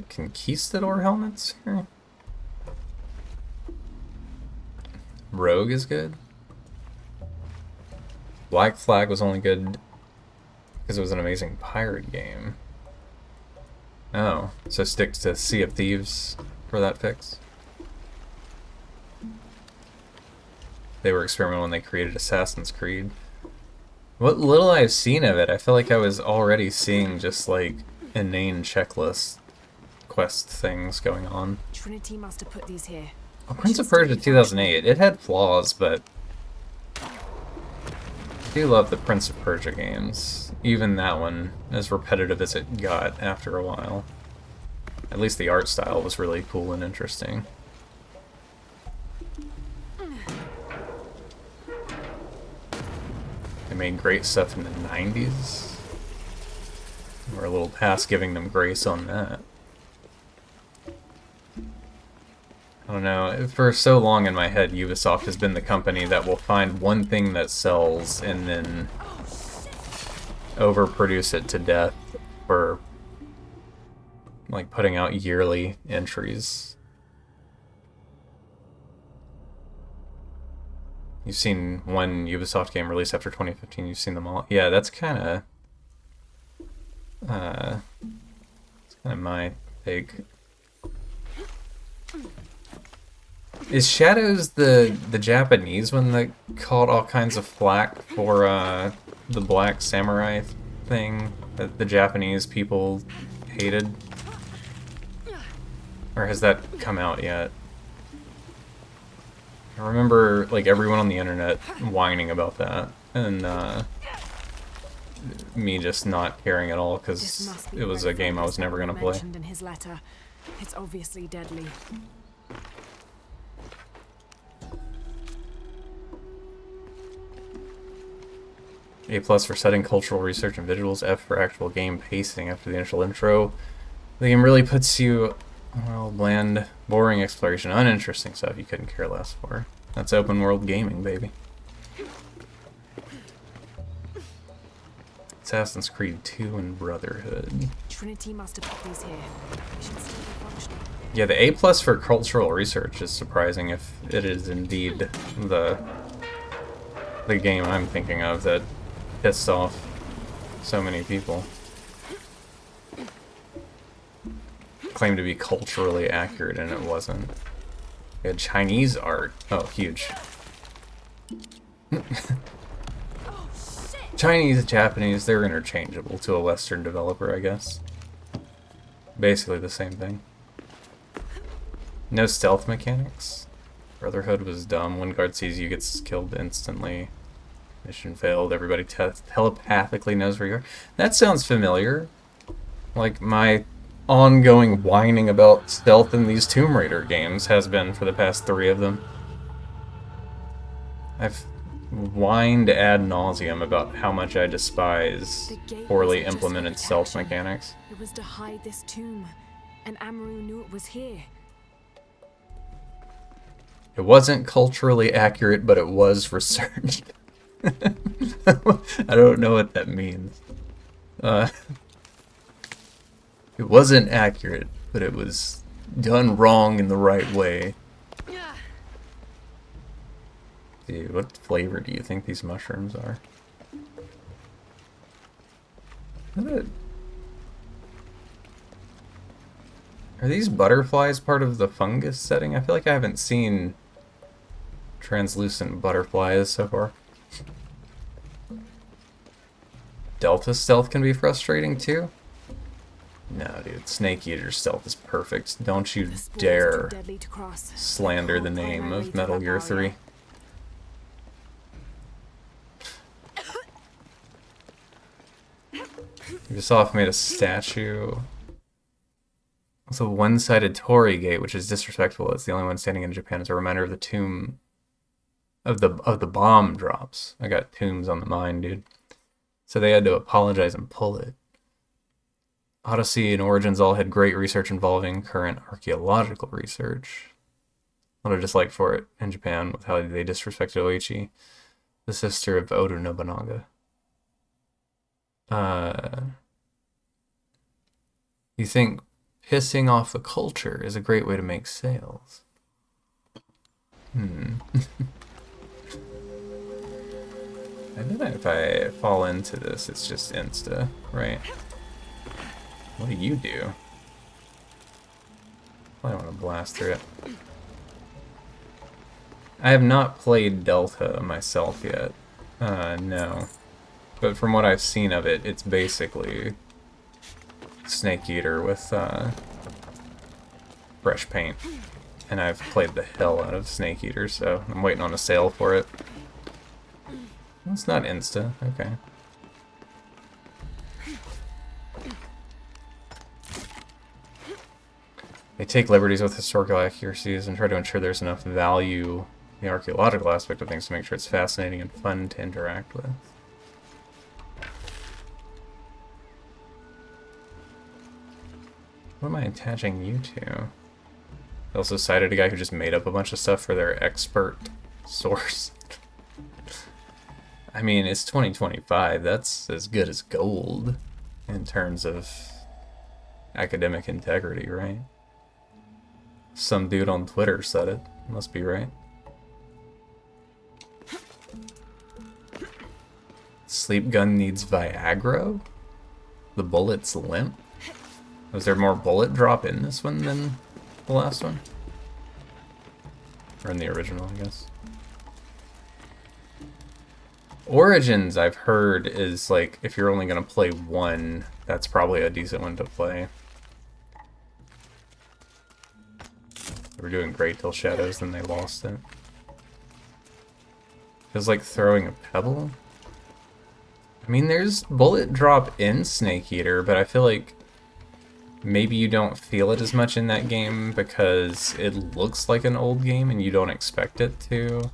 Conquistador helmets here? Rogue is good? Black Flag was only good because it was an amazing pirate game. Oh, so stick to Sea of Thieves for that fix? They were experimental when they created Assassin's Creed. What little I've seen of it, I feel like I was already seeing just like inane checklist quest things going on. Trinity must have put these here. Oh, Prince of Persia 2008, it had flaws, but I do love the Prince of Persia games. Even that one, as repetitive as it got after a while. At least the art style was really cool and interesting. They made great stuff in the 90s. We're a little past giving them grace on that. I don't know, for so long in my head, Ubisoft has been the company that will find one thing that sells and then overproduce it to death for like putting out yearly entries. You've seen one Ubisoft game released after 2015, you've seen them all. Yeah, that's kind of my take. Is Shadows the Japanese one that caught all kinds of flack for the Black Samurai thing that the Japanese people hated? Or has that come out yet? I remember like everyone on the internet whining about that, and me just not caring at all because it was a game I was never gonna play. In his letter, it's obviously deadly. A+ for setting cultural research and visuals, F for actual game pacing after the initial intro. The game really puts you, well, bland, boring exploration, uninteresting stuff you couldn't care less for. That's open world gaming, baby. Assassin's Creed 2 and Brotherhood. Trinity must have put these here. They should still be functional. Yeah, the A+ for cultural research is surprising if it is indeed the game I'm thinking of that pissed off so many people. Claimed to be culturally accurate and it wasn't. We had Chinese art. Oh, huge. Chinese, Japanese, they're interchangeable to a Western developer, I guess. Basically the same thing. No stealth mechanics. Brotherhood was dumb. One guard sees you, gets killed instantly. Mission failed. Everybody telepathically knows where you are. That sounds familiar. Like my ongoing whining about stealth in these Tomb Raider games has been for the past 3 of them. I've whined ad nauseum about how much I despise poorly implemented stealth mechanics. It was to hide this tomb, and Amaru knew it was here. It wasn't culturally accurate, but it was researched. I don't know what that means. It wasn't accurate, but it was done wrong in the right way. Dude, what flavor do you think these mushrooms are? Are these butterflies part of the fungus setting? I feel like I haven't seen translucent butterflies so far. Delta stealth can be frustrating too? No, dude. Snake Eater stealth is perfect. Don't you dare slander the name of Metal Gear 3. Ubisoft made a statue. It's a one-sided Torii gate, which is disrespectful. It's the only one standing in Japan as a reminder of the tomb of the bomb drops. I got tombs on the mind, dude. So they had to apologize and pull it. Odyssey and Origins all had great research involving current archaeological research. A lot of dislike for it in Japan with how they disrespected Oichi, the sister of Oda Nobunaga. You think pissing off the culture is a great way to make sales? I bet if I fall into this, it's just insta, right? What do you do? I want to blast through it. I have not played Delta myself yet. No. But from what I've seen of it, it's basically Snake Eater with fresh paint. And I've played the hell out of Snake Eater, so I'm waiting on a sale for it. It's not insta, okay. They take liberties with historical accuracies and try to ensure there's enough value in the archaeological aspect of things to make sure it's fascinating and fun to interact with. What am I attaching you to? They also cited a guy who just made up a bunch of stuff for their expert source. I mean, it's 2025. That's as good as gold in terms of academic integrity, right? Some dude on Twitter said it. Must be right. Sleep gun needs Viagra? The bullet's limp? Was there more bullet drop in this one than the last one? Or in the original, I guess. Origins, I've heard, is like, if you're only going to play one, that's probably a decent one to play. They were doing great till Shadows, then they lost it. Feels like throwing a pebble? I mean, there's bullet drop in Snake Eater, but I feel like maybe you don't feel it as much in that game because it looks like an old game and you don't expect it to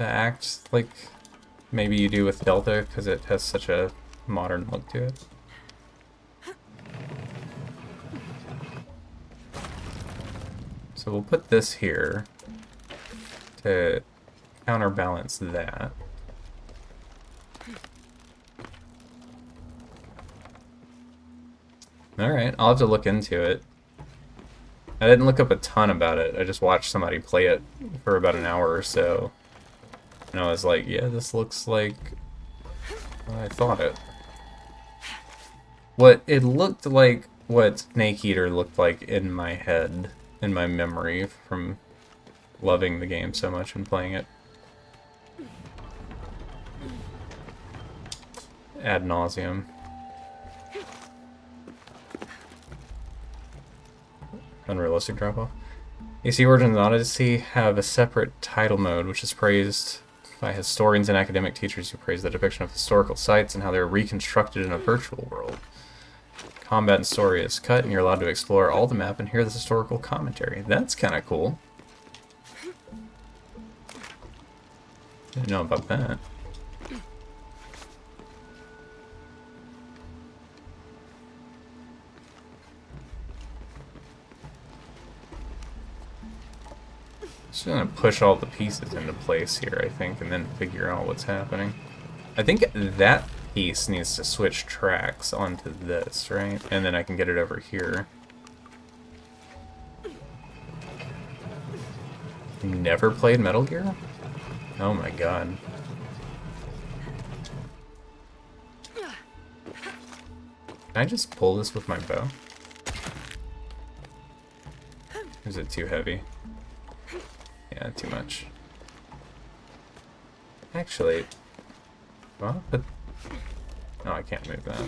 act like maybe you do with Delta because it has such a modern look to it. So we'll put this here to counterbalance that. Alright, I'll have to look into it. I didn't look up a ton about it, I just watched somebody play it for about an hour or so. And I was like, yeah, this looks like I thought it. It looked like what Snake Eater looked like in my head, in my memory, from loving the game so much and playing it ad nauseum. Unrealistic drop-off. AC Origins and Odyssey have a separate title mode, which is praised by historians and academic teachers who praise the depiction of historical sites and how they're reconstructed in a virtual world. Combat and story is cut, and you're allowed to explore all the map and hear the historical commentary. That's kind of cool. Didn't know about that. Just gonna push all the pieces into place here, I think, and then figure out what's happening. I think that piece needs to switch tracks onto this, right? And then I can get it over here. Never played Metal Gear? Oh my god. Can I just pull this with my bow? Or is it too heavy? Yeah, too much. Actually, well, but no, I can't move that.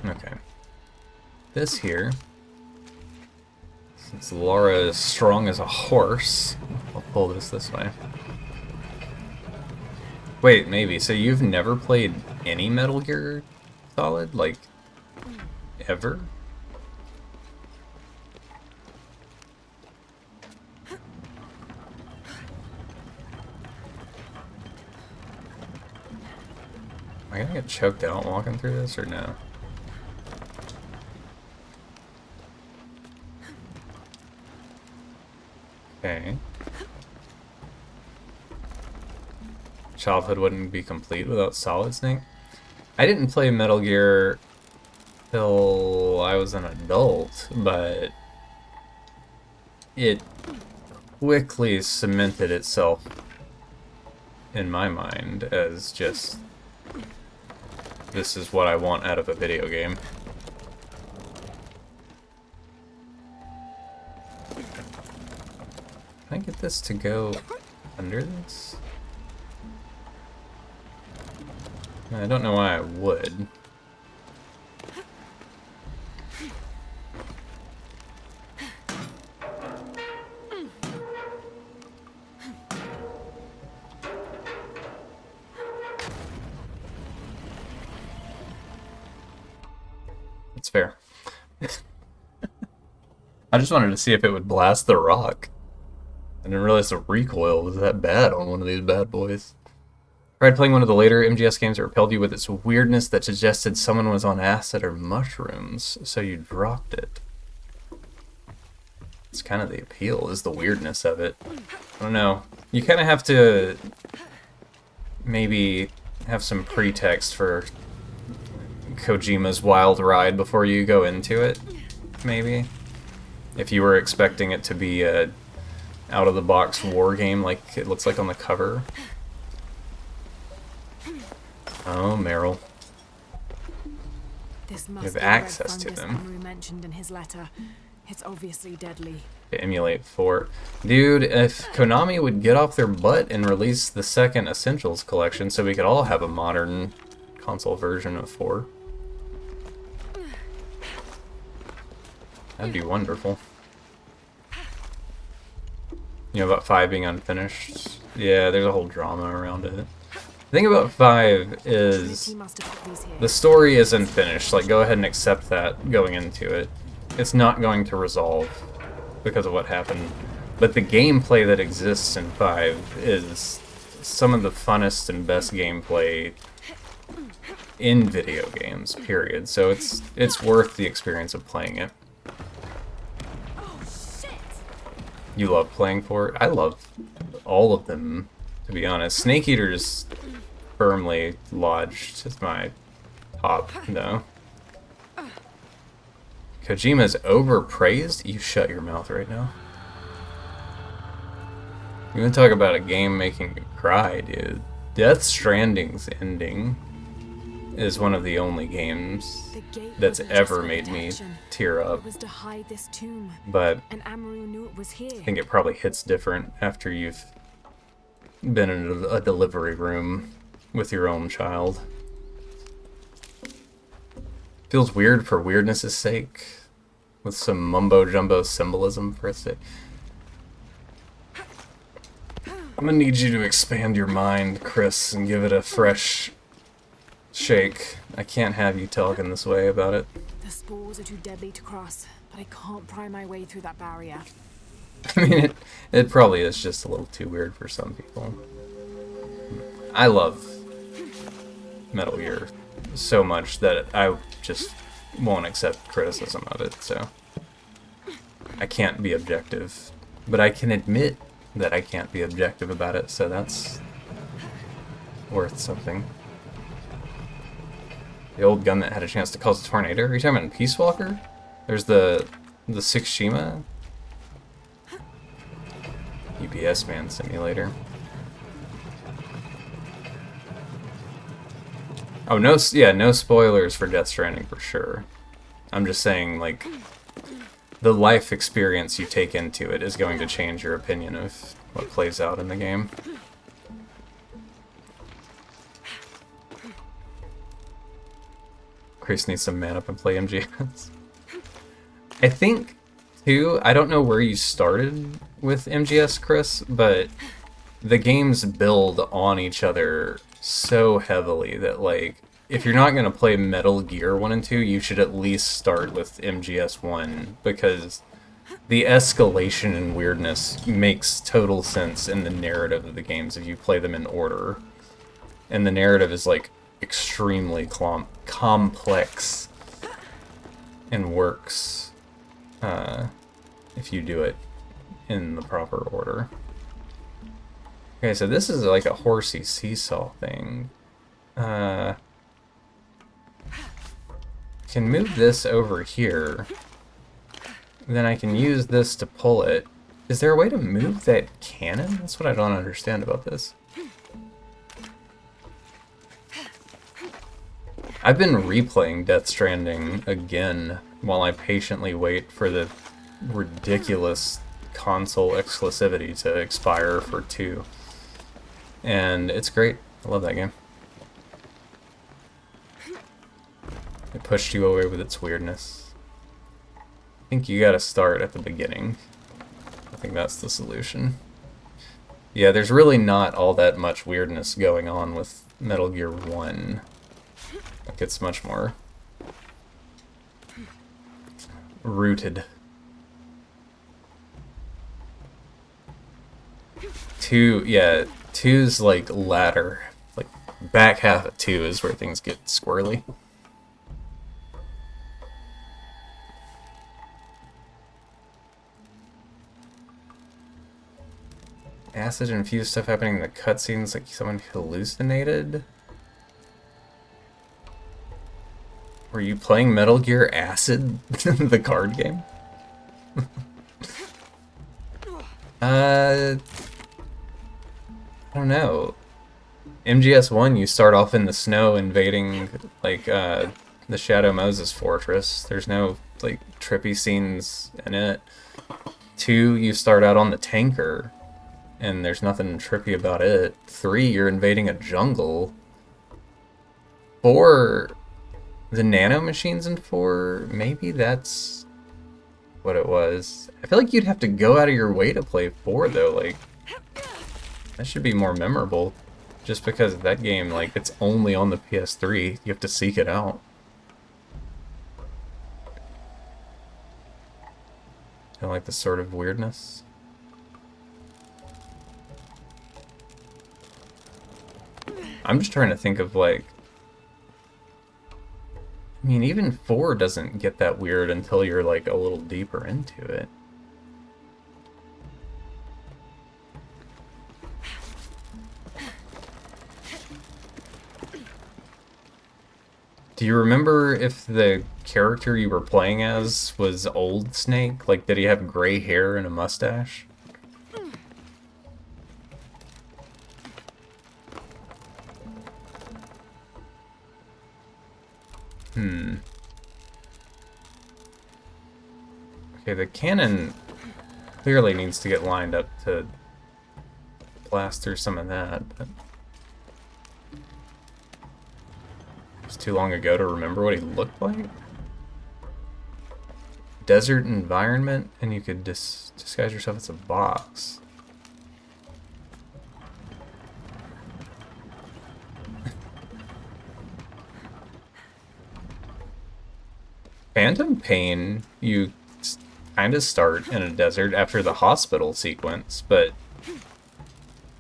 Okay. This here, since Lara is strong as a horse, I'll pull this way. Wait, maybe. So you've never played any Metal Gear Solid? Like, ever? Am I gonna get choked out walking through this, or no? Okay. Childhood wouldn't be complete without Solid Snake. I didn't play Metal Gear till I was an adult, but it quickly cemented itself in my mind as just, this is what I want out of a video game. Can I get this to go under this? I don't know why I would. That's fair. I just wanted to see if it would blast the rock. I didn't realize the recoil was that bad on one of these bad boys. Tried playing one of the later MGS games that repelled you with its weirdness that suggested someone was on acid or mushrooms, so you dropped it. It's kind of the appeal, is the weirdness of it. I don't know. You kind of have to maybe have some pretext for Kojima's wild ride before you go into it, maybe. If you were expecting it to be a out-of-the-box war game like it looks like on the cover. Oh, Meryl. This you must have be access the to red them. fungus Amru mentioned in his letter. It's obviously deadly. To emulate 4. Dude, if Konami would get off their butt and release the second Essentials collection so we could all have a modern console version of 4. That'd be wonderful. You know about 5 being unfinished? Yeah, there's a whole drama around it. The thing about 5 is the story is unfinished. Like, go ahead and accept that going into it. It's not going to resolve because of what happened. But the gameplay that exists in 5 is some of the funnest and best gameplay in video games, period. So it's worth the experience of playing it. You love playing 4? I love all of them, to be honest. Snake Eater's firmly lodged as my top, though. Kojima's overpraised? You shut your mouth right now. You want to talk about a game making you cry, dude. Death Stranding's ending is one of the only games that's ever made me tear up. Was to hide this tomb, but and Amru knew it was here. I think it probably hits different after you've been in a delivery room with your own child. Feels weird for weirdness' sake, with some mumbo-jumbo symbolism for its sake. I'm gonna need you to expand your mind, Chris, and give it a fresh shake. I can't have you talking this way about it. The spores are too deadly to cross, but I can't pry my way through that barrier. I mean, it probably is just a little too weird for some people. I love Metal Gear so much that I just won't accept criticism of it, so I can't be objective. But I can admit that I can't be objective about it, so that's worth something. The old gun that had a chance to cause a tornado? Are you talking about in Peace Walker? There's the the Tsushima UPS Man Simulator. Oh, no, yeah, no spoilers for Death Stranding for sure. I'm just saying, like, the life experience you take into it is going to change your opinion of what plays out in the game. Chris needs some man up and play MGS. I think, too, I don't know where you started with MGS, Chris, but the games build on each other so heavily that, like, if you're not going to play Metal Gear 1 and 2, you should at least start with MGS 1, because the escalation in weirdness makes total sense in the narrative of the games if you play them in order. And the narrative is, like, extremely complex and works if you do it in the proper order. Okay, so this is like a horsey seesaw thing. Can move this over here. Then I can use this to pull it. Is there a way to move that cannon? That's what I don't understand about this. I've been replaying Death Stranding again while I patiently wait for the ridiculous console exclusivity to expire for 2. And it's great. I love that game. It pushed you away with its weirdness. I think you gotta start at the beginning. I think that's the solution. Yeah, there's really not all that much weirdness going on with Metal Gear 1. Like, it's much more rooted. 2, yeah, 2's like latter. Like, back half of 2 is where things get squirrely. Acid-infused stuff happening in the cutscenes, like someone hallucinated? Were you playing Metal Gear Acid, the card game? I don't know. MGS1, you start off in the snow invading, like, the Shadow Moses fortress. There's no, like, trippy scenes in it. 2, you start out on the tanker, and there's nothing trippy about it. 3, you're invading a jungle. 4, the nano machines in 4, maybe that's what it was. I feel like you'd have to go out of your way to play 4, though. Like, that should be more memorable. Just because that game, like, it's only on the PS3. You have to seek it out. I like this sort of weirdness. I'm just trying to think of, like... I mean, even 4 doesn't get that weird until you're, like, a little deeper into it. Do you remember if the character you were playing as was Old Snake? Like, did he have gray hair and a mustache? Okay, the cannon clearly needs to get lined up to blast through some of that, but... It's too long ago to remember what he looked like. Desert environment, and you could disguise yourself as a box. Phantom Pain, you kind of start in a desert after the hospital sequence, but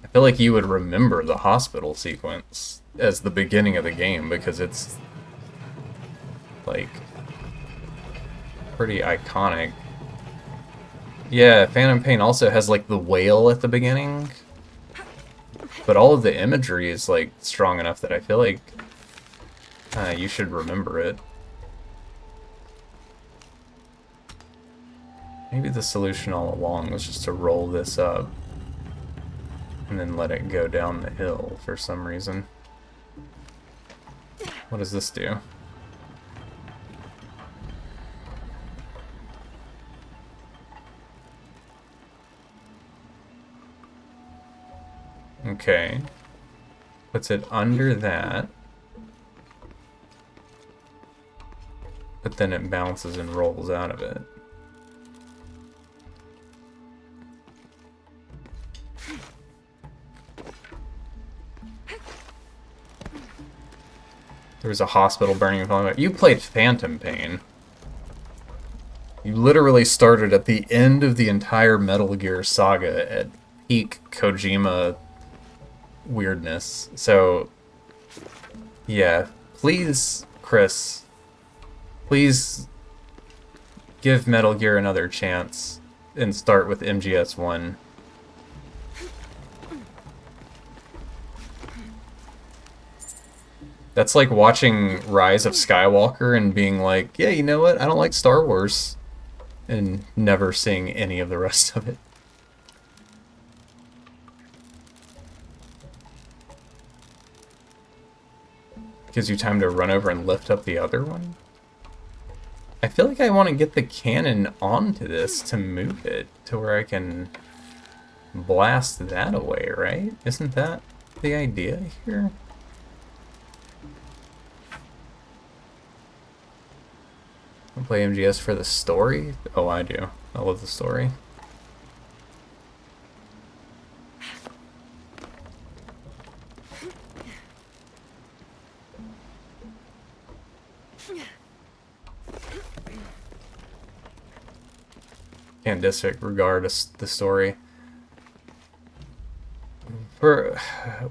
I feel like you would remember the hospital sequence as the beginning of the game because it's, like, pretty iconic. Yeah, Phantom Pain also has, like, the whale at the beginning, but all of the imagery is, like, strong enough that I feel like you should remember it. Maybe the solution all along was just to roll this up and then let it go down the hill for some reason. What does this do? Okay. Puts it under that. But then it bounces and rolls out of it. There was a hospital burning. You played Phantom Pain. You literally started at the end of the entire Metal Gear saga at peak Kojima weirdness. So, yeah. Please, Chris, please give Metal Gear another chance and start with MGS1. That's like watching Rise of Skywalker and being like, yeah, you know what? I don't like Star Wars. And never seeing any of the rest of it. Gives you time to run over and lift up the other one? I feel like I want to get the cannon onto this to move it to where I can blast that away, right? Isn't that the idea here? I play MGS for the story? Oh, I do. I love the story. Can't disregard the story.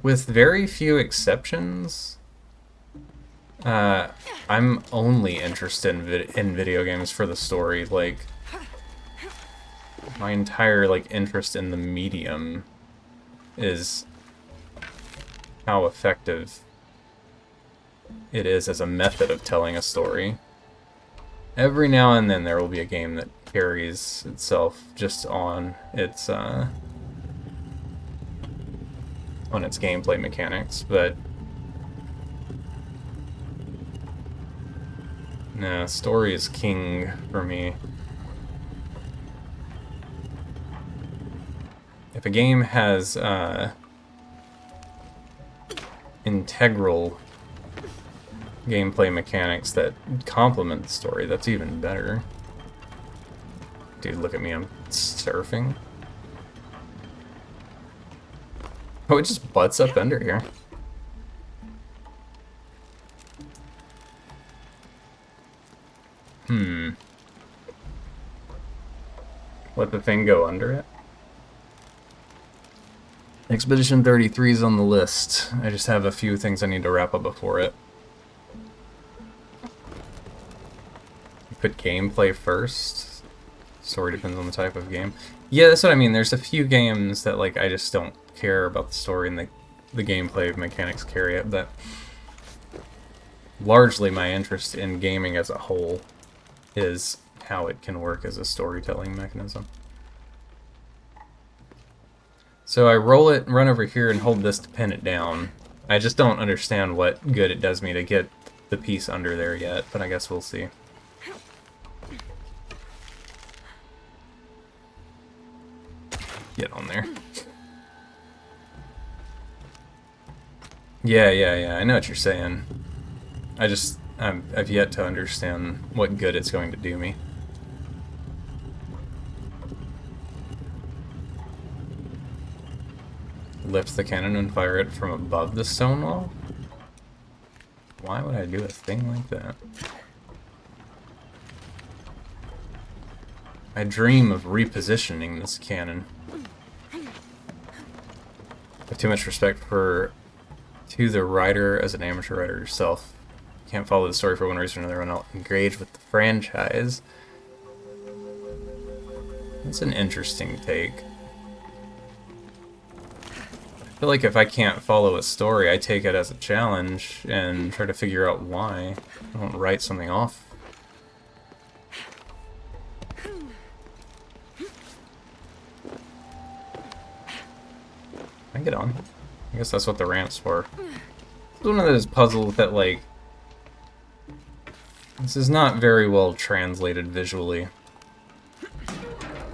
With very few exceptions, I'm only interested in video games for the story. Like, my entire interest in the medium is how effective it is as a method of telling a story. Every now and then there will be a game that carries itself just on its gameplay mechanics, but nah, story is king for me. If a game has integral gameplay mechanics that complement the story, that's even better. Dude, look at me, I'm surfing. Oh, it just butts up under here. Let the thing go under it? Expedition 33 is on the list. I just have a few things I need to wrap up before it. Put gameplay first. Story depends on the type of game. Yeah, that's what I mean. There's a few games that I just don't care about the story and the gameplay mechanics carry it, but largely my interest in gaming as a whole is how it can work as a storytelling mechanism. So I roll it, run over here, and hold this to pin it down. I just don't understand what good it does me to get the piece under there yet, but I guess we'll see. Get on there. Yeah, I know what you're saying. I've yet to understand what good it's going to do me. Lift the cannon and fire it from above the stone wall? Why would I do a thing like that? I dream of repositioning this cannon. I have too much respect to the writer as an amateur writer yourself. Can't follow the story for one reason or another, and I'll engage with the franchise. That's an interesting take. I feel like if I can't follow a story, I take it as a challenge and try to figure out why. I don't write something off. I get on. I guess that's what the ramp's for. It's one of those puzzles that, like, this is not very well translated visually.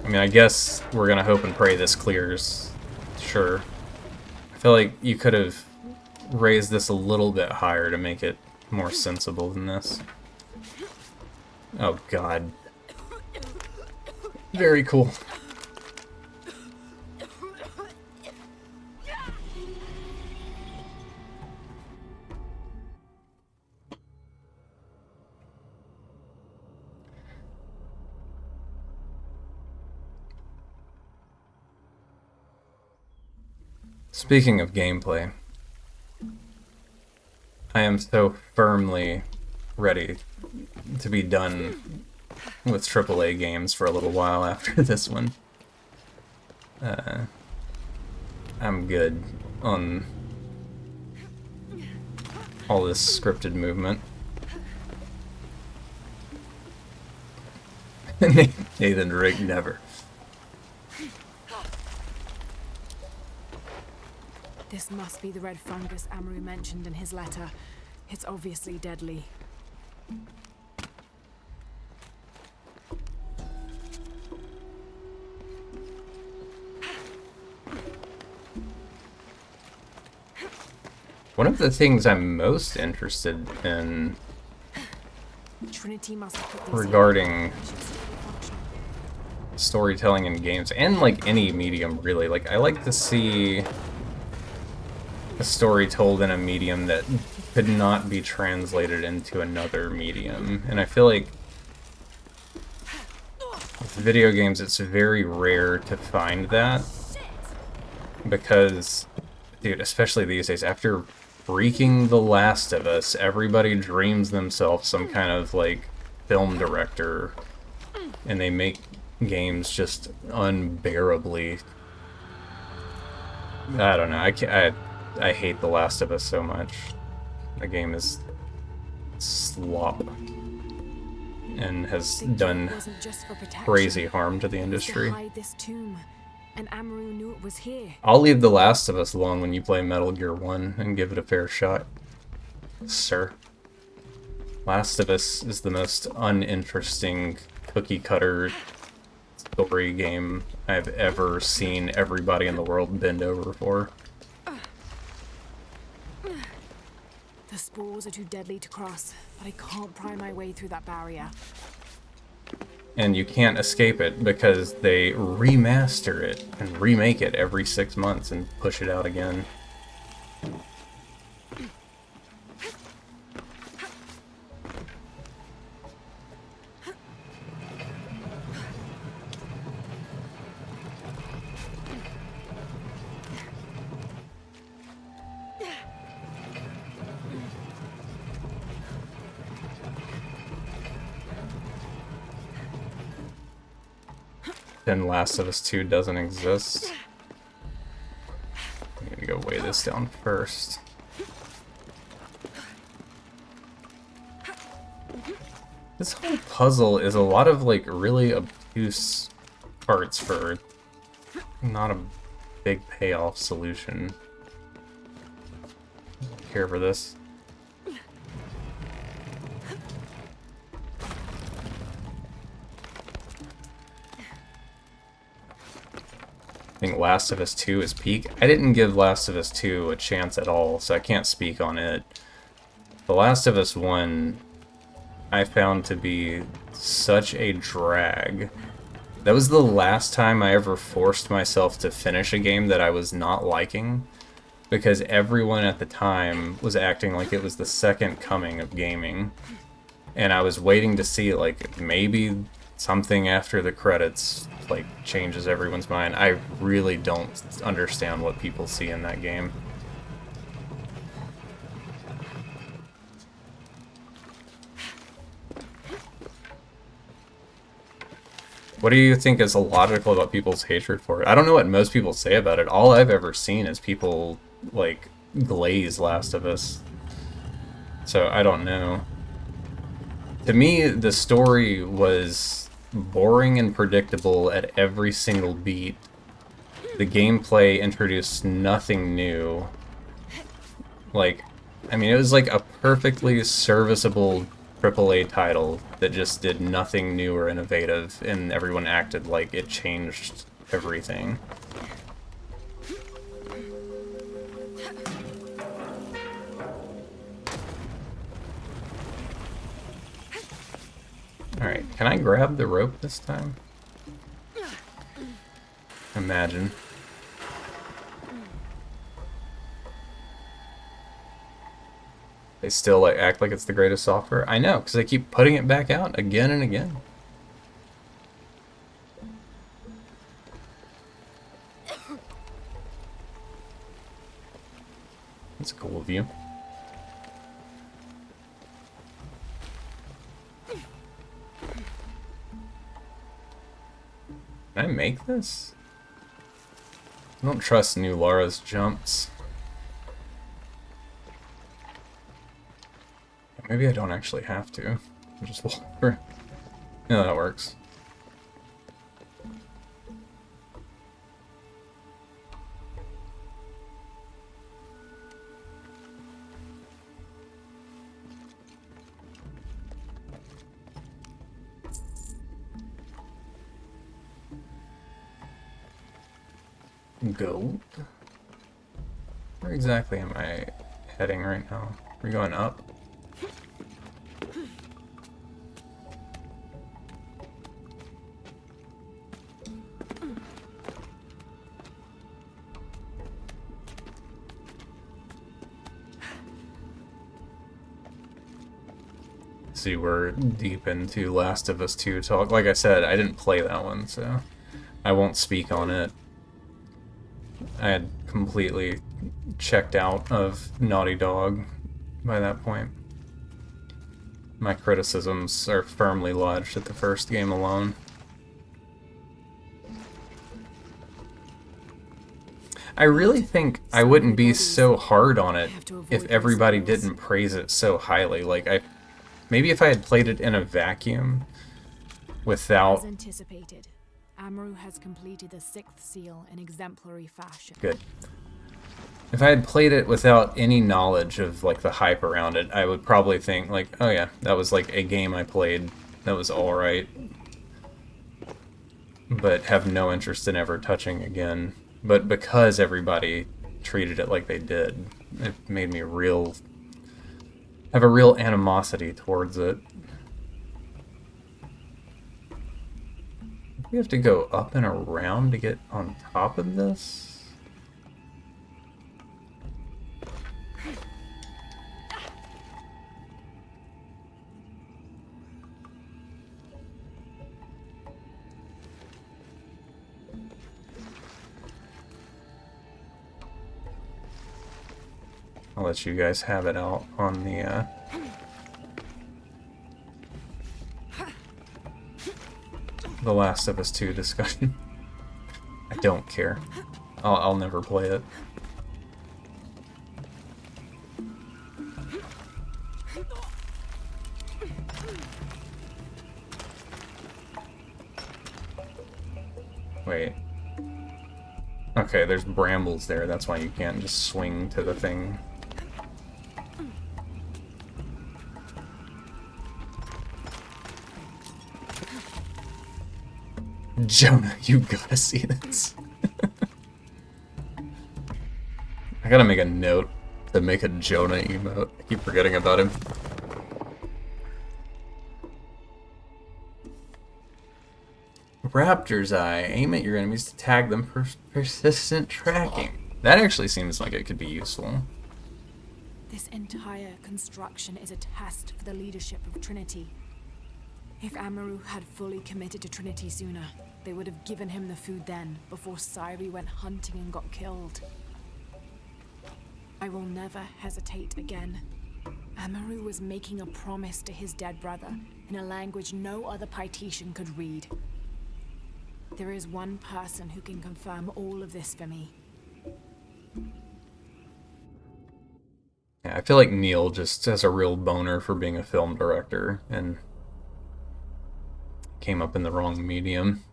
I mean, I guess we're gonna hope and pray this clears. Sure. I feel like you could have raised this a little bit higher to make it more sensible than this. Oh, God. Very cool. Speaking of gameplay, I am so firmly ready to be done with AAA games for a little while after this one. I'm good on all this scripted movement. Nathan Drake never. This must be the red fungus Amaru mentioned in his letter. It's obviously deadly. One of the things I'm most interested in Trinity must have put these regarding storytelling in games, and like any medium really, like I like to see a story told in a medium that could not be translated into another medium. And I feel like with video games it's very rare to find that, because, dude, especially these days, after freaking The Last of Us, everybody dreams themselves some kind of like film director, and they make games just unbearably, I don't know, I hate The Last of Us so much. The game is slop and has done crazy harm to the industry. Hide this tomb, and Amaru knew it was here. I'll leave The Last of Us alone when you play Metal Gear 1 and give it a fair shot, sir. Last of Us is the most uninteresting cookie-cutter story game I've ever seen everybody in the world bend over for. The spores are too deadly to cross, but I can't pry my way through that barrier. And you can't escape it because they remaster it and remake it every 6 months and push it out again. Then Last of Us 2 doesn't exist. I'm gonna go weigh this down first. This whole puzzle is a lot of like really obtuse parts for not a big payoff solution. Care for this. I think Last of Us 2 is peak. I didn't give Last of Us 2 a chance at all, so I can't speak on it. The Last of Us 1 I found to be such a drag. That was the last time I ever forced myself to finish a game that I was not liking, because everyone at the time was acting like it was the second coming of gaming. And I was waiting to see, like, maybe something after the credits like changes everyone's mind. I really don't understand what people see in that game. What do you think is illogical about people's hatred for it? I don't know what most people say about it. All I've ever seen is people like glaze Last of Us. So I don't know. To me, the story was boring and predictable at every single beat, the gameplay introduced nothing new. Like, I mean, it was like a perfectly serviceable AAA title that just did nothing new or innovative, and everyone acted like it changed everything. Alright, can I grab the rope this time? Imagine. They still like act like it's the greatest software. I know, because they keep putting it back out again and again. That's cool of you. Can I make this? I don't trust nu-lara's jumps. Maybe I don't actually have to. I'll just walk through. Yeah, that works. Gold? Where exactly am I heading right now? Are we going up? See, we're deep into Last of Us 2 talk. Like I said, I didn't play that one, so I won't speak on it. I had completely checked out of Naughty Dog by that point. My criticisms are firmly lodged at the first game alone. I really think I wouldn't be so hard on it if everybody didn't praise it so highly. Like, maybe if I had played it in a vacuum without... As anticipated, Amaru has completed the 6th seal in exemplary fashion. Good. If I had played it without any knowledge of, like, the hype around it, I would probably think, like, oh yeah, that was, like, a game I played that was alright, but have no interest in ever touching again. But because everybody treated it like they did, it made me have a real animosity towards it. We have to go up and around to get on top of this? I'll let you guys have it out on the, The Last of Us 2 discussion. I don't care. I'll never play it. Wait. Okay, there's brambles there. That's why you can't just swing to the thing. Jonah, you gotta see this. I gotta make a note to make a Jonah emote. I keep forgetting about him. Raptor's Eye. Aim at your enemies to tag them for persistent tracking. That actually seems like it could be useful. This entire construction is a test for the leadership of Trinity. If Amaru had fully committed to Trinity sooner, they would have given him the food then, before Sairi went hunting and got killed. I will never hesitate again. Amaru was making a promise to his dead brother in a language no other Paititian could read. There is one person who can confirm all of this for me. Yeah, I feel like Neil just has a real boner for being a film director, and came up in the wrong medium.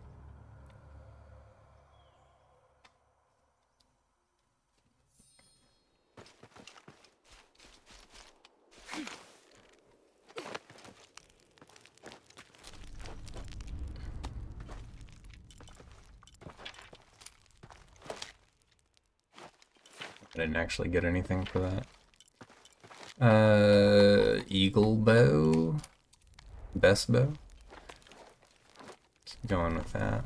I didn't actually get anything for that. Eagle bow? Best bow? Keep going with that.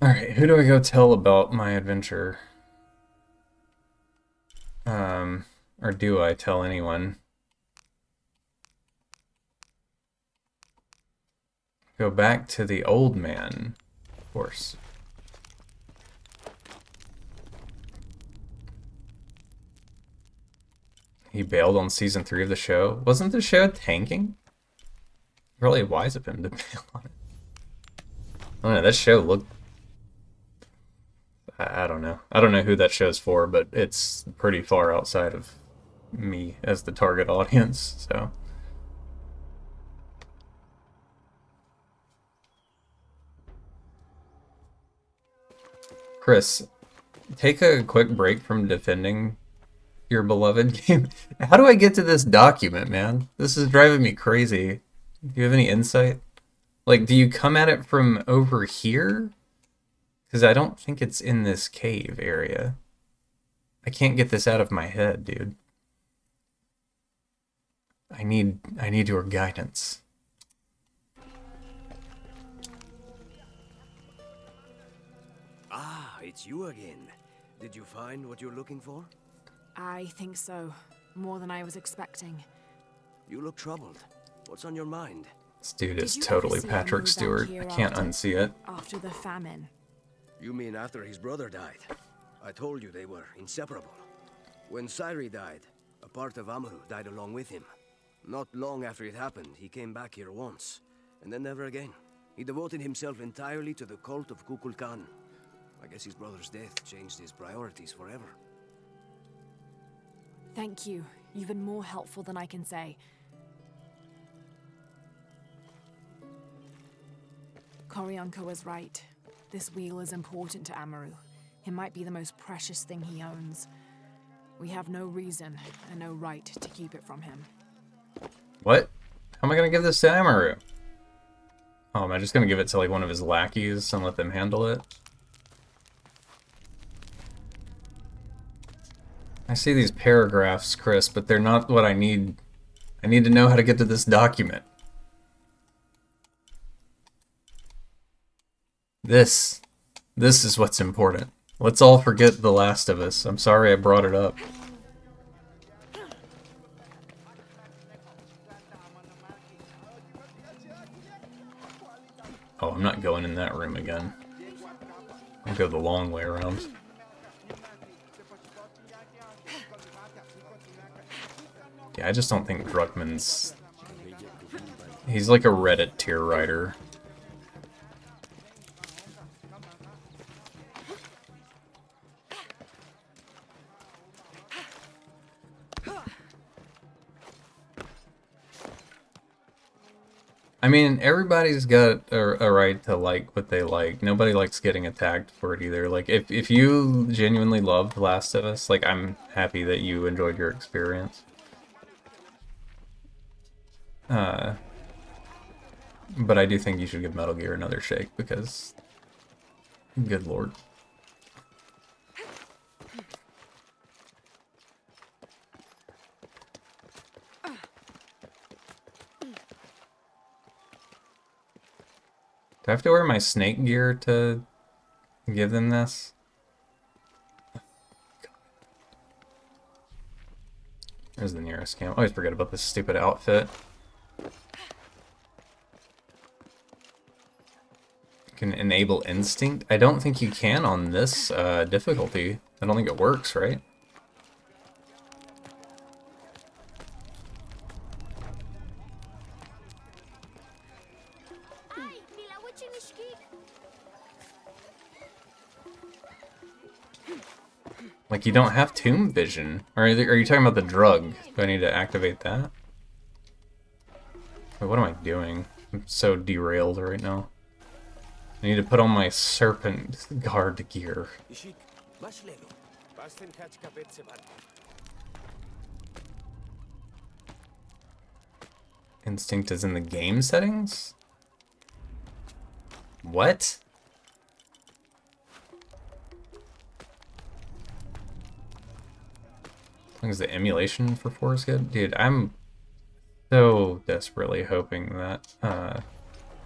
Alright, who do I go tell about my adventure? Or do I tell anyone? Go back to the old man, of course. He bailed on season 3 of the show. Wasn't the show tanking? Really wise of him to bail on it. I don't know, that show looked... I don't know. I don't know who that show's for, but it's pretty far outside of me as the target audience, so... Chris, take a quick break from defending your beloved game. How do I get to this document, man? This is driving me crazy. Do you have any insight? Like, do you come at it from over here? Because I don't think it's in this cave area. I can't get this out of my head, dude. I need your guidance. Ah, it's you again. Did you find what you're looking for? I think so. More than I was expecting. You look troubled. What's on your mind? This dude is totally Patrick Stewart. I can't unsee it. After the famine. You mean after his brother died? I told you they were inseparable. When Sairi died, a part of Amaru died along with him. Not long after it happened, he came back here once, and then never again. He devoted himself entirely to the cult of Kukulkan. I guess his brother's death changed his priorities forever. Thank you. You've been more helpful than I can say. Koryanko was right. This wheel is important to Amaru. It might be the most precious thing he owns. We have no reason and no right to keep it from him. What? How am I gonna give this to Amaru? Oh, am I just gonna give it to like one of his lackeys and let them handle it? I see these paragraphs, Chris, but they're not what I need. I need to know how to get to this document. This is what's important. Let's all forget The Last of Us. I'm sorry I brought it up. Oh, I'm not going in that room again. I'll go the long way around. Yeah, I just don't think Druckmann's... He's like a Reddit tier writer. I mean, everybody's got a right to like what they like. Nobody likes getting attacked for it either. Like, if you genuinely loved Last of Us, like, I'm happy that you enjoyed your experience. But I do think you should give Metal Gear another shake, because... Good lord. Do I have to wear my snake gear to give them this? There's the nearest camp. I always forget about this stupid outfit. Can enable instinct? I don't think you can on this difficulty. I don't think it works, right? Like, you don't have tomb vision. Or are you talking about the drug? Do I need to activate that? Wait, what am I doing? I'm so derailed right now. I need to put on my serpent guard gear. Instinct is in the game settings? What? As long as the emulation for 4 is good. Dude, I'm so desperately hoping that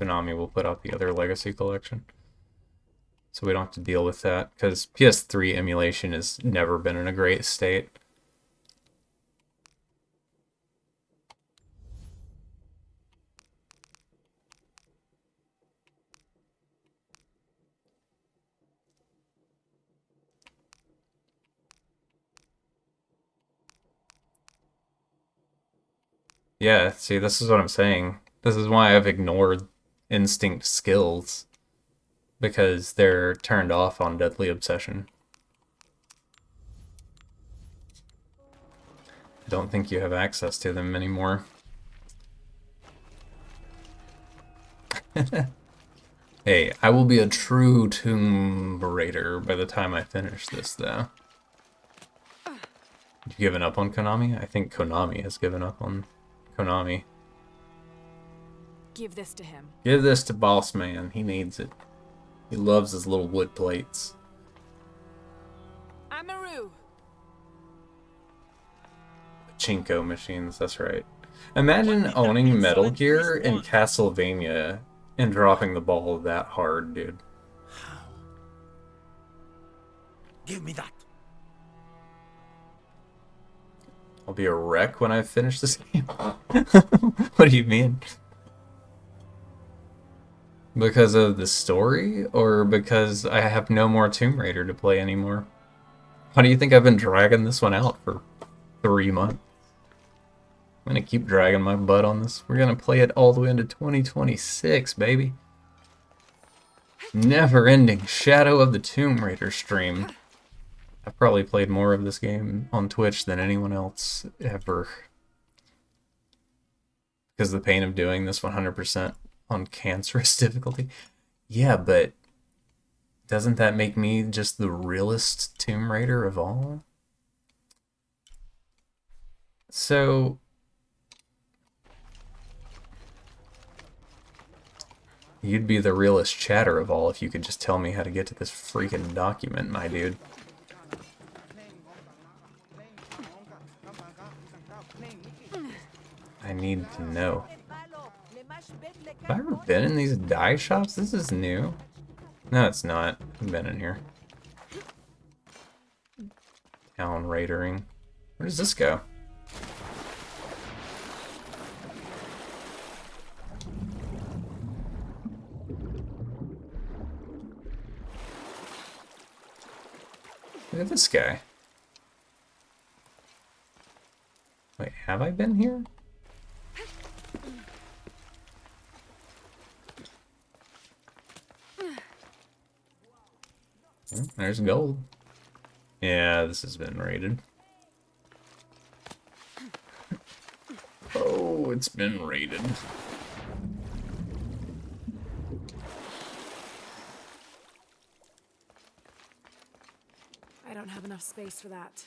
Konami will put out the other Legacy collection. So we don't have to deal with that, because PS3 emulation has never been in a great state. Yeah, see, this is what I'm saying. This is why I've ignored Instinct skills, because they're turned off on Deadly Obsession. I don't think you have access to them anymore. Hey, I will be a true Tomb Raider by the time I finish this, though. You've given up on Konami? I think Konami has given up on Konami. Give this to him. Give this to Boss Man. He needs it. He loves his little wood plates. Amaru! Pachinko machines, that's right. Imagine owning Metal Gear and Castlevania and dropping the ball that hard, dude. Give me that. I'll be a wreck when I finish this game. What do you mean? Because of the story, or because I have no more Tomb Raider to play anymore? How do you think I've been dragging this one out for 3 months? I'm gonna keep dragging my butt on this. We're gonna play it all the way into 2026, baby. Never-ending Shadow of the Tomb Raider stream. I've probably played more of this game on Twitch than anyone else ever. Because the pain of doing this 100% on cancerous difficulty. Yeah, but doesn't that make me just the realest Tomb Raider of all? So you'd be the realest chatter of all if you could just tell me how to get to this freaking document, my dude. I need to know. Have I ever been in these dye shops? This is new. No, it's not. I've been in here. Town raidering. Where does this go? Look at this guy. Wait, have I been here? Oh, there's gold. Yeah, this has been raided. Oh, it's been raided. I don't have enough space for that.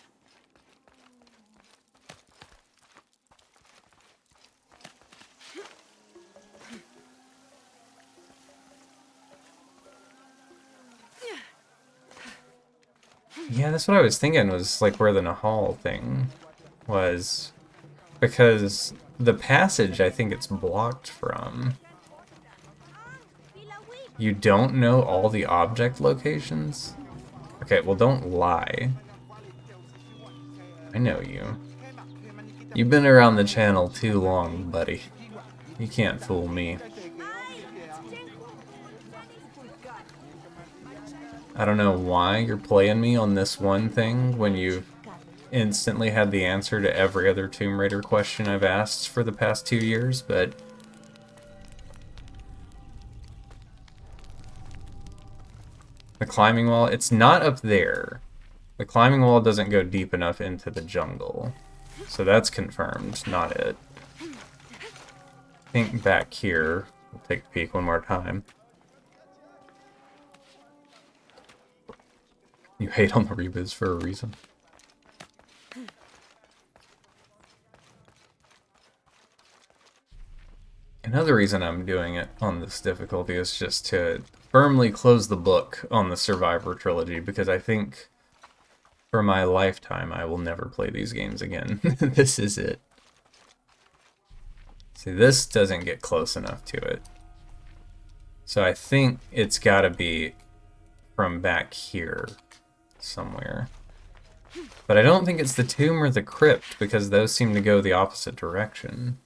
Yeah, that's what I was thinking, was like where the Nahal thing was. Because the passage, I think it's blocked from. You don't know all the object locations? Okay, well, don't lie. I know you. You've been around the channel too long, buddy. You can't fool me. I don't know why you're playing me on this one thing when you've instantly had the answer to every other Tomb Raider question I've asked for the past 2 years, but the climbing wall, it's not up there. The climbing wall doesn't go deep enough into the jungle. So that's confirmed, not it. I think back here, we'll take a peek one more time. You hate on the rebiz for a reason. Another reason I'm doing it on this difficulty is just to firmly close the book on the Survivor trilogy, because I think For my lifetime, I will never play these games again. This is it. See, this doesn't get close enough to it. So I think it's got to be from back here somewhere. But I don't think it's the tomb or the crypt, because those seem to go the opposite direction.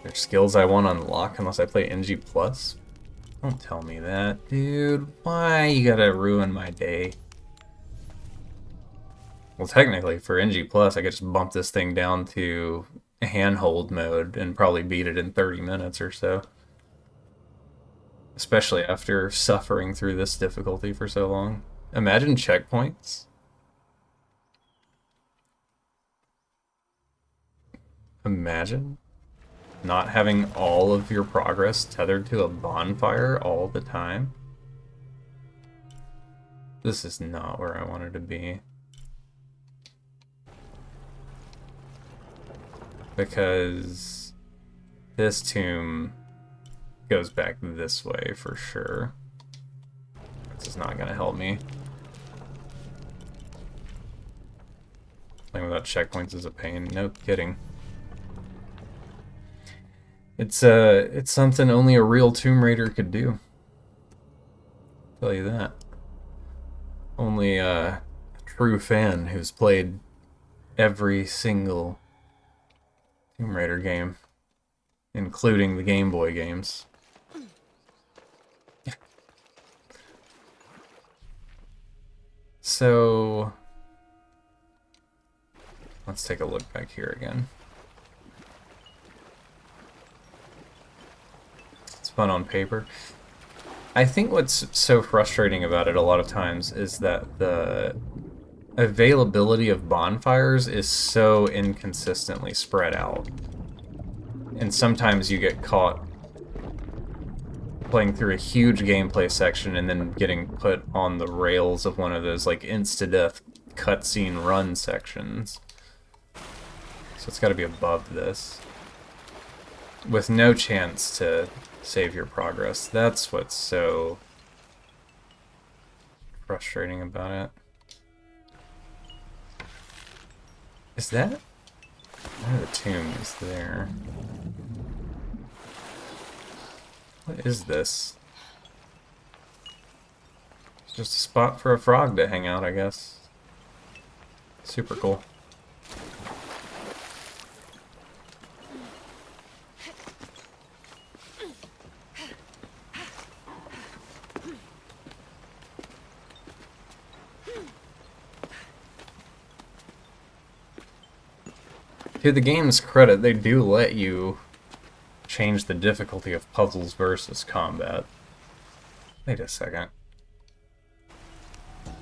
There's skills I won't unlock unless I play NG+. Don't tell me that, dude. Why you gotta ruin my day? Well, technically, for NG+, I could just bump this thing down to handhold mode and probably beat it in 30 minutes or so. Especially after suffering through this difficulty for so long. Imagine checkpoints. Imagine not having all of your progress tethered to a bonfire all the time. This is not where I wanted to be. Because this tomb goes back this way for sure. This is not gonna help me. Playing without checkpoints is a pain. No kidding. It's something only a real Tomb Raider could do. I'll tell you that. Only a true fan who's played every single Tomb Raider game, including the Game Boy games. So let's take a look back here again. Fun on paper. I think what's so frustrating about it a lot of times is that the availability of bonfires is so inconsistently spread out. And sometimes you get caught playing through a huge gameplay section and then getting put on the rails of one of those like insta-death cutscene run sections. So it's got to be above this. With no chance to save your progress. That's what's so frustrating about it. Is that? One of the tombs there. What is this? It's just a spot for a frog to hang out, I guess. Super cool. To the game's credit, they do let you change the difficulty of puzzles versus combat. Wait a second.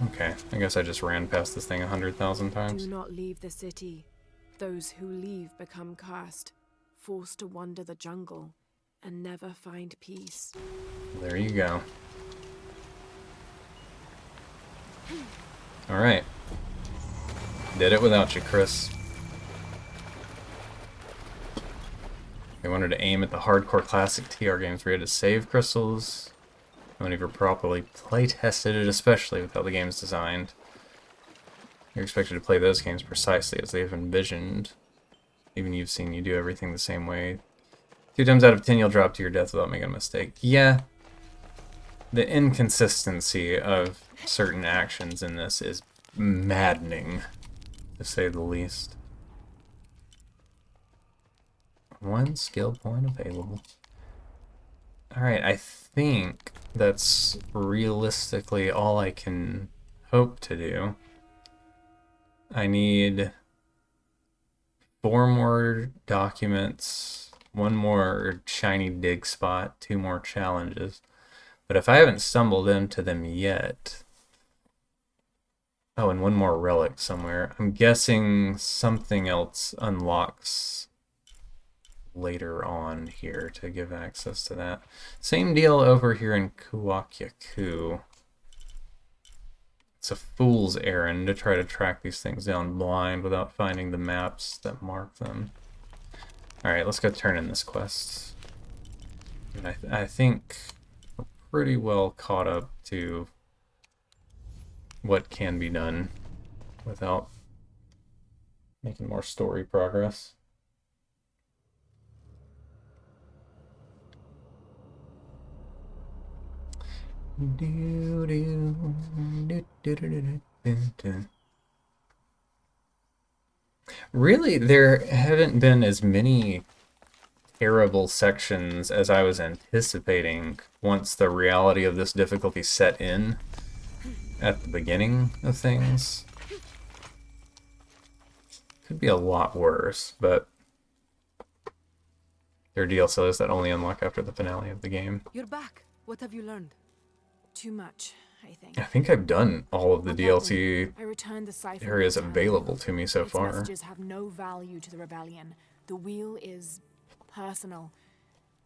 Okay, I guess I just ran past this thing 100,000 times. Do not leave the city. Those who leave become cursed, forced to wander the jungle, and never find peace. There you go. Alright. Did it without you, Chris. They wanted to aim at the hardcore classic TR games where you had to save crystals. No one ever properly play-tested it, especially with how the game's designed. You're expected to play those games precisely as they've envisioned. Even you've seen you do everything the same way. 2 times out of 10 you'll drop to your death without making a mistake. Yeah. The inconsistency of certain actions in this is maddening, to say the least. 1 skill point available. Alright, I think that's realistically all I can hope to do. I need 4 more documents, 1 more shiny dig spot, 2 more challenges. But if I haven't stumbled into them yet... Oh, and 1 more relic somewhere. I'm guessing something else unlocks later on here to give access to that. Same deal over here in Kuwakyaku. It's a fool's errand to try to track these things down blind without finding the maps that mark them. Alright, let's go turn in this quest. And I think we're pretty well caught up to what can be done without making more story progress. Really, there haven't been as many terrible sections as I was anticipating once the reality of this difficulty set in at the beginning of things. Could be a lot worse, but there are DLCs that only unlock after the finale of the game. You're back. What have you learned? Too much, I think. I think I've done all of the DLC I returned the cipher areas available to me so its far. Messages have no value to the rebellion. The wheel is personal,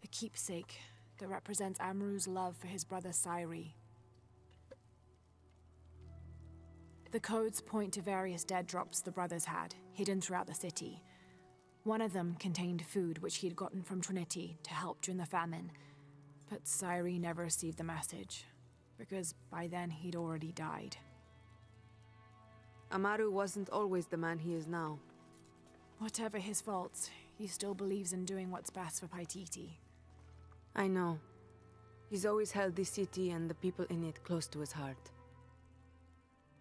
a keepsake that represents Amru's love for his brother Sairi. The codes point to various dead drops the brothers had, hidden throughout the city. One of them contained food which he'd gotten from Trinity to help during the famine. But Sairi never received the message, because by then he'd already died. Amaru wasn't always the man he is now. Whatever his faults, he still believes in doing what's best for Paititi. I know. He's always held this city and the people in it close to his heart.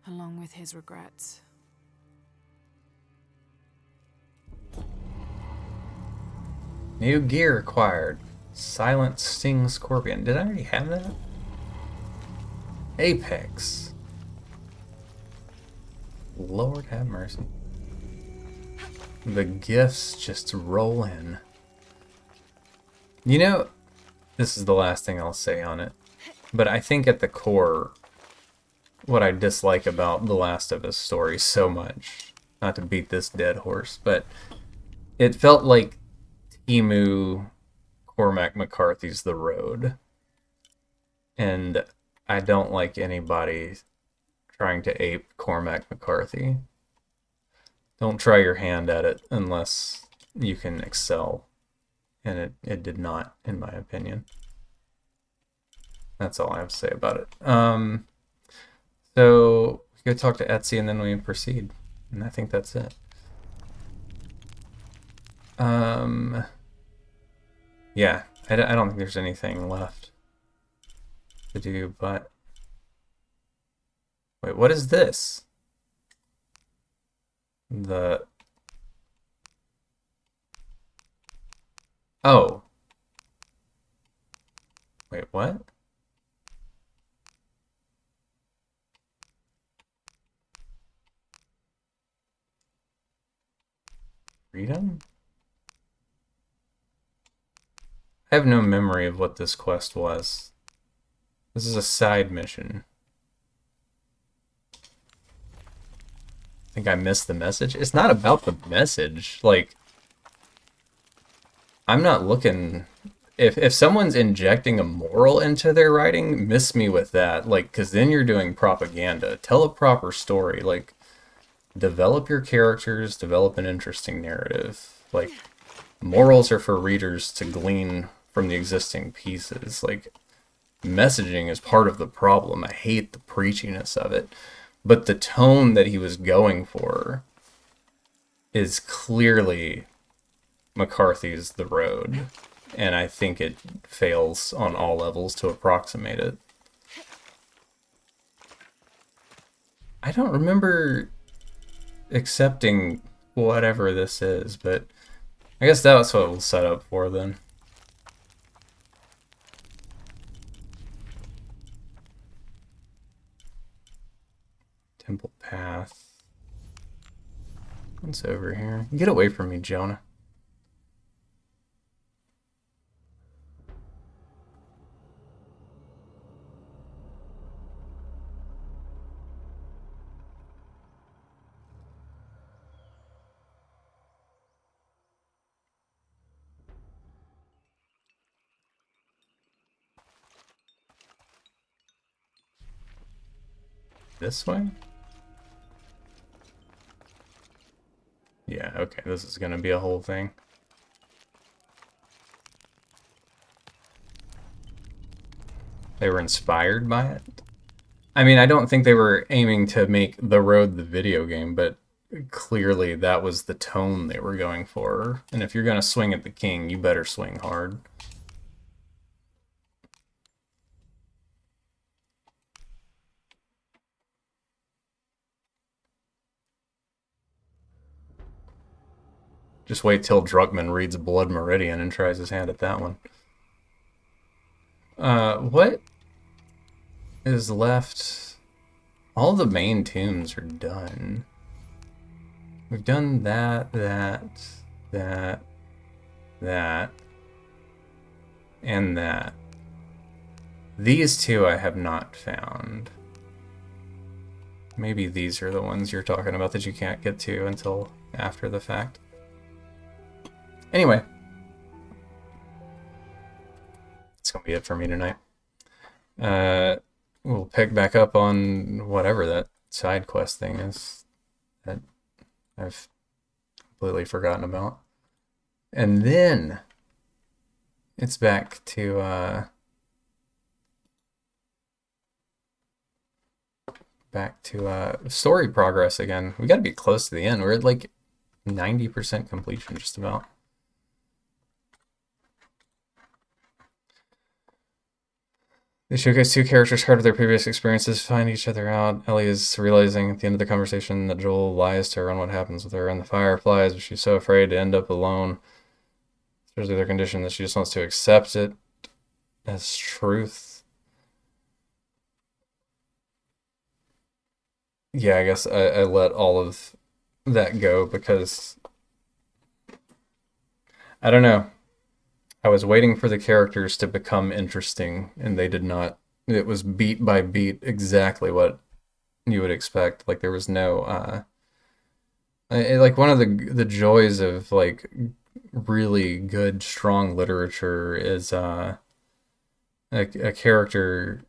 Along with his regrets. New gear acquired. Silent Sting Scorpion. Did I already have that? Apex. Lord have mercy. The gifts just roll in. You know, this is the last thing I'll say on it, but I think at the core, what I dislike about The Last of Us story so much, not to beat this dead horse, but it felt like Timu Cormac McCarthy's The Road. And I don't like anybody trying to ape Cormac McCarthy. Don't try your hand at it unless you can excel. And it did not, in my opinion. That's all I have to say about it. So we go talk to Etsy and then we proceed. And I think that's it. Yeah, I don't think there's anything left to do, but... Wait, what is this? Oh. Wait, what? Freedom? I have no memory of what this quest was. This is a side mission. I think I missed the message. It's not about the message. Like, I'm not looking... If someone's injecting a moral into their writing, miss me with that. Like, because then you're doing propaganda. Tell a proper story. Like, develop your characters, develop an interesting narrative. Like, morals are for readers to glean from the existing pieces. Like, messaging is part of the problem. I hate the preachiness of it. But the tone that he was going for is clearly McCarthy's The Road. And I think it fails on all levels to approximate it. I don't remember accepting whatever this is, but I guess that's what we'll set up for then. Temple Path. What's over here? Get away from me, Jonah. This way? Yeah, okay, this is gonna be a whole thing. they were inspired by it. I mean, I don't think they were aiming to make The Road the video game, but clearly that was the tone they were going for. And if you're going to swing at the king, you better swing hard. Just wait till Druckmann reads Blood Meridian and tries his hand at that one. What is left? All the main tombs are done. We've done that, and that. These two I have not found. Maybe these are the ones you're talking about that you can't get to until after the fact. Anyway. That's going to be it for me tonight. We'll pick back up on whatever that side quest thing is that I've completely forgotten about. And then it's back to story progress again. We got to be close to the end. We're at like 90% completion just about. They showcase two characters heard of their previous experiences, find each other out. Ellie is realizing at the end of the conversation that Joel lies to her on what happens with her in the Fireflies, but she's so afraid to end up alone, especially their condition, that she just wants to accept it as truth. Yeah, I guess I let all of that go because I don't know. I was waiting for the characters to become interesting, and they did not. It was beat by beat exactly what you would expect. Like there was no like one of the joys of like really good strong literature is a character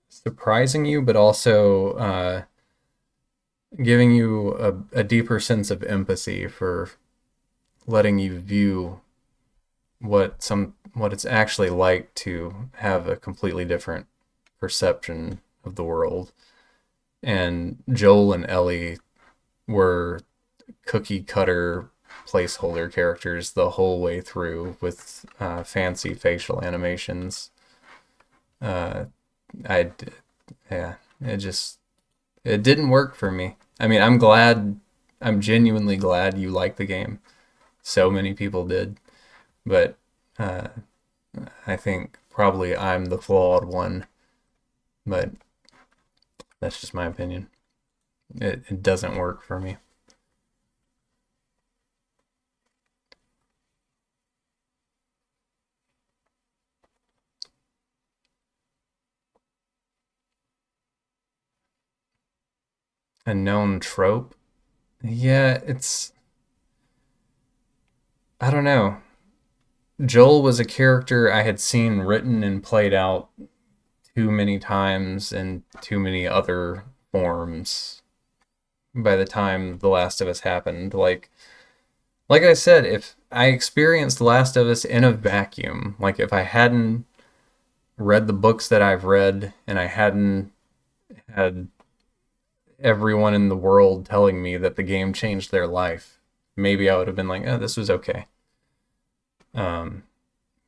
surprising you, but also giving you a deeper sense of empathy for letting you view what it's actually like to have a completely different perception of the world. And Joel and Ellie were cookie cutter placeholder characters the whole way through with fancy facial animations. It didn't work for me. I mean, I'm genuinely glad you liked the game. So many people did. But I think probably I'm the flawed one. But that's just my opinion. It doesn't work for me. A known trope? Yeah, I don't know. Joel was a character I had seen written and played out too many times in too many other forms by the time The Last of Us happened. Like I said, if I experienced The Last of Us in a vacuum, like if I hadn't read the books that I've read and I hadn't had everyone in the world telling me that the game changed their life, maybe I would have been like, oh, this was okay.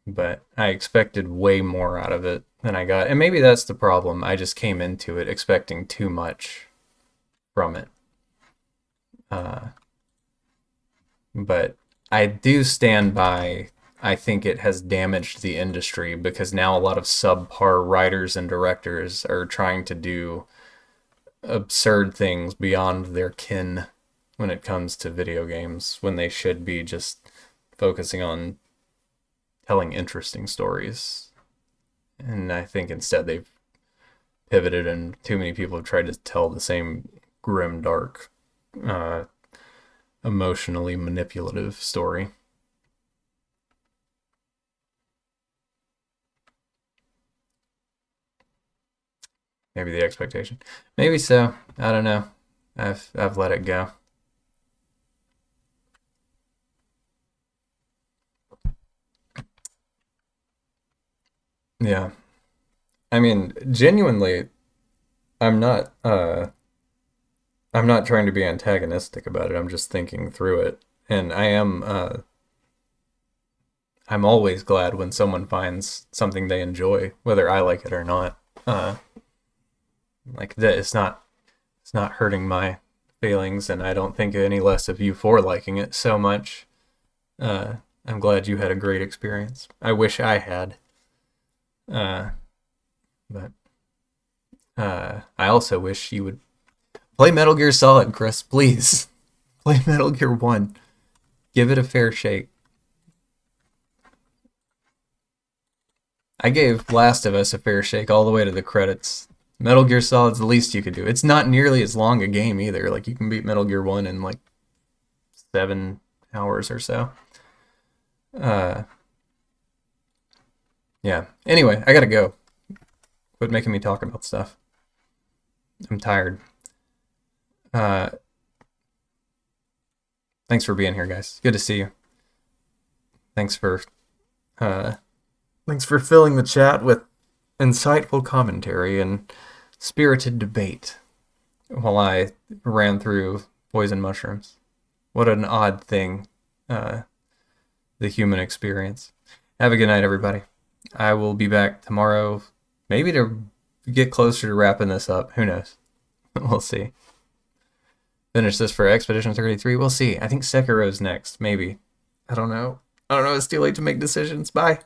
But I expected way more out of it than I got. And maybe that's the problem. I just came into it expecting too much from it. But I do stand by, I think it has damaged the industry because now a lot of subpar writers and directors are trying to do absurd things beyond their kin when it comes to video games, when they should be just focusing on telling interesting stories. And I think instead they've pivoted and too many people have tried to tell the same grim, dark, emotionally manipulative story. Maybe the expectation. Maybe so. I don't know. I've let it go. Yeah. I mean, genuinely, I'm not trying to be antagonistic about it. I'm just thinking through it. And I'm always glad when someone finds something they enjoy, whether I like it or not. Like that, it's not hurting my feelings, and I don't think any less of you for liking it so much. I'm glad you had a great experience. I wish I had. But I also wish you would play Metal Gear Solid, Chris, please. Play Metal Gear 1. Give it a fair shake. I gave Last of Us a fair shake all the way to the credits. Metal Gear Solid's the least you could do. It's not nearly as long a game either. Like, you can beat Metal Gear 1 in like 7 hours or so. Yeah. Anyway, I gotta go. Quit making me talk about stuff. I'm tired. Thanks for being here, guys. Good to see you. Thanks for filling the chat with insightful commentary and spirited debate while I ran through poison mushrooms. What an odd thing, the human experience. Have a good night, everybody. I will be back tomorrow, maybe to get closer to wrapping this up. Who knows? We'll see. Finish this for Expedition 33. We'll see. I think Sekiro's next. Maybe. I don't know. It's too late to make decisions. Bye.